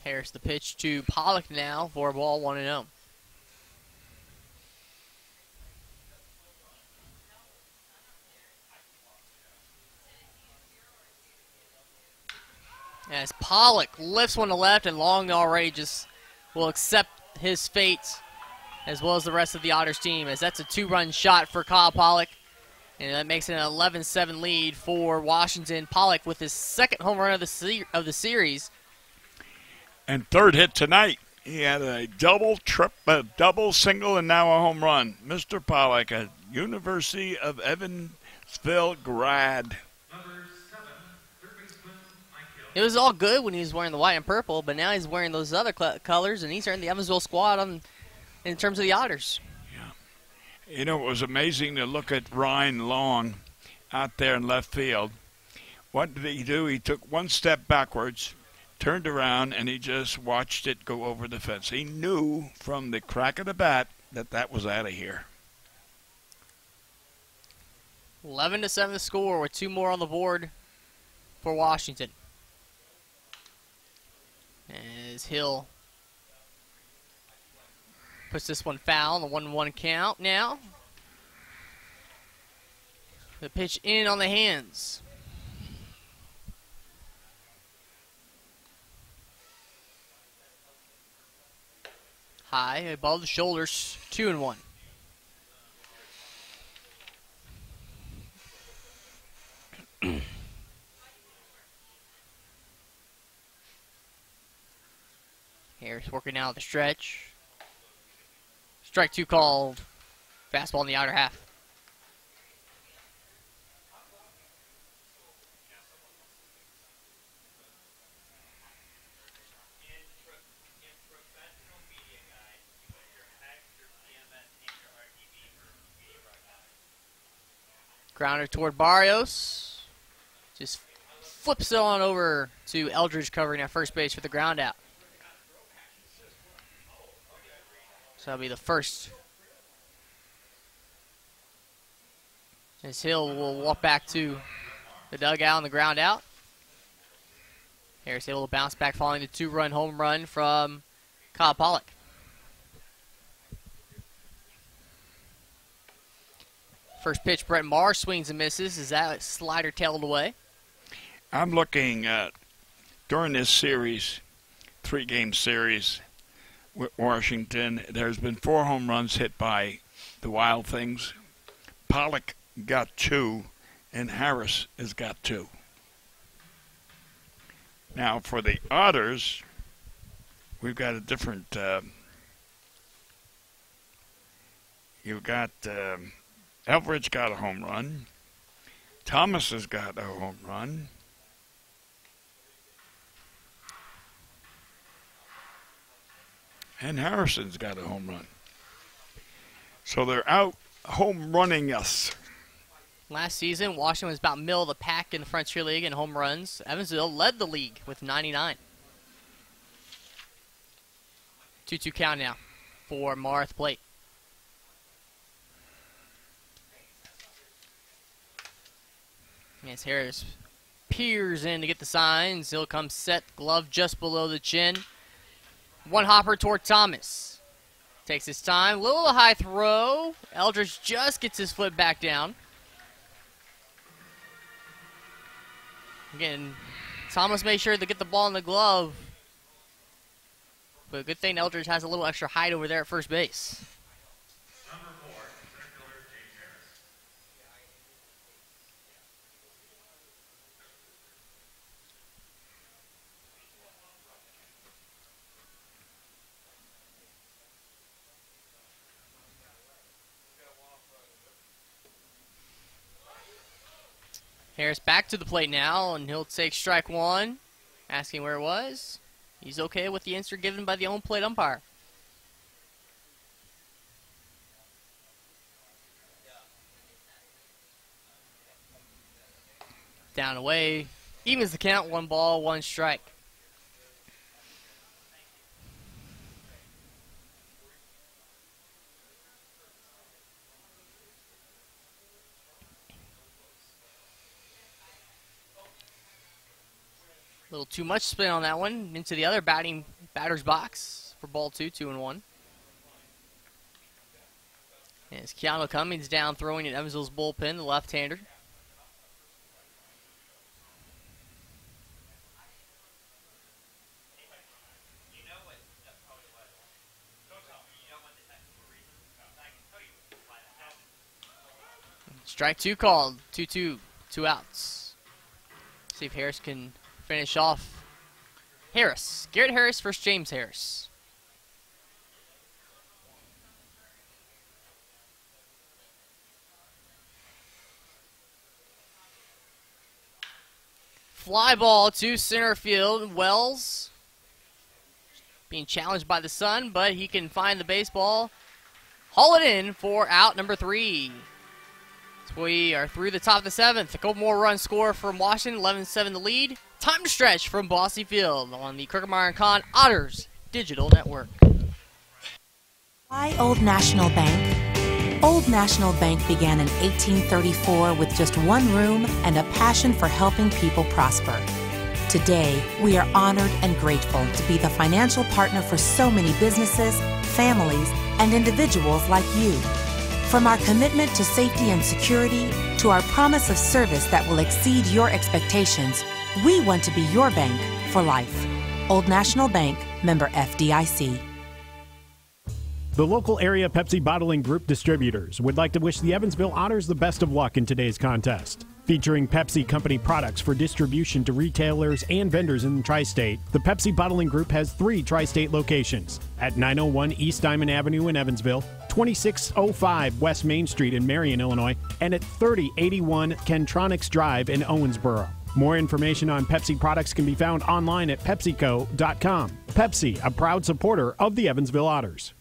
Harris the pitch to Pollock now for a ball 1-0. As Pollock lifts one to left, and Long already just will accept his fate, as well as the rest of the Otters team, as that's a 2-run shot for Kyle Pollock, and that makes it an 11-7 lead for Washington. Pollock with his second home run of the series. And third hit tonight. He had a double, single, and now a home run. Mr. Pollock, a University of Evansville grad. It was all good when he was wearing the white and purple, but now he's wearing those other colors, and he's in the Evansville squad in terms of the Otters. Yeah. You know, it was amazing to look at Ryan Long out there in left field. What did he do? He took one step backwards, turned around, and he just watched it go over the fence. He knew from the crack of the bat that that was out of here. 11-7 the score with 2 more on the board for Washington. As Hill puts this one foul, the 1-1 count now. The pitch in on the hands. High above the shoulders, 2-1. Harris working out the stretch. Strike 2 called. Fastball in the outer half. Grounder toward Barrios. Just flips it on over to Eldridge covering at first base for the ground out. So that'll be the first. As Hill will walk back to the dugout on the ground out. Harris Hill will bounce back following the 2-run home run from Kyle Pollock. First pitch, Brett Maher swings and misses. Is that slider tailed away? I'm looking at, during this series, 3-game series with Washington, there's been 4 home runs hit by the Wild Things. Pollock got 2, and Harris has got 2. Now, for the Otters, we've got a different, you've got Elbridge got a home run. Thomas has got a home run. And Harrison's got a home run. So they're out home running us. Last season, Washington was about middle of the pack in the Frontier League in home runs. Evansville led the league with 99. 2-2 count now for Maher at the plate. As Harris peers in to get the signs, Hill comes set, glove just below the chin. One hopper toward Thomas. Takes his time, little high throw. Eldridge just gets his foot back down. Again, Thomas made sure to get the ball in the glove. But a good thing Eldridge has a little extra height over there at first base. Harris back to the plate now, and he'll take strike 1, asking where it was. He's okay with the answer given by the home plate umpire. Down away, evens the count, 1 ball, 1 strike. A little too much spin on that one. Into the other batter's box for ball 2, 2-1. As Keanu Cummings down throwing in Evansville's bullpen, the left-hander. Strike 2 called. 2-2. 2 outs. See if Harris can finish off Harris. Garrett Harris versus James Harris. Fly ball to center field. Wells being challenged by the sun, but he can find the baseball. Haul it in for out number 3. We are through the top of the 7th. A couple more runs score from Washington, 11-7 the lead. Time to stretch from Bossy Field on the Crookmeyer & Kahn Otters Digital Network. Why Old National Bank? Old National Bank began in 1834 with just 1 room and a passion for helping people prosper. Today, we are honored and grateful to be the financial partner for so many businesses, families, and individuals like you. From our commitment to safety and security to our promise of service that will exceed your expectations, we want to be your bank for life. Old National Bank, member FDIC. The local area Pepsi Bottling Group distributors would like to wish the Evansville Otters the best of luck in today's contest. Featuring Pepsi Company products for distribution to retailers and vendors in the Tri-State, the Pepsi Bottling Group has 3 Tri-State locations at 901 East Diamond Avenue in Evansville, 2605 West Main Street in Marion, Illinois, and at 3081 Kentronics Drive in Owensboro. More information on Pepsi products can be found online at PepsiCo.com. Pepsi, a proud supporter of the Evansville Otters.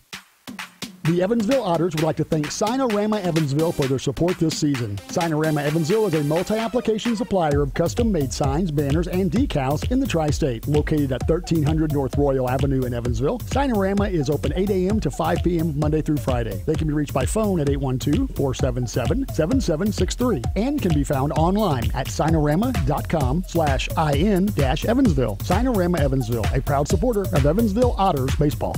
The Evansville Otters would like to thank Sinorama Evansville for their support this season. Sinorama Evansville is a multi-application supplier of custom-made signs, banners, and decals in the tri-state. Located at 1300 North Royal Avenue in Evansville, Sinorama is open 8 a.m. to 5 p.m. Monday through Friday. They can be reached by phone at 812-477-7763 and can be found online at sinorama.com/in-Evansville. Sinorama Evansville, a proud supporter of Evansville Otters baseball.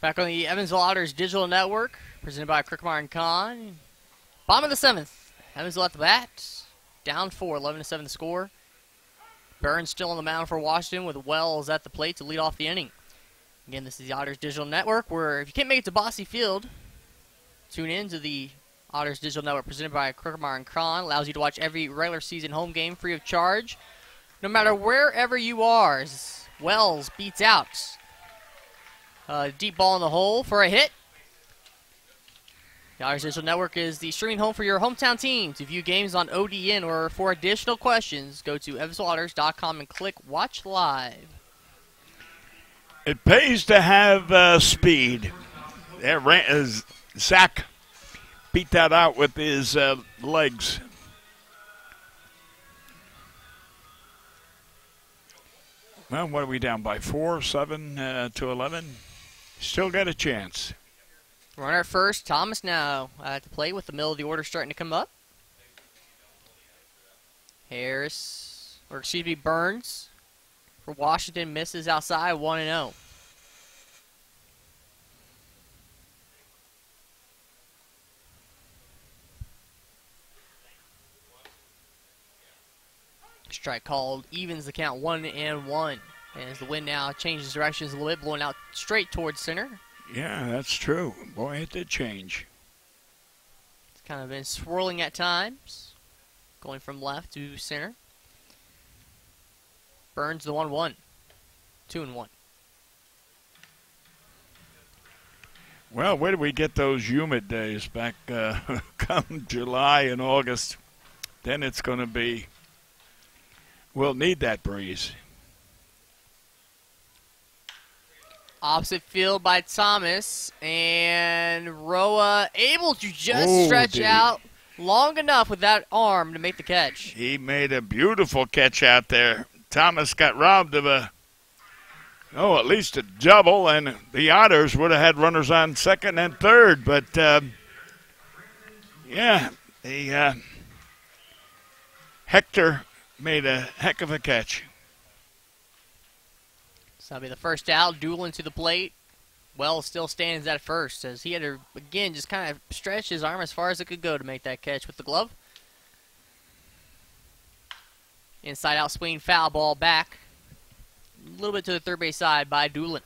Back on the Evansville Otters Digital Network, presented by Crickmire & Kahn. Bottom of the 7th. Evansville at the bat. Down 4, 11-7 the score. Burns still on the mound for Washington with Wells at the plate to lead off the inning. Again, this is the Otters Digital Network, where if you can't make it to Bosse Field, tune in to the Otters Digital Network presented by Crickmire & Kahn. Allows you to watch every regular season home game free of charge, no matter wherever you are. As Wells beats out deep ball in the hole for a hit. The Otters Digital Network is the streaming home for your hometown team. To view games on ODN or for additional questions, go to evansvilleotters.com and click Watch Live. It pays to have speed. Zach beat that out with his legs. Well, what are we down by? 4, 7 to 11? Still got a chance. Runner at first. Thomas now at the plate with the middle of the order starting to come up. Burns for Washington misses outside 1-0. Strike called evens the count 1-1. And as the wind now changes directions a little bit, blowing out straight towards center. Yeah, that's true. Boy, it did change. It's kind of been swirling at times, going from left to center. Burns the 1-1. 2-1. Well, where do we get those humid days back come July and August? Then it's going to be, we'll need that breeze. Opposite field by Thomas, and Roa able to just stretch out long enough with that arm to make the catch. He made a beautiful catch out there. Thomas got robbed of at least a double, and the Otters would have had runners on second and third. But, Hector made a heck of a catch. So that'll be the first out. Doolin to the plate. Wells still stands at first as he had to, again, just kind of stretch his arm as far as it could go to make that catch with the glove. Inside out swing, foul ball back. A little bit to the third base side by Doolin.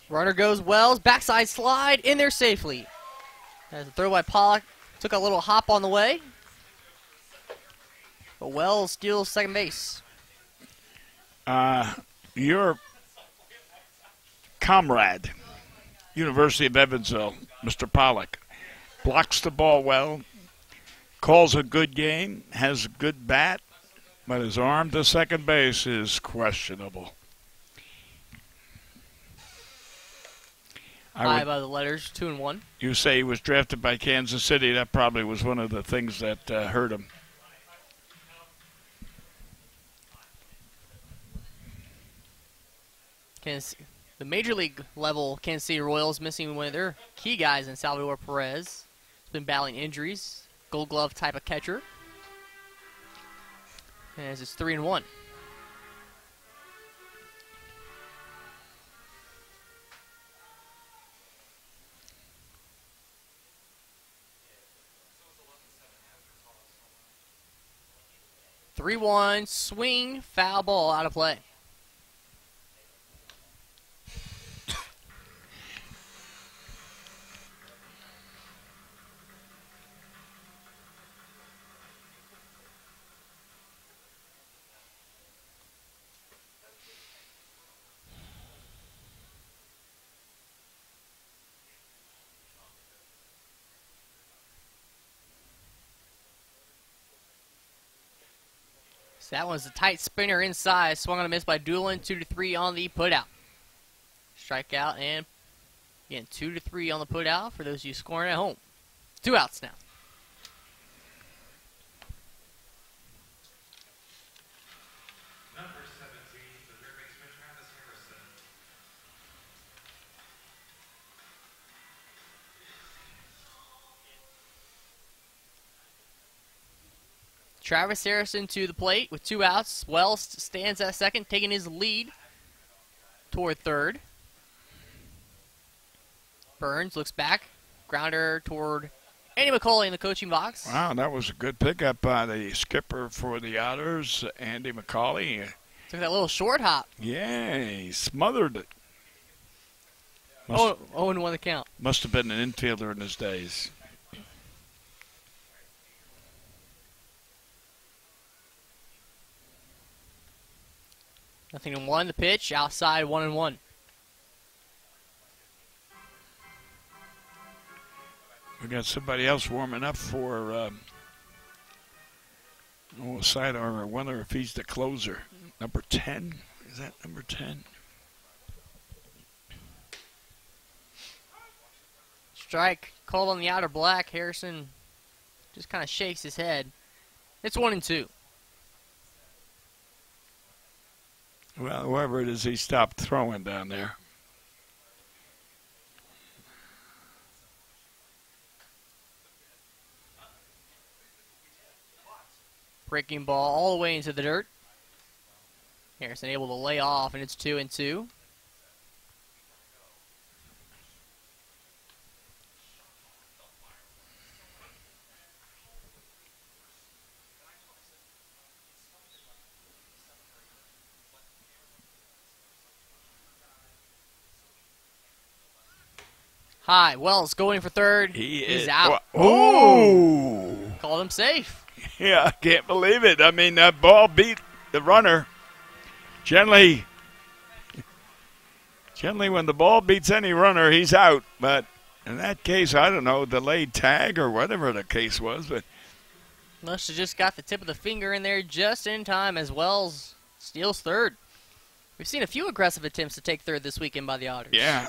Runner goes Wells, backside slide, in there safely. As the throw by Pollock took a little hop on the way. But Wells steals second base. Your comrade, University of Evansville, Mr. Pollock, blocks the ball well, calls a good game, has a good bat, but his arm to second base is questionable. High by the letters, 2-1. You say he was drafted by Kansas City. That probably was one of the things that hurt him. The major league level Kansas City Royals missing one of their key guys in Salvador Perez. He's been battling injuries. Gold glove type of catcher. As it's 3-1. 3-1 swing, foul ball out of play. So that one's a tight spinner inside. Swung on a miss by Doolin. 2-3 on the putout. Strikeout and again 2-3 on the putout for those of you scoring at home. 2 outs now. Number 17, the third baseman Travis Harrison. Travis Harrison to the plate with 2 outs. Wells stands at second, taking his lead toward third. Burns looks back. Grounder toward Andy McCauley in the coaching box. Wow, that was a good pickup by the skipper for the Otters, Andy McCauley. Took that little short hop. Yeah, he smothered it. 0-1 the count. Must have been an infielder in his days. Nothing in 1. The pitch outside 1-1. We got somebody else warming up for Sidar. I wonder if he's the closer. Number 10? Is that number 10? Strike called on the outer black. Harrison just kind of shakes his head. It's 1-2. Well, whoever it is, he stopped throwing down there. Breaking ball all the way into the dirt. Harrison able to lay off, and it's 2-2. High. Wells going for third. He's out. Oh! Called him safe. Yeah, I can't believe it. I mean, that ball beat the runner. Generally, when the ball beats any runner, he's out. But in that case, I don't know, delayed tag or whatever the case was. But Must have just got the tip of the finger in there just in time as Wells steals third. We've seen a few aggressive attempts to take third this weekend by the Otters. yeah,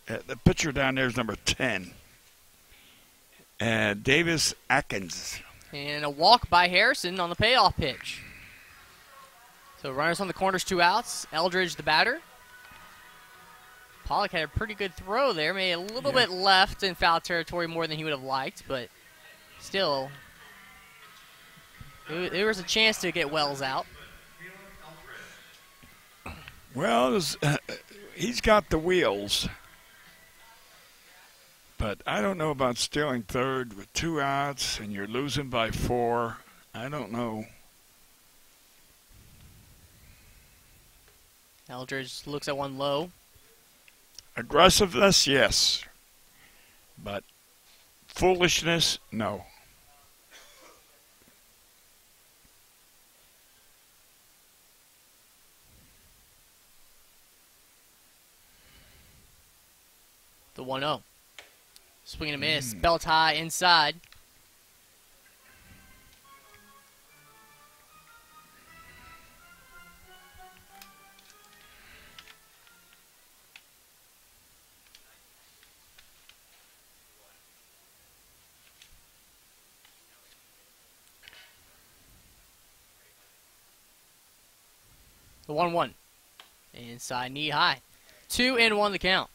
the pitcher down there is number 10. Davis Atkins. And a walk by Harrison on the payoff pitch. So runners on the corners, 2 outs. Eldridge the batter. Pollock had a pretty good throw there. Made a little bit left in foul territory more than he would have liked, but still, there was a chance to get Wells out. Well, he's got the wheels. But I don't know about stealing third with 2 outs and you're losing by 4. I don't know. Eldridge looks at one low. Aggressiveness, yes. But foolishness, no. The 1-0. Swing and a miss. Belt high inside. The 1-1. Inside, knee high. 2-1 the count.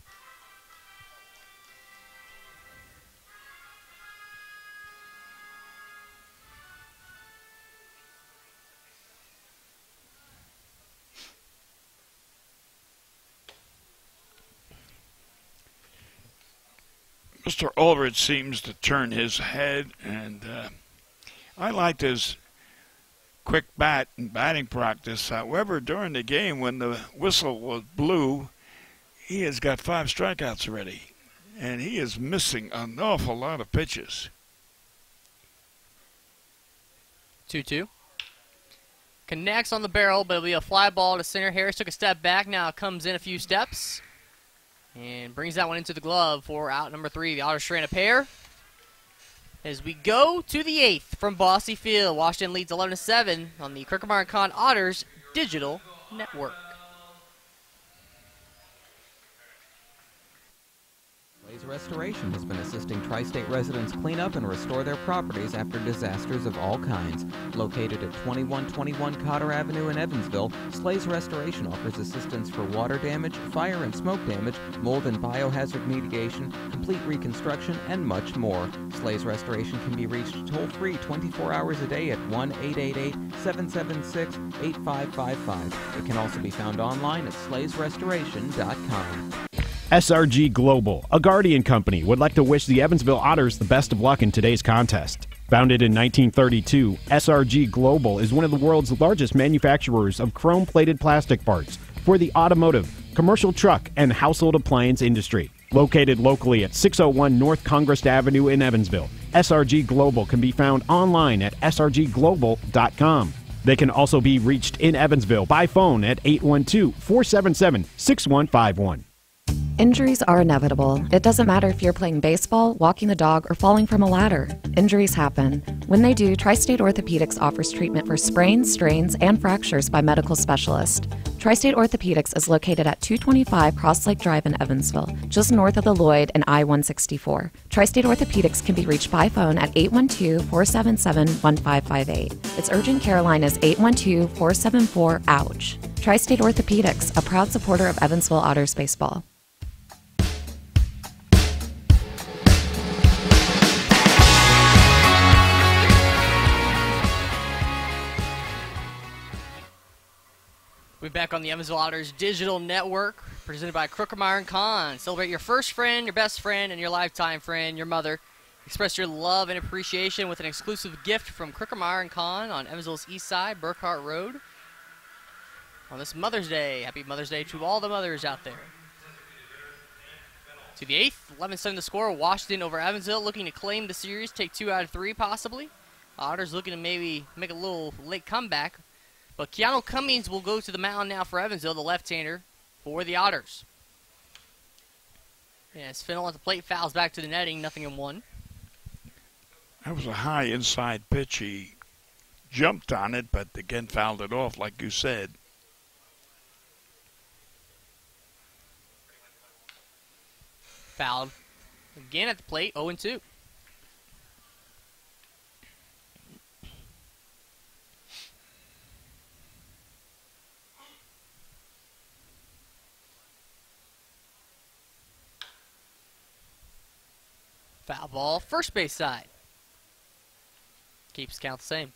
Mr. Ulrich seems to turn his head, and I liked his quick bat in batting practice. However, during the game, when the whistle was blew, he has got 5 strikeouts already, and he is missing an awful lot of pitches. 2-2. Connects on the barrel, but it'll be a fly ball to center. Harris took a step back. Now it comes in a few steps and brings that one into the glove for out number 3. The Otters strand a pair. As we go to the 8th from Bossy Field, Washington leads 11-7 on the Crooker Con Otters Digital Network. Slays Restoration has been assisting Tri-State residents clean up and restore their properties after disasters of all kinds. Located at 2121 Cotter Avenue in Evansville, Slays Restoration offers assistance for water damage, fire and smoke damage, mold and biohazard mitigation, complete reconstruction, and much more. Slays Restoration can be reached toll-free 24 hours a day at 1-888-776-8555. It can also be found online at slaysrestoration.com. SRG Global, a Guardian company, would like to wish the Evansville Otters the best of luck in today's contest. Founded in 1932, SRG Global is one of the world's largest manufacturers of chrome-plated plastic parts for the automotive, commercial truck, and household appliance industry. Located locally at 601 North Congress Avenue in Evansville, SRG Global can be found online at srgglobal.com. They can also be reached in Evansville by phone at 812-477-6151. Injuries are inevitable. It doesn't matter if you're playing baseball, walking the dog, or falling from a ladder. Injuries happen. When they do, Tri-State Orthopedics offers treatment for sprains, strains, and fractures by medical specialists. Tri-State Orthopedics is located at 225 Cross Lake Drive in Evansville, just north of the Lloyd and I-164. Tri-State Orthopedics can be reached by phone at 812-477-1558. Its urgent care line is 812-474-OUCH. Tri-State Orthopedics, a proud supporter of Evansville Otters baseball. We're back on the Evansville Otters Digital Network, presented by Crooker Con. Celebrate your first friend, your best friend, and your lifetime friend, your mother. Express your love and appreciation with an exclusive gift from Crooker Con on Evansville's East Side, Burkhart Road. On this Mother's Day, happy Mother's Day to all the mothers out there. To the 8th, 11-7 the score. Washington over Evansville, looking to claim the series, take 2 out of 3 possibly. Otters looking to maybe make a little late comeback. But Keanu Cummings will go to the mound now for Evansville, the left-hander for the Otters. As Fennell at the plate, fouls back to the netting, 0-1. That was a high inside pitch. He jumped on it, but again fouled it off, like you said. Fouled again at the plate, 0-2. Foul ball, first base side. Keeps count the same.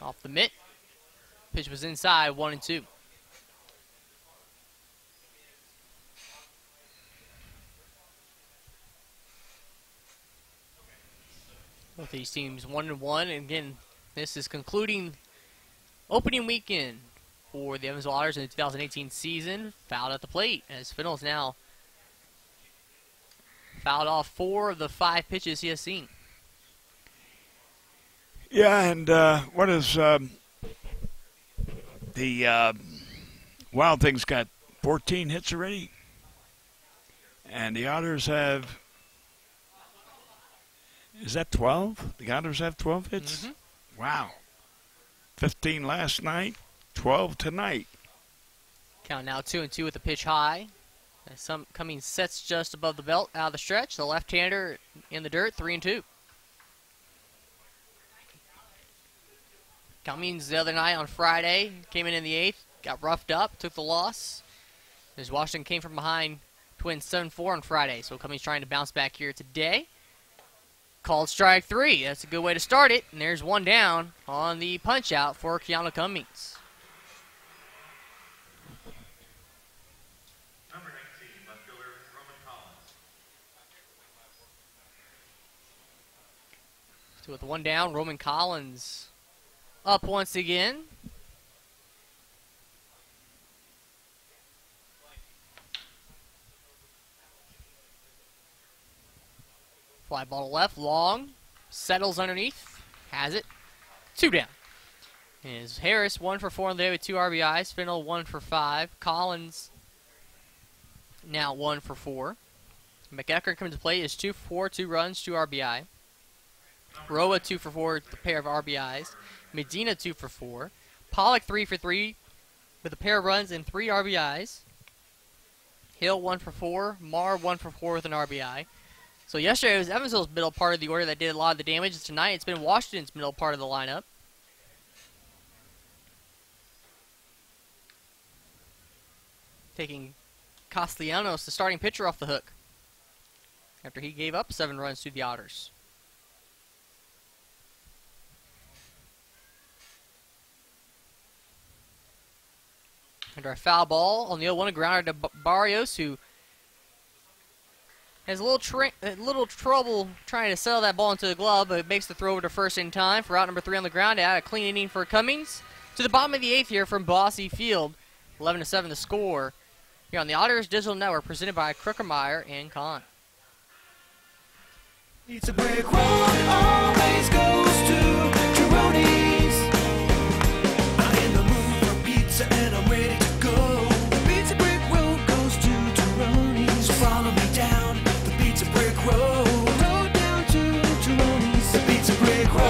Off the mitt. Pitch was inside, 1-2. Both these teams 1-1, and again, this is concluding opening weekend for the Evansville Otters in the 2018 season. Fouled at the plate as Fiddle's now fouled off 4 of the 5 pitches he has seen. Yeah, and what is the Wild Things got 14 hits already, and the Otters have. Is that 12? The Otters have 12 hits? Mm-hmm. Wow. 15 last night, 12 tonight. Count now 2-2 with the pitch high. As Cummings sets just above the belt out of the stretch. The left-hander in the dirt, 3-2. Cummings the other night on Friday came in the 8th, got roughed up, took the loss. As Washington came from behind, Twins 7-4 on Friday. So Cummings trying to bounce back here today. called strike 3. That's a good way to start it. And there's one down on the punch out for Keanu Cummings. Number 19, left fielder Roman Collins. So with one down, Roman Collins up once again. Fly ball to left, long, settles underneath, has it, 2 down. Is Harris 1 for 4 on the day with 2 RBIs. Fennell 1 for 5. Collins now 1 for 4. McEachern comes to play is 2 for 4, 2 runs, 2 RBI. Roa 2 for 4, a pair of RBIs. Medina 2 for 4. Pollock 3 for 3 with a pair of runs and 3 RBIs. Hill 1 for 4. Marr 1 for 4 with an RBI. So yesterday it was Evansville's middle part of the order that did a lot of the damage. And tonight it's been Washington's middle part of the lineup. Taking Castellanos, the starting pitcher, off the hook after he gave up 7 runs to the Otters. Under a foul ball on the 0-1, a grounder to Barrios, who has a little trouble trying to settle that ball into the glove, but makes the throw over to first in time for out number 3 on the ground. A clean inning for Cummings. To the bottom of the 8th here from Bossy Field. 11-7 the score here on the Otters Digital Network, presented by Crookermeyer and Kahn. Pizza Brick Road always goes to Gironi's. I'm in the mood for pizza and I'm ready to go. The Pizza Brick Road goes to Gironi's. So follow me down the Pizza Brick Road. Go down to Gironi's. The Pizza Brick Road.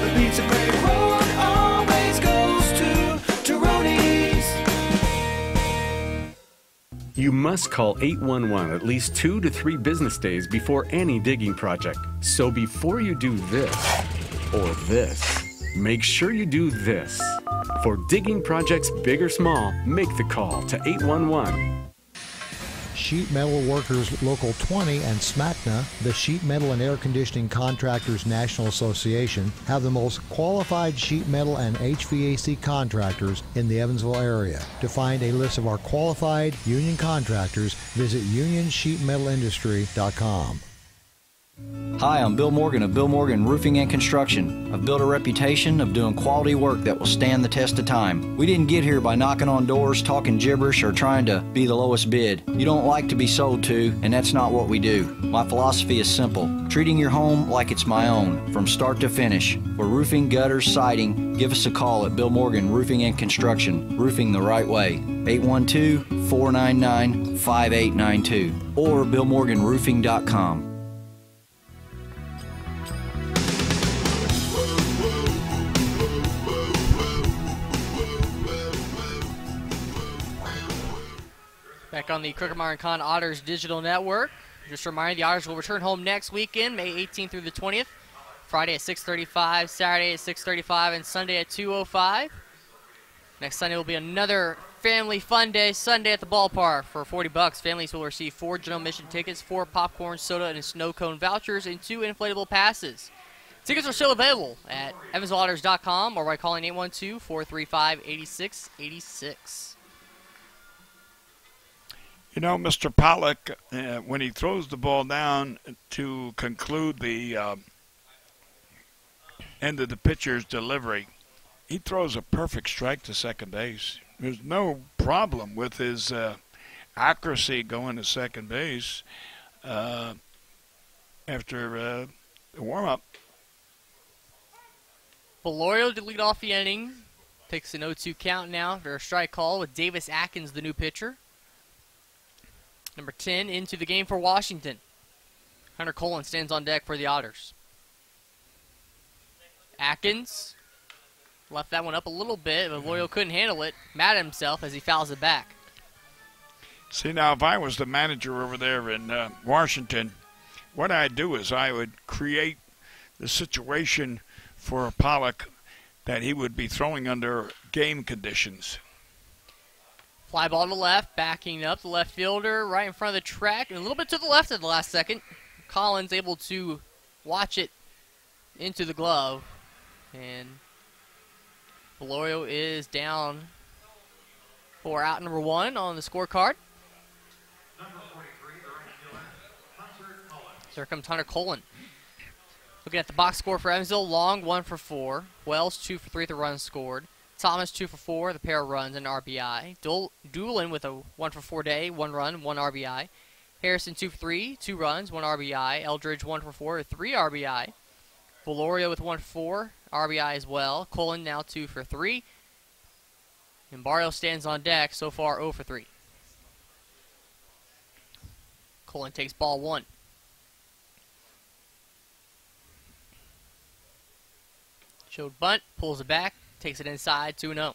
The Pizza Brick Road always goes to Gironi's. You must call 811 at least 2 to 3 business days before any digging project. So before you do this or this, make sure you do this. For digging projects big or small, make the call to 811. Sheet Metal Workers Local 20 and SMACNA, the Sheet Metal and Air Conditioning Contractors National Association, have the most qualified sheet metal and HVAC contractors in the Evansville area. To find a list of our qualified union contractors, visit unionsheetmetalindustry.com. Hi, I'm Bill Morgan of Bill Morgan Roofing and Construction. I've built a reputation of doing quality work that will stand the test of time. We didn't get here by knocking on doors, talking gibberish, or trying to be the lowest bid. You don't like to be sold to, and that's not what we do. My philosophy is simple: treating your home like it's my own, from start to finish. For roofing, gutters, siding, give us a call at Bill Morgan Roofing and Construction. Roofing the right way. 812-499-5892 or BillMorganRoofing.com. Back on the Crookermeyer and Kahn Otters Digital Network. Just a reminder, the Otters will return home next weekend, May 18th through the 20th. Friday at 6:35, Saturday at 6:35, and Sunday at 2:05. Next Sunday will be another family fun day, Sunday at the ballpark. For $40, families will receive 4 general admission tickets, 4 popcorn, soda, and snow cone vouchers, and 2 inflatable passes. Tickets are still available at EvansvilleOtters.com or by calling 812-435-8686. You know, Mr. Pollock, when he throws the ball down to conclude the end of the pitcher's delivery, he throws a perfect strike to second base. There's no problem with his accuracy going to second base after the warm-up. Valorio to lead off the inning. Takes an 0-2 count now for a strike call with Davis Atkins, the new pitcher. Number 10 into the game for Washington. Hunter Colon stands on deck for the Otters. Atkins left that one up a little bit, but Loyal couldn't handle it. Mad at himself as he fouls it back. See, now, if I was the manager over there in Washington, what I'd do is I would create the situation for Pollock that he would be throwing under game conditions. Fly ball to the left, backing up the left fielder right in front of the track, and a little bit to the left at the last second. Collins able to watch it into the glove, and Valorio is down for out number 1 on the scorecard. So here comes Hunter Colon. Looking at the box score for Evansville, Long 1 for 4, Wells 2 for 3 with the runs scored, Thomas 2 for 4, the pair of runs and RBI, Doolin with a 1 for 4 day, 1 run, 1 RBI, Harrison 2 for 3, 2 runs, 1 RBI, Eldridge 1 for 4, 3 RBI, Valorio with 1 for 4, RBI as well, Colon now 2 for 3, and Barrio stands on deck, so far 0 for 3. Colon takes ball 1. Showed bunt, pulls it back, takes it inside, 2-0.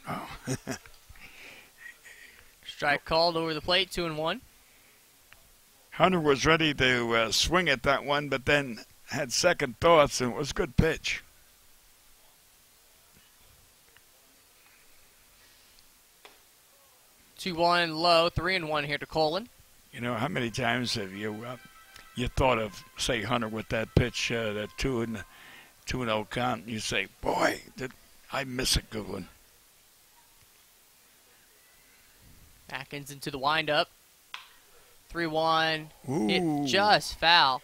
Oh. Strike called over the plate, 2-1. Hunter was ready to swing at that one, but then had second thoughts, and it was a good pitch. 2-1 low, 3-1 here to Colon. You know, how many times have you thought of, say, Hunter with that pitch, that 2-0 count, and you say, boy, did I miss a good one. Atkins into the windup. 3-1. Ooh. Hit just foul.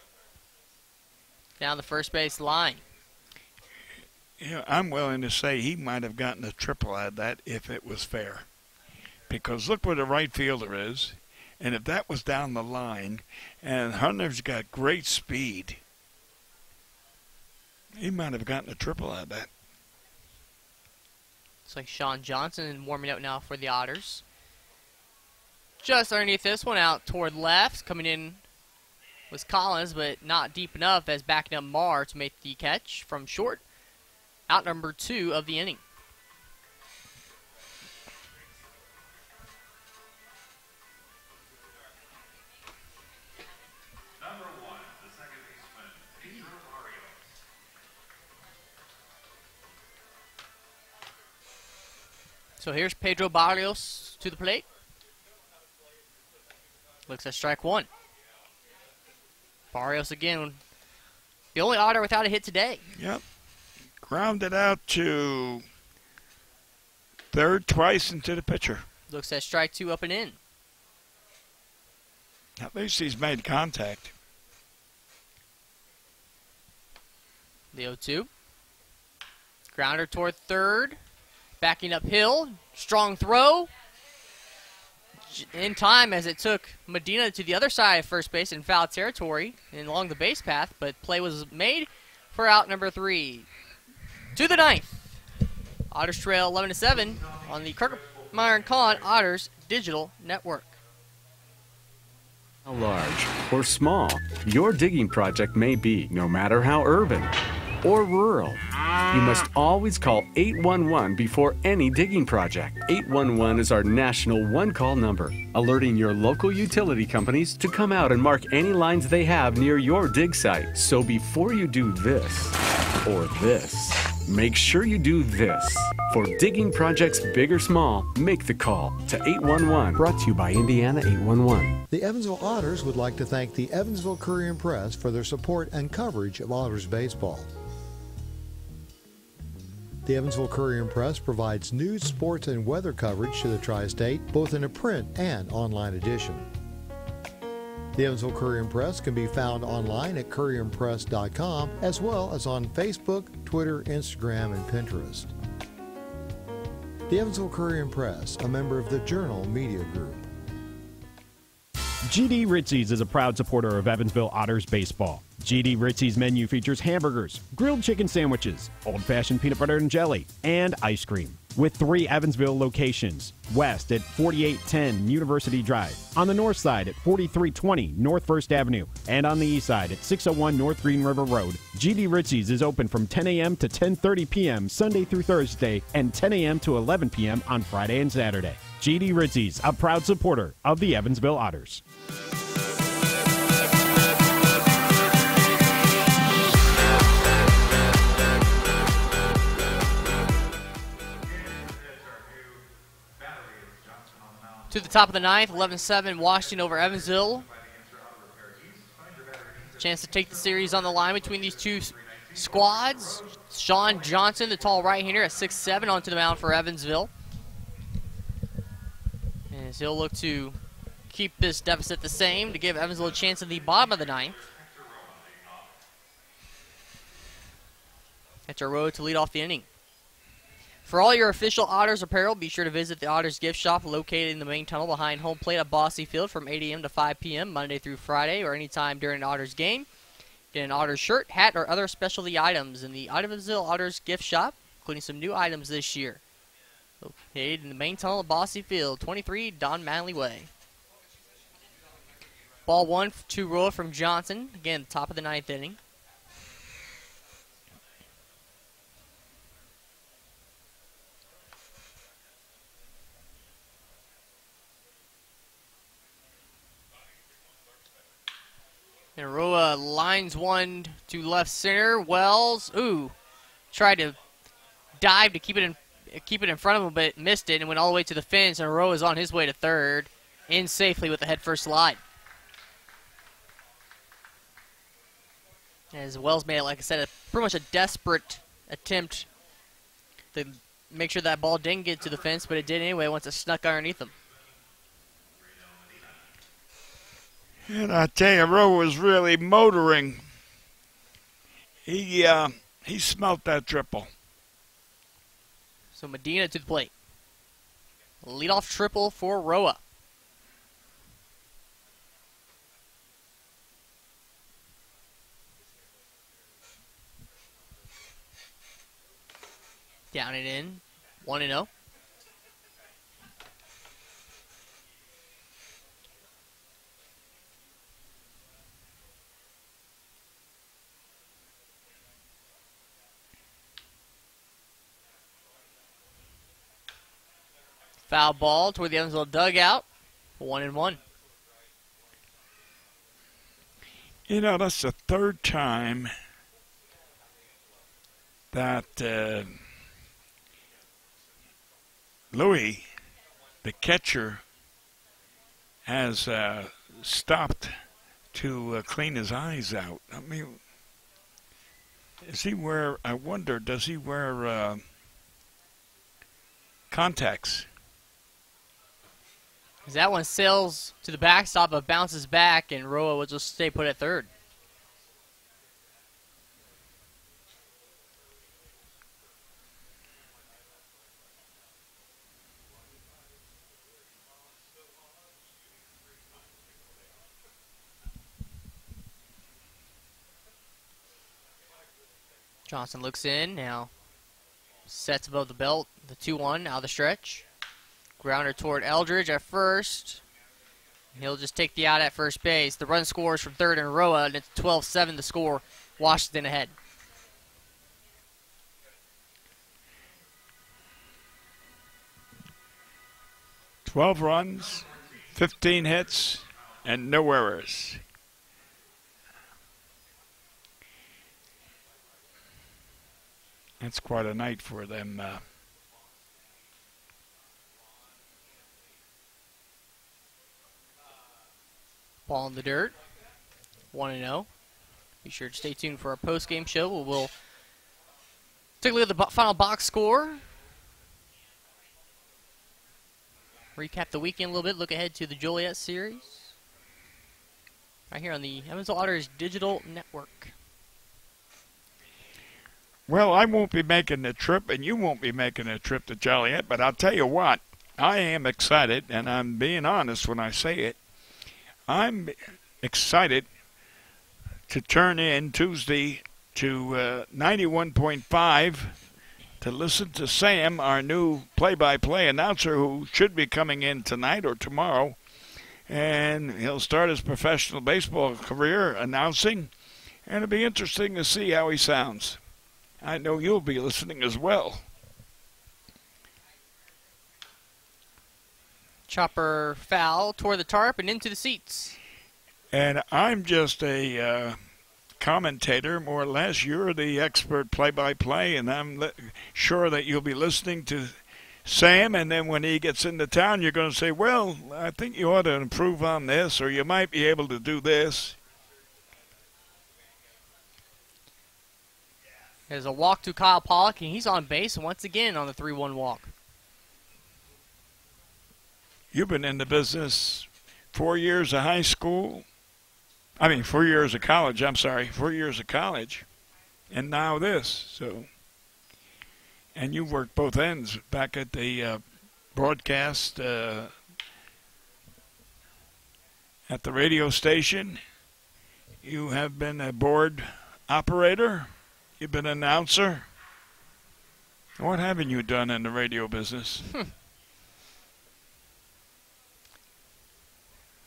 Down the first base line. Yeah, I'm willing to say he might have gotten a triple out of that if it was fair. Because look where the right fielder is. And if that was down the line, and Hunter's got great speed, he might have gotten a triple out of that. Looks like Sean Johnson warming up now for the Otters. Just underneath this one, out toward left. Coming in was Collins, but not deep enough as backing up Marr to make the catch from short. Out number 2 of the inning. Number 1, the second baseman, Pedro Barrios. So here's Pedro Barrios to the plate. Looks at strike 1. Barrios again, the only Otter without a hit today. Yep. Grounded out to third twice into the pitcher. Looks at strike 2 up and in. At least he's made contact. The 0-2. Grounder toward third. Backing uphill. Strong throw. In time as it took Medina to the other side of first base in foul territory and along the base path, but play was made for out number 3. To the ninth. Otters trail 11-7 on the Kirkmeyer & Kahn Otters Digital Network. How large or small your digging project may be, no matter how urban or rural, you must always call 811 before any digging project. 811 is our national one-call number, alerting your local utility companies to come out and mark any lines they have near your dig site. So before you do this or this, make sure you do this. For digging projects big or small, make the call to 811. Brought to you by Indiana 811. The Evansville Otters would like to thank the Evansville Courier and Press for their support and coverage of Otters baseball. The Evansville Courier and Press provides news, sports, and weather coverage to the Tri-State, both in a print and online edition. The Evansville Courier and Press can be found online at courierandpress.com, as well as on Facebook, Twitter, Instagram, and Pinterest. The Evansville Courier and Press, a member of the Journal Media Group. GD Ritzy's is a proud supporter of Evansville Otters baseball. GD Ritzy's menu features hamburgers, grilled chicken sandwiches, old-fashioned peanut butter and jelly, and ice cream. With 3 Evansville locations: west at 4810 University Drive, on the north side at 4320 North 1st Avenue, and on the east side at 601 North Green River Road. GD Ritzy's is open from 10 a.m. to 10:30 p.m. Sunday through Thursday, and 10 a.m. to 11 p.m. on Friday and Saturday. GD Ritzy's, a proud supporter of the Evansville Otters. To the top of the ninth, 11-7 Washington over Evansville. Chance to take the series on the line between these two squads. Sean Johnson, the tall right-hander at 6'7", onto the mound for Evansville. As he'll look to keep this deficit the same to give Evansville a chance in the bottom of the ninth. Catcher Rowe to lead off the inning. For all your official Otters apparel, be sure to visit the Otters gift shop located in the main tunnel behind home plate at Bossy Field from 8 a.m. to 5 p.m. Monday through Friday or anytime during an Otters game. Get an Otters shirt, hat, or other specialty items in the Evansville Otters gift shop, including some new items this year. Located in the main tunnel at Bossy Field, 23 Don Manley Way. Ball 1 to Roa from Johnson. Again, top of the ninth inning. And Roa lines one to left center. Wells, tried to dive to keep it in front of him, but missed it and went all the way to the fence. And Roa is on his way to third, in safely with the head first slide. As Wells made it, like I said, pretty much a desperate attempt to make sure that ball didn't get to the fence, but it did anyway once it snuck underneath him. And I tell you, Rowe was really motoring. He smelt that triple. So Medina to the plate. Leadoff triple for Roa. Down and in, 1-0. Foul ball toward the Evansville dugout. 1-1. You know, that's the third time that Louis, the catcher, has stopped to clean his eyes out. I mean, does he wear contacts? That one sails to the backstop but bounces back, and Roa will just stay put at third. Johnson looks in, now sets above the belt, the 2-1 out of the stretch. Grounder toward Eldridge at first. He'll just take the out at first base. The run scores from third and Roa, and it's 12-7 the score. Washington ahead. "12 runs, 15 hits, and no errors." That's quite a night for them. Ball in the dirt. 1-0. Be sure to stay tuned for our post-game show. We'll take a look at the final box score. Recap the weekend a little bit. Look ahead to the Joliet series. Right here on the Evansville Otters Digital Network. Well, I won't be making the trip, and you won't be making a trip to Joliet, but I'll tell you what, I am excited, and I'm being honest when I say it. I'm excited to turn in Tuesday to 91.5 to listen to Sam, our new play-by-play announcer, who should be coming in tonight or tomorrow, and he'll start his professional baseball career announcing, and it'll be interesting to see how he sounds. I know you'll be listening as well. Chopper foul, tore the tarp and into the seats. And I'm just a commentator, more or less. You're the expert play-by-play, and I'm sure that you'll be listening to Sam, and then when he gets into town, you're going to say, well, I think you ought to improve on this, or you might be able to do this. There's a walk to Kyle Pollock, and he's on base once again on the 3-1 walk. You've been in the business 4 years of high school. 4 years of college, 4 years of college, and now this. So, and you've worked both ends back at the broadcast at the radio station. You have been a board operator. You've been an announcer. What haven't you done in the radio business?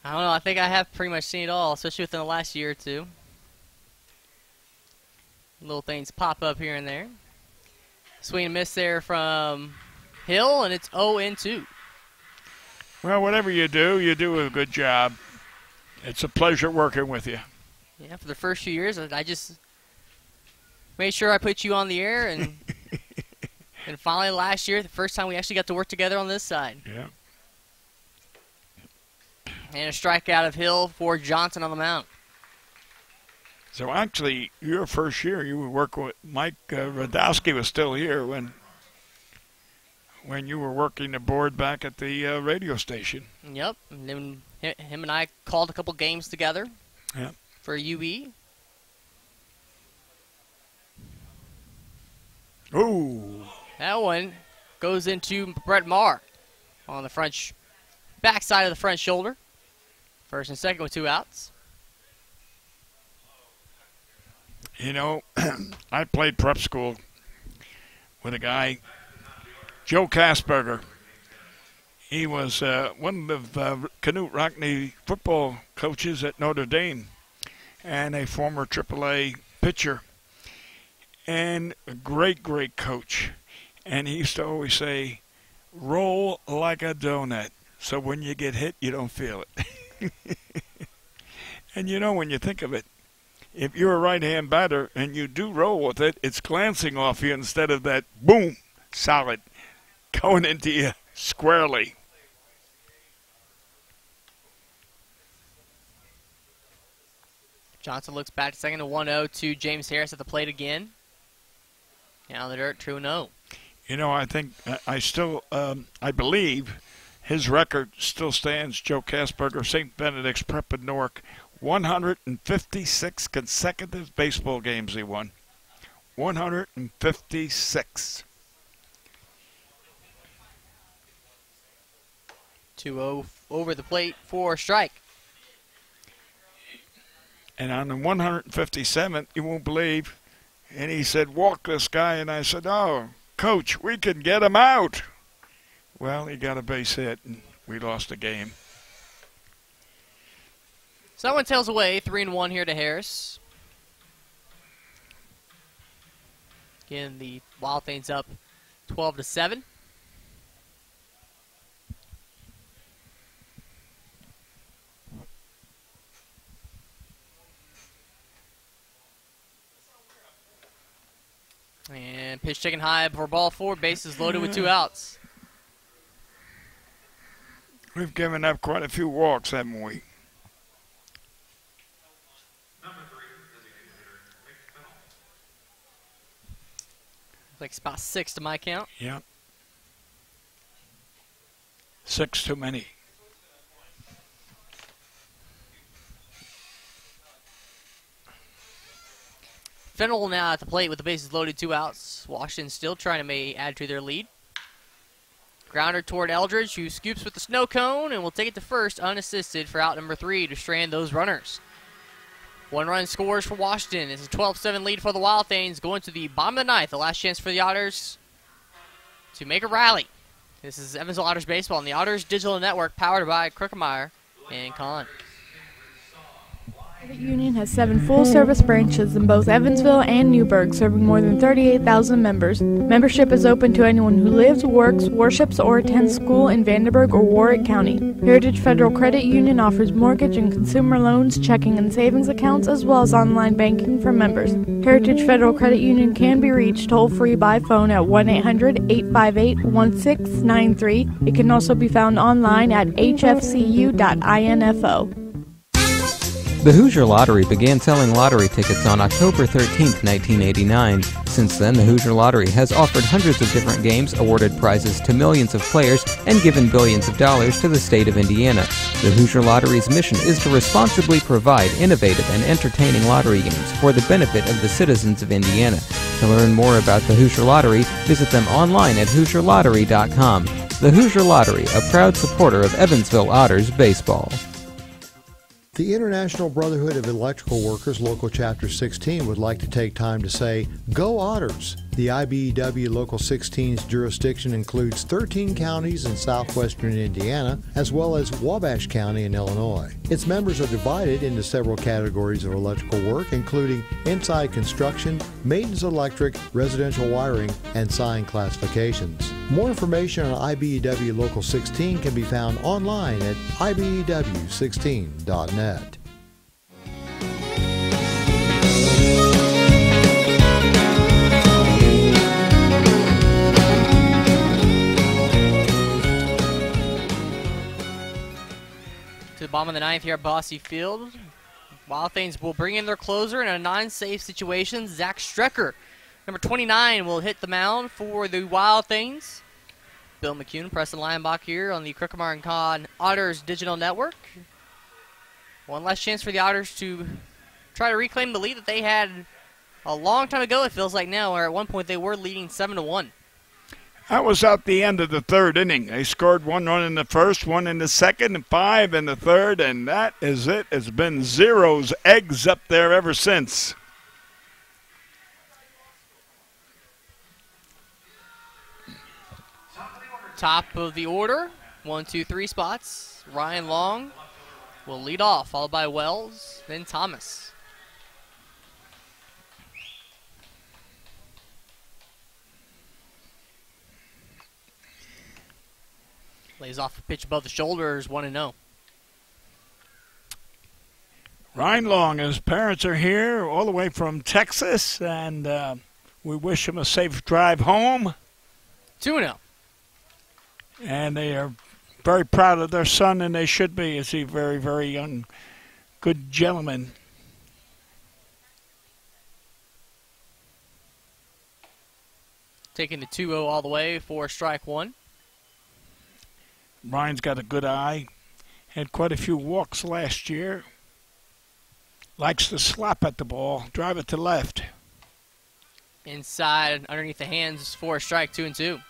I don't know. I think I have pretty much seen it all, especially within the last year or two. Little things pop up here and there. Swing and miss there from Hill, and it's 0-2. Well, whatever you do a good job. It's a pleasure working with you. Yeah, for the first few years, I just made sure I put you on the air, and and finally last year, the first time we actually got to work together on this side. Yeah. And a strikeout of Hill for Johnson on the mound. So actually, your first year, you were working with Mike Radowski was still here when you were working the board back at the radio station. Yep. And then him and I called a couple games together. Yep. For UE. Ooh. That one goes into Brett Maher on the front backside of the front shoulder. First and second with 2 outs. You know, I played prep school with a guy, Joe Kasperger. He was one of Canute Rockne football coaches at Notre Dame and a former AAA pitcher and a great, great coach. And he used to always say, roll like a donut, so when you get hit, you don't feel it. And you know, when you think of it, if you're a right-hand batter and you do roll with it, it's glancing off you instead of that boom, solid, going into you squarely. Johnson looks back to second to 1-0 to James Harris at the plate again. Now the dirt 2-0. You know, I think I believe his record still stands. Joe Kasperger, St. Benedict's Prep in Newark, 156 consecutive baseball games he won. 156. 2-0 over the plate for a strike. And on the 157th, you won't believe, and he said, walk this guy. And I said, oh, Coach, we can get him out. Well, he got a base hit, and we lost the game. So that one tails away, 3-1 here to Harris. Again, the Wild Things up 12-7. And pitch taken high for ball 4, bases loaded with 2 outs. We've given up quite a few walks, haven't we? Like it's about 6 to my count. Yeah. 6 too many. Fennell now at the plate with the bases loaded, 2 outs. Washington still trying to add to their lead. Grounder toward Eldridge, who scoops with the snow cone and will take it to first unassisted for out number 3 to strand those runners. 1 run scores for Washington. It's a 12-7 lead for the Wild Things going to the bottom of the 9th. The last chance for the Otters to make a rally. This is Evansville Otters Baseball on the Otters Digital Network powered by Krookemeyer and Kahn. Credit Union has 7 full-service branches in both Evansville and Newburgh, serving more than 38,000 members. Membership is open to anyone who lives, works, worships, or attends school in Vanderburgh or Warwick County. Heritage Federal Credit Union offers mortgage and consumer loans, checking and savings accounts, as well as online banking for members. Heritage Federal Credit Union can be reached toll-free by phone at 1-800-858-1693. It can also be found online at hfcu.info. The Hoosier Lottery began selling lottery tickets on October 13, 1989. Since then, the Hoosier Lottery has offered hundreds of different games, awarded prizes to millions of players, and given billions of dollars to the state of Indiana. The Hoosier Lottery's mission is to responsibly provide innovative and entertaining lottery games for the benefit of the citizens of Indiana. To learn more about the Hoosier Lottery, visit them online at HoosierLottery.com. The Hoosier Lottery, a proud supporter of Evansville Otters baseball. The International Brotherhood of Electrical Workers Local Chapter 16 would like to take time to say, Go Otters! The IBEW Local 16's jurisdiction includes 13 counties in southwestern Indiana, as well as Wabash County in Illinois. Its members are divided into several categories of electrical work, including inside construction, maintenance electric, residential wiring, and sign classifications. More information on IBEW Local 16 can be found online at ibew16.net. To the bottom of the ninth here at Bossy Field. Wild Things will bring in their closer in a non-safe situation. Zach Strecker, number 29, will hit the mound for the Wild Things. Bill McCune, Preston Lionbach here on the Crookamar and Con Otters Digital Network. One last chance for the Otters to try to reclaim the lead that they had a long time ago, it feels like now, where at one point they were leading 7-1. That was out the end of the third inning. They scored 1 run in the first, 1 in the second, and 5 in the third, and that is it. It's been zeros, eggs up there ever since. Top of the order, 1, 2, 3 spots. Ryan Long will lead off, followed by Wells, then Thomas. Lays off a pitch above the shoulders, 1-0. Ryan Long, his parents are here all the way from Texas, and we wish him a safe drive home. 2-0. And they are very proud of their son, and they should be, as he's a very, very young, good gentleman. Taking the 2-0 all the way for strike one. Ryan's got a good eye. Had quite a few walks last year. Likes to slap at the ball, drive it to left. Inside, underneath the hands for a strike, 2-2.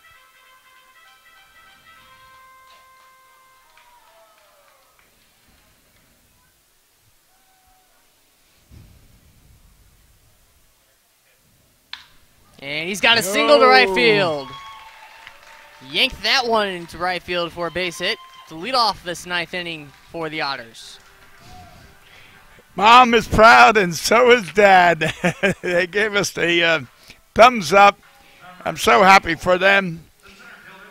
And he's got a single to right field. Yanked that one into right field for a base hit to lead off this ninth inning for the Otters. Mom is proud, and so is Dad. They gave us the thumbs up. I'm so happy for them.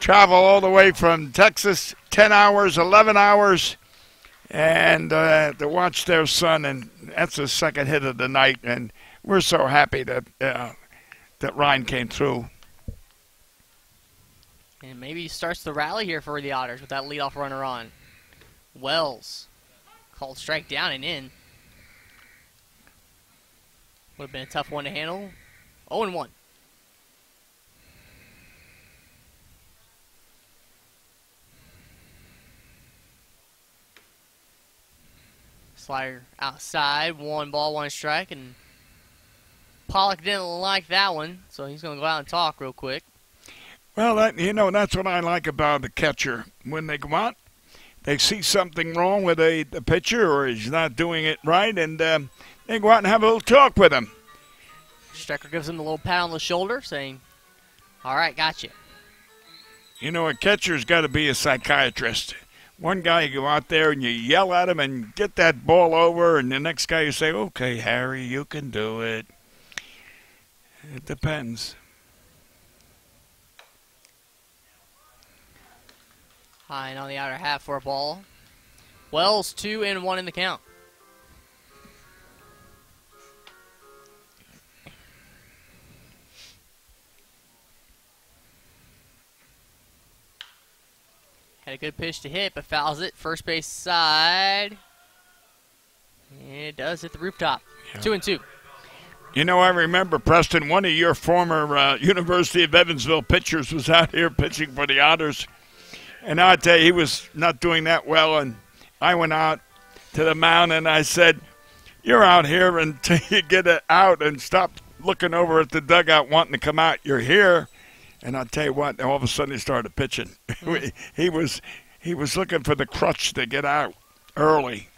Travel all the way from Texas, 10 hours, 11 hours, and to watch their son, and that's the second hit of the night, and we're so happy that that Ryan came through. And maybe he starts the rally here for the Otters with that leadoff runner on. Wells called strike down and in. Would have been a tough one to handle. 0-1. Slider outside, 1 ball, 1 strike, and Pollock didn't like that one, so he's going to go out and talk real quick. Well, that's what I like about the catcher. When they go out, they see something wrong with the pitcher or he's not doing it right, and they go out and have a little talk with him. Strecker gives him a little pat on the shoulder, saying, all right, got you. A catcher's got to be a psychiatrist. One guy, you go out there and you yell at him and get that ball over, and the next guy you say, okay, Harry, you can do it. It depends. High and on the outer half for a ball. Wells 2-1 in the count. Had a good pitch to hit, but fouls it. First base side. And it does hit the rooftop. Yeah. 2-2. You know, I remember, Preston, one of your former University of Evansville pitchers was out here pitching for the Otters. And I tell you, he was not doing that well. And I went out to the mound and I said, you're out here until you get it out and stop looking over at the dugout wanting to come out. You're here. And I'll tell you what, all of a sudden he started pitching. He was looking for the crutch to get out early.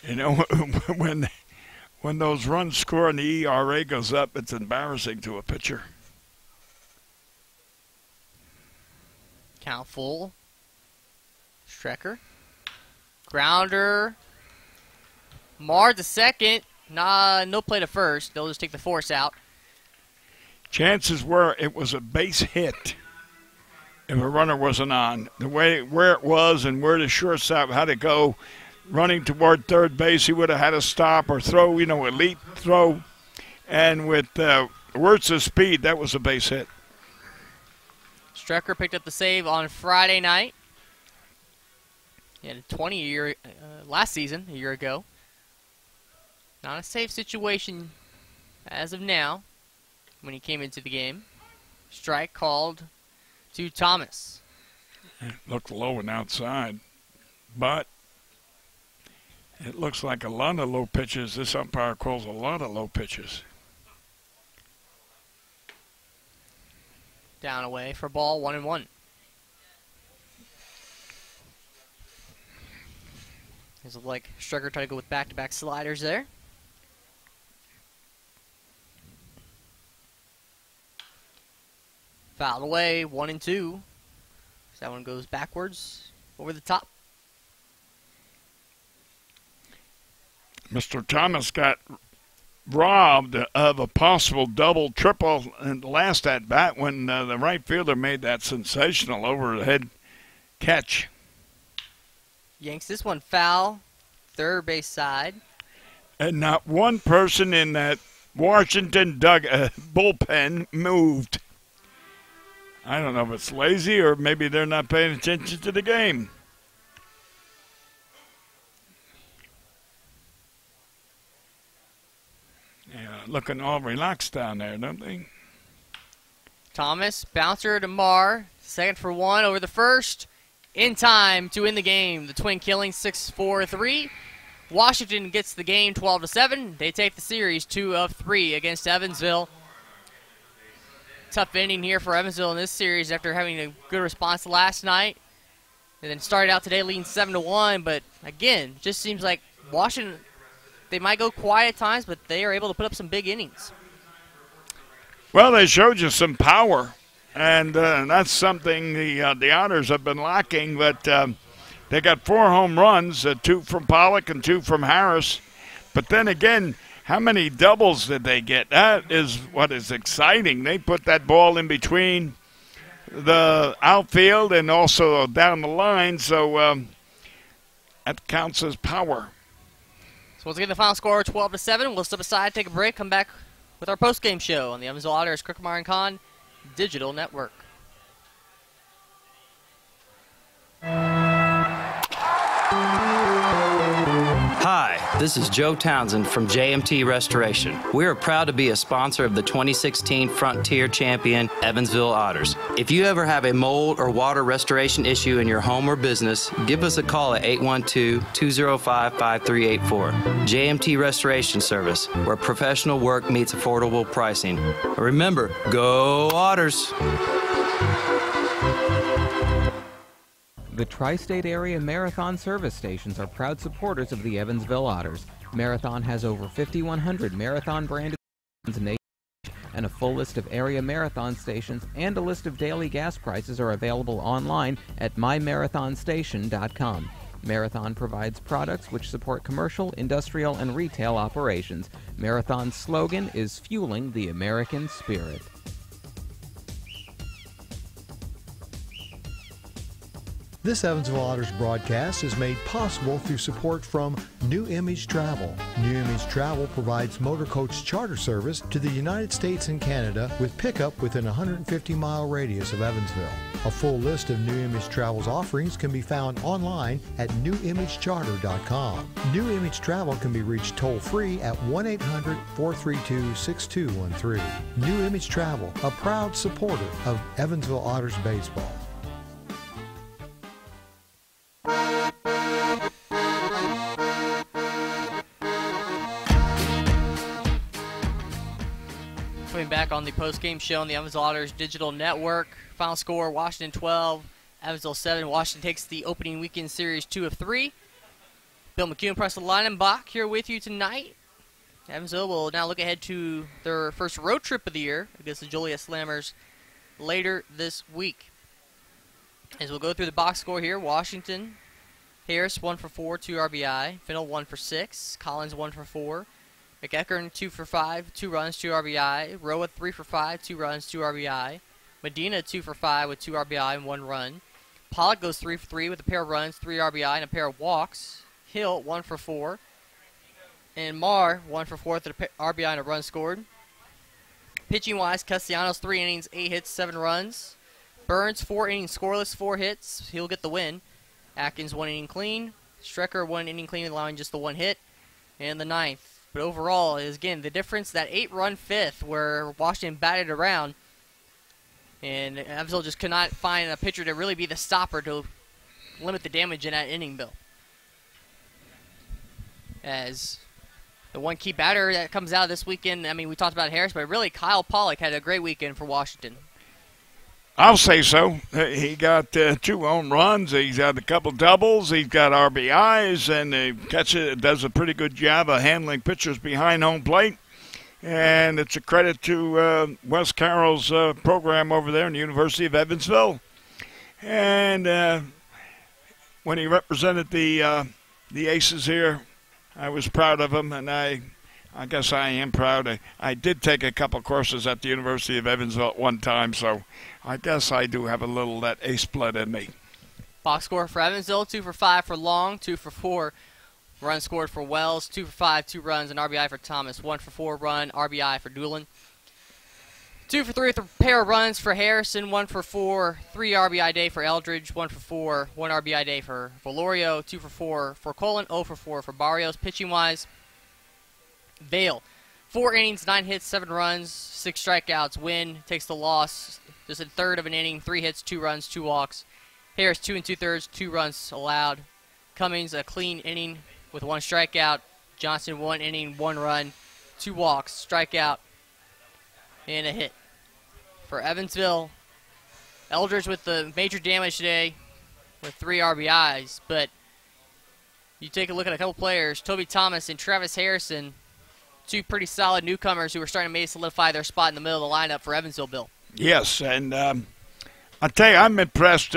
You know, when those runs score and the ERA goes up, it's embarrassing to a pitcher. Count full. Strecker. Grounder. Marred to second. No play to first. They'll just take the force out. Chances were it was a base hit if a runner wasn't on. The way where it was and where the shortstop had to go, running toward third base, he would have had to stop or throw, a leap throw. And with Wirtz's speed, that was a base hit. Strecker picked up the save on Friday night. He had a 20-year last season, a year ago. Not a safe situation as of now when he came into the game. Strike called to Thomas. It looked low and outside, but it looks like a lot of low pitches. This umpire calls a lot of low pitches. Down away for ball, 1-1. It looked like Strecker tried to go with back-to-back sliders there. Fouled away, 1-2. That one goes backwards, over the top. Mr. Thomas got robbed of a possible double, triple in the last at-bat when the right fielder made that sensational overhead catch. Yanks this one foul, third base side. And not one person in that Washington bullpen moved. I don't know if it's lazy or maybe they're not paying attention to the game. Yeah, looking all relaxed down there, don't they? Thomas, bouncer to Marr, second for one over the first, in time to win the game. The Twin Killings 6-4-3. Washington gets the game 12-7. They take the series 2 of 3 against Evansville. Tough inning here for Evansville in this series after having a good response last night. And then started out today leading 7-1, but again, just seems like Washington, they might go quiet at times, but they are able to put up some big innings. Well, they showed you some power, and that's something the Otters have been lacking, but they got 4 home runs, 2 from Pollock and 2 from Harris. But then again, how many doubles did they get? That is what is exciting. They put that ball in between the outfield and also down the line, so that counts as power. So once again, the final score 12-7. We'll step aside, take a break, come back with our post-game show on the Evansville Otters Crooker Con Digital Network. Hi, this is Joe Townsend from JMT Restoration. We are proud to be a sponsor of the 2016 Frontier Champion Evansville Otters. If you ever have a mold or water restoration issue in your home or business, give us a call at 812-205-5384. JMT Restoration Service, where professional work meets affordable pricing. Remember, go Otters! The Tri-State Area Marathon service stations are proud supporters of the Evansville Otters. Marathon has over 5,100 Marathon branded stations and a full list of area marathon stations and a list of daily gas prices are available online at mymarathonstation.com. Marathon provides products which support commercial, industrial, and retail operations. Marathon's slogan is Fueling the American Spirit. This Evansville Otters broadcast is made possible through support from New Image Travel. New Image Travel provides motor coach charter service to the United States and Canada with pickup within a 150-mile radius of Evansville. A full list of New Image Travel's offerings can be found online at newimagecharter.com. New Image Travel can be reached toll-free at 1-800-432-6213. New Image Travel, a proud supporter of Evansville Otters baseball. Coming back on the post-game show on the Evansville Otters Digital Network. Final score, Washington 12, Evansville 7. Washington takes the opening weekend series 2 of 3. Bill McCune, Preston Leinenbach here with you tonight. Evansville will now look ahead to their first road trip of the year against the Joliet Slammers later this week. As we'll go through the box score here, Washington, Harris 1 for 4, 2 RBI. Fennell 1 for 6. Collins 1 for 4. McEachern 2 for 5, 2 runs, 2 RBI. Roa 3 for 5, 2 runs, 2 RBI. Medina 2 for 5 with 2 RBI and 1 run. Pollock goes 3 for 3 with a pair of runs, 3 RBI and a pair of walks. Hill 1 for 4. And Marr 1 for 4 with a RBI and a run scored. Pitching wise, Castellanos 3 innings, 8 hits, 7 runs. Burns 4 innings scoreless, 4 hits. He'll get the win. Atkins 1 inning clean. Strecker 1 inning clean, allowing just the 1 hit. And the 9th. But overall, is again the difference, that 8-run 5th where Washington batted around, and Evansville just could not find a pitcher to really be the stopper to limit the damage in that inning, Bill. As the one key batter that comes out this weekend, I mean, we talked about Harris, but really Kyle Pollock had a great weekend for Washington. I'll say so. He got 2 home runs. He's had a couple doubles. He's got RBIs, and he does a pretty good job of handling pitchers behind home plate. And it's a credit to Wes Carroll's program over there in the University of Evansville. And when he represented the Aces here, I was proud of him, and I guess I am proud. I did take a couple courses at the University of Evansville at one time, so I guess I do have a little of that ace blood in me. Box score for Evansville, 2 for 5 for Long, 2 for 4 runs scored for Wells, 2 for 5, 2 runs, and RBI for Thomas, 1 for 4 run, RBI for Doolin. 2 for 3 with a pair of runs for Harrison, 1 for 4, 3 RBI day for Eldridge, 1 for 4, 1 RBI day for Valorio, 2 for 4 for Colin, 0 for 4 for Barrios. Pitching-wise, Vale, 4 innings, 9 hits, 7 runs, 6 strikeouts, win, takes the loss, just a third of an inning, 3 hits, 2 runs, 2 walks. Harris, 2 2/3, 2 runs allowed. Cummings, a clean inning with 1 strikeout. Johnson, 1 inning, 1 run, 2 walks, strikeout, and a hit. For Evansville, Eldridge with the major damage today with 3 RBIs, but you take a look at a couple players, Toby Thomas and Travis Harrison, 2 pretty solid newcomers who are starting to maybe solidify their spot in the middle of the lineup for Evansville, Bill. Yes, and I'll tell you, I'm impressed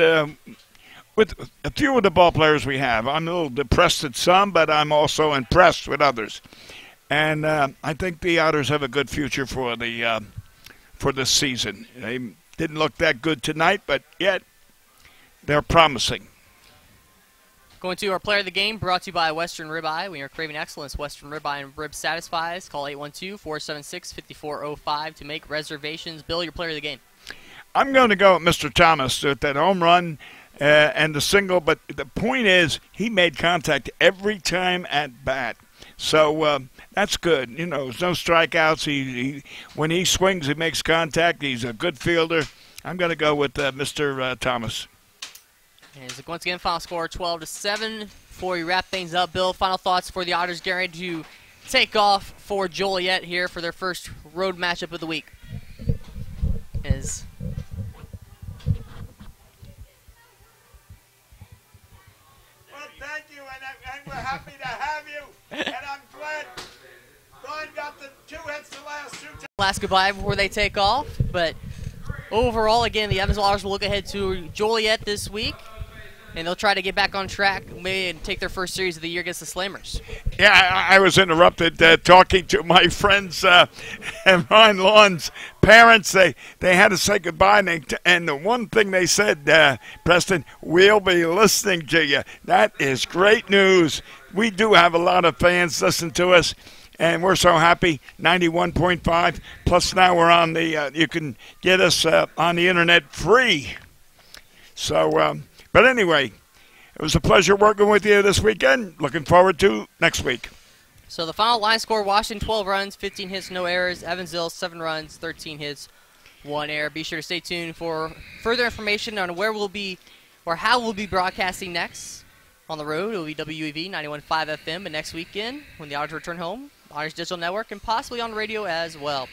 with a few of the ball players we have. I'm a little depressed at some, but I'm also impressed with others. And I think the Otters have a good future for this season. They didn't look that good tonight, but yet they're promising. Going to our player of the game, brought to you by Western Ribeye. We are craving excellence. Western Ribeye and Rib satisfies. Call 812-476-5405 to make reservations. Bill, your player of the game. I'm going to go with Mr. Thomas with that home run and the single, but the point is he made contact every time at bat. So that's good. You know, there's no strikeouts. He when he swings, he makes contact. He's a good fielder. I'm going to go with Mr. Thomas. And once again, final score 12-7. Before we wrap things up, Bill, final thoughts for the Otters getting ready to take off for Joliet here for their first road matchup of the week. Well, thank you, and we're happy to have you. And I'm glad Brian got the 2 hits the last 2 times. last goodbye before they take off. But overall, again, the Evansville Otters will look ahead to Joliet this week, and they'll try to get back on track and take their first series of the year against the Slammers. Yeah, I was interrupted talking to my friends and Ryan Lawn's parents. They had to say goodbye, and the one thing they said, Preston, we'll be listening to you. That is great news. We do have a lot of fans listen to us, and we're so happy. 91.5, plus now we're on the, you can get us on the internet free. So, but anyway, it was a pleasure working with you this weekend. Looking forward to next week. So the final line score, Washington 12 runs, 15 hits, no errors. Evansville 7 runs, 13 hits, 1 error. Be sure to stay tuned for further information on where we'll be or how we'll be broadcasting next on the road. It will be WEV 91.5 FM, and next weekend when the Otters return home, Otters Digital Network, and possibly on the radio as well.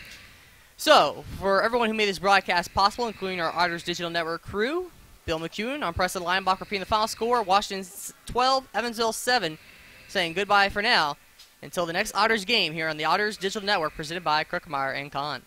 So for everyone who made this broadcast possible, including our Otters Digital Network crew, Bill McEwen, I'm Preston Leinbach, repeating the final score, Washington 12, Evansville 7, saying goodbye for now until the next Otters game here on the Otters Digital Network, presented by Kruckmeyer & Kahn.